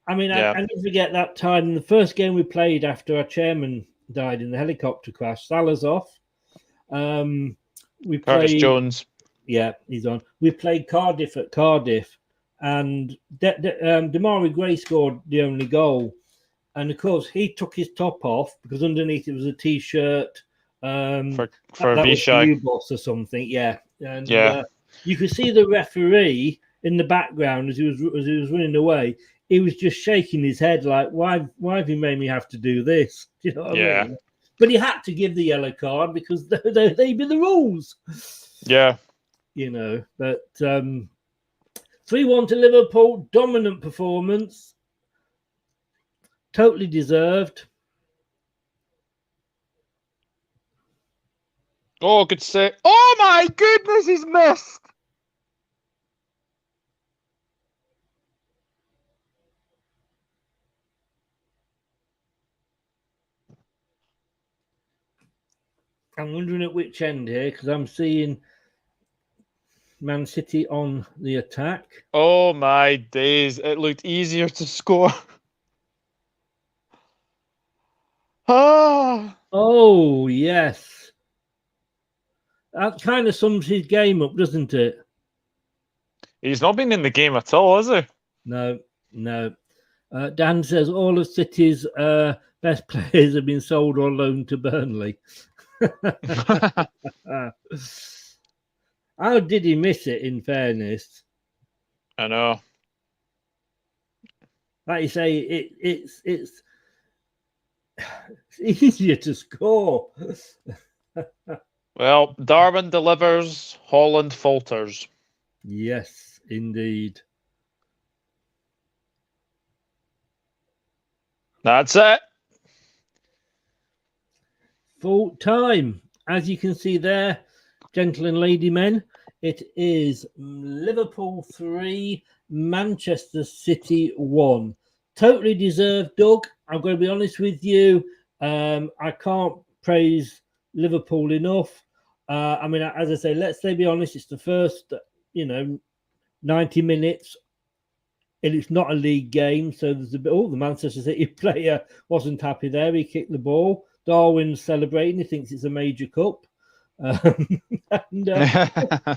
Speaker 5: I mean, I never forget that time in the first game we played after our chairman died in the helicopter crash. Salah's off. We
Speaker 7: Curtis
Speaker 5: played
Speaker 7: Jones.
Speaker 5: Yeah, he's on. We played Cardiff at Cardiff, and Damari Gray scored the only goal. And of course, he took his top off because underneath it was a t-shirt.
Speaker 7: For
Speaker 5: that
Speaker 7: Bishai.
Speaker 5: was or something, yeah. And
Speaker 7: Yeah.
Speaker 5: You could see the referee in the background as he was running away. He was just shaking his head like, "Why have you made me have to do this?" Do you know what I mean? But he had to give the yellow card because they be the rules.
Speaker 7: Yeah.
Speaker 5: But 3-1 to Liverpool, dominant performance, totally deserved.
Speaker 7: Oh, good save. Oh my goodness, he's missed.
Speaker 5: I'm wondering at which end here because I'm seeing Man City on the attack.
Speaker 7: Oh my days. It looked easier to score.
Speaker 5: Oh, yes. That kind of sums his game up, doesn't it?
Speaker 7: He's not been in the game at all, has he?
Speaker 5: No. Dan says all of City's best players have been sold or loaned to Burnley. How did he miss it, in fairness?
Speaker 7: I know.
Speaker 5: Like you say, it's easier to score.
Speaker 7: Well, Darwin delivers, Holland falters.
Speaker 5: Yes, indeed.
Speaker 7: That's it.
Speaker 5: Full time. As you can see there, gentle and lady men, it is Liverpool 3, Manchester City 1. Totally deserved, Doug. I'm going to be honest with you. I can't praise Liverpool enough. I mean, as I say, let's be honest, it's the first, 90 minutes. And it's not a league game, so there's a bit. Oh, the Manchester City player wasn't happy there. He kicked the ball. Darwin's celebrating. He thinks it's a major cup. It's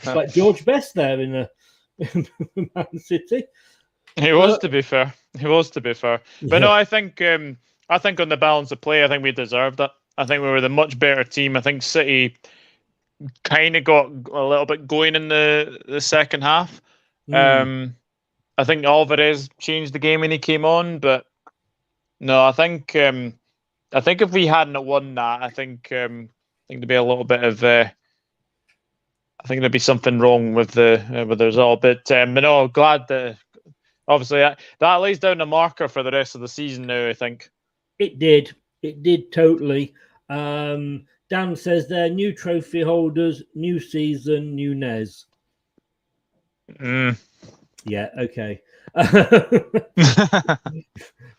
Speaker 5: like George Best there in Man City.
Speaker 7: He was, to be fair. He was, to be fair. But no, I think on the balance of play, I think we deserved it. I think we were the much better team. I think City kind of got a little bit going in the second half. I think Alvarez changed the game when he came on, but no, I think if we hadn't won that, I think there'd be a little bit of I think there'd be something wrong with the result. But no, glad that obviously that lays down a marker for the rest of the season now, I think.
Speaker 5: It did totally. Dan says they're new trophy holders, new season, new Nez. Yeah, okay.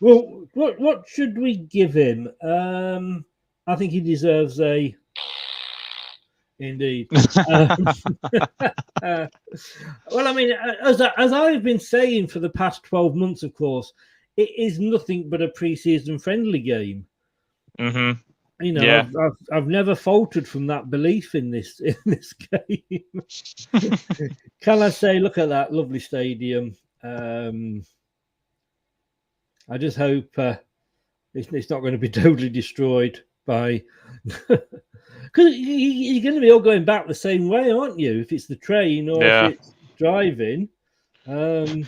Speaker 5: Well, what should we give him? I think he deserves a. Indeed. Well, I mean, as I've been saying for the past 12 months, of course, it is nothing but a pre-season friendly game.
Speaker 7: Mm-hmm.
Speaker 5: You know, I've never faltered from that belief in this game. Can I say, look at that lovely stadium. I just hope it's not going to be totally destroyed by. Because you're going to be all going back the same way, aren't you? If it's the train or if it's driving.
Speaker 7: Do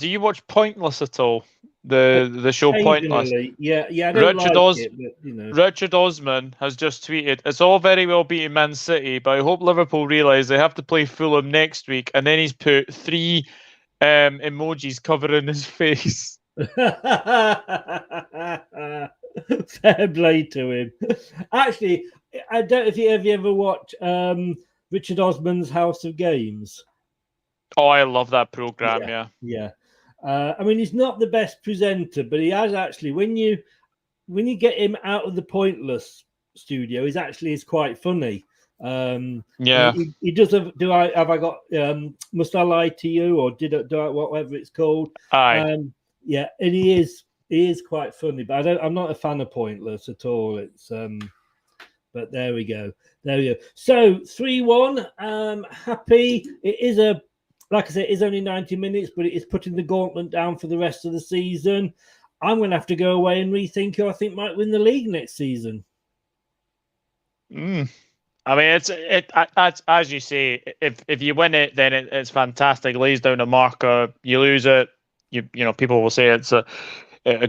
Speaker 7: you watch Pointless at all? The show Pointless.
Speaker 5: Yeah. I don't like it, but, you know.
Speaker 7: Richard Osman has just tweeted, "It's all very well beating Man City, but I hope Liverpool realise they have to play Fulham next week." And then he's put 3 emojis covering his face.
Speaker 5: Fair play to him. Actually, I don't know if you ever watch Richard Osman's House of Games.
Speaker 7: Oh, I love that program.
Speaker 5: Yeah. I mean, he's not the best presenter, but he has actually. When you get him out of the Pointless studio, is quite funny. He does have. Have I got? Must I lie to you, or do I whatever it's called?
Speaker 7: Aye.
Speaker 5: Yeah, and he is quite funny, but I'm not a fan of Pointless at all. It's but there we go. So 3-1. Happy. It is like I said, it is only 90 minutes, but it is putting the gauntlet down for the rest of the season. I'm going to have to go away and rethink who I think might win the league next season.
Speaker 7: I mean, it's as you say. If you win it, then it's fantastic. Lays down a marker. You lose it, you know, people will say it's a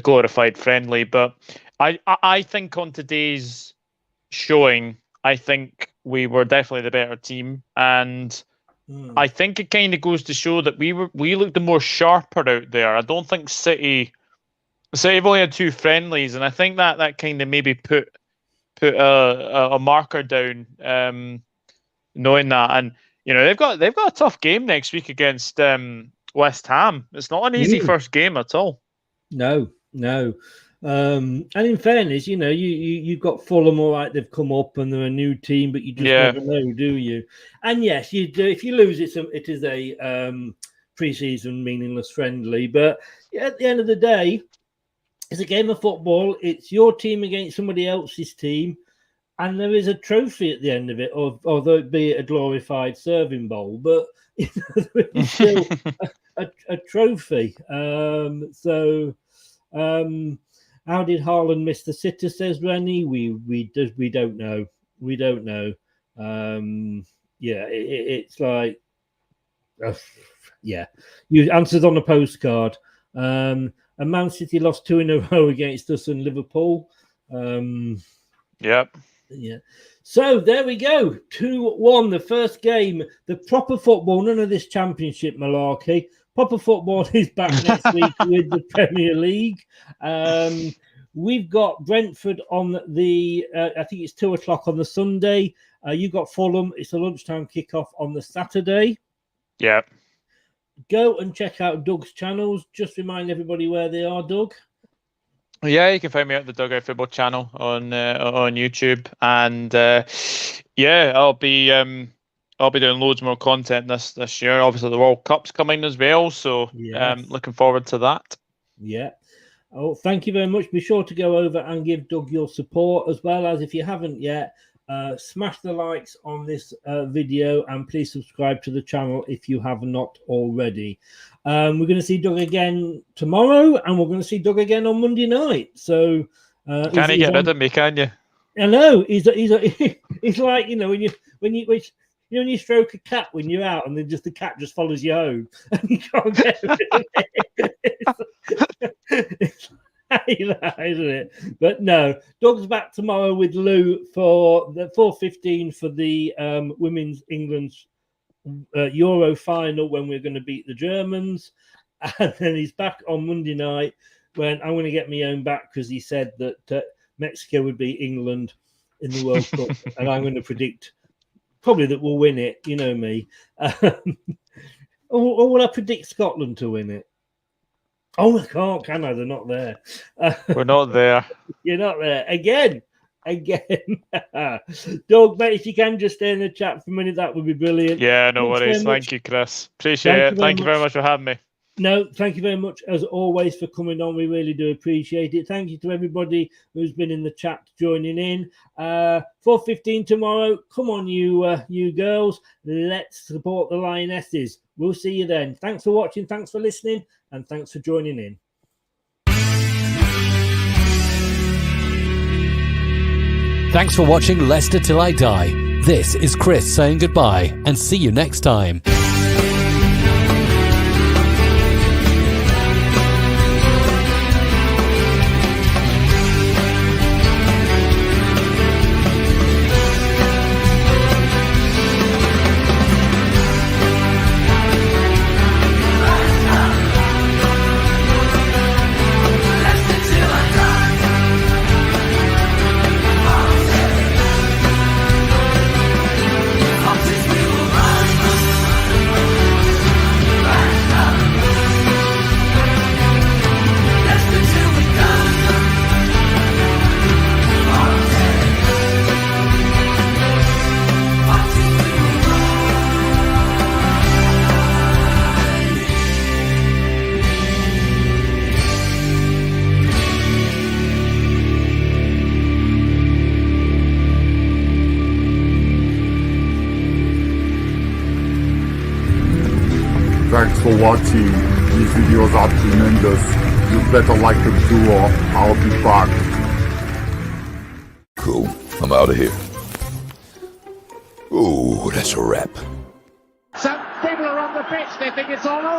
Speaker 7: glorified friendly. But I think on today's showing, I think we were definitely the better team, and I think it kind of goes to show that we looked the more sharper out there. I don't think City have only had 2 friendlies, and I think that kind of maybe put a marker down, knowing that. And you know, they've got a tough game next week against West Ham. It's not an easy first game at all. No. And in fairness, you know, you've got Fulham, all right, they've come up and they're a new team, but you just never know, do you? And yes, you do. If you lose, it is a pre-season meaningless friendly. But at the end of the day, it's a game of football. It's your team against somebody else's team, and there is a trophy at the end of it, although it be a glorified serving bowl. But you know, there is still a trophy. How did Haaland miss the sitter, says Rennie? We don't know. We don't know. It's like, you answered on a postcard. And Man City lost 2 in a row against us and Liverpool. Yeah. So there we go. 2-1, the first game. The proper football, none of this championship malarkey. Proper football is back next week with the Premier League. We've got Brentford on the, I think it's 2:00 on the Sunday. You've got Fulham. It's a lunchtime kickoff on the Saturday. Yeah. Go and check out Doug's channels. Just remind everybody where they are, Doug. Yeah, you can find me at the Dugout Football channel on YouTube, and I'll be doing loads more content this year. Obviously, the World Cup's coming as well, so looking forward to that. Yeah. Oh, thank you very much. Be sure to go over and give Doug your support, as well as, if you haven't yet,
Speaker 5: Smash the likes on this video, and please subscribe to the channel if you have not already. We're going to see Doug again tomorrow, and we're going to see Doug again on Monday night. So
Speaker 7: can you get rid of me? Can you?
Speaker 5: I know he's like, you know, when you stroke a cat when you're out, and then just the cat just follows you home, and you can't get rid of it. It's that, isn't it? But no, Doug's back tomorrow with Lou for the 4:15 for the Women's England's Euro final, when we're going to beat the Germans, and then he's back on Monday night when I'm going to get my own back, because he said that Mexico would beat England in the World Cup, and I'm going to predict probably that we'll win it. You know me. Or will I predict Scotland to win it? Oh, I can't, can I? They're not there.
Speaker 7: We're not there.
Speaker 5: You're not there. Again. Doug, mate, if you can just stay in the chat for a minute, that would be brilliant.
Speaker 7: Yeah, no worries. Thank you, Chris. Appreciate it. Thank you very much for having me.
Speaker 5: No, thank you very much, as always, for coming on. We really do appreciate it. Thank you to everybody who's been in the chat joining in. 4:15 tomorrow. Come on, you girls. Let's support the Lionesses. We'll see you then. Thanks for watching. Thanks for listening. And thanks for joining in.
Speaker 2: Thanks for watching Leicester Till I Die. This is Chris saying goodbye, and see you next time.
Speaker 13: Thanks for watching. These videos are tremendous. You better like them too, or I'll be back.
Speaker 14: Cool. I'm out of here. Ooh, that's a wrap.
Speaker 15: Some people are on the pitch. They think it's all over.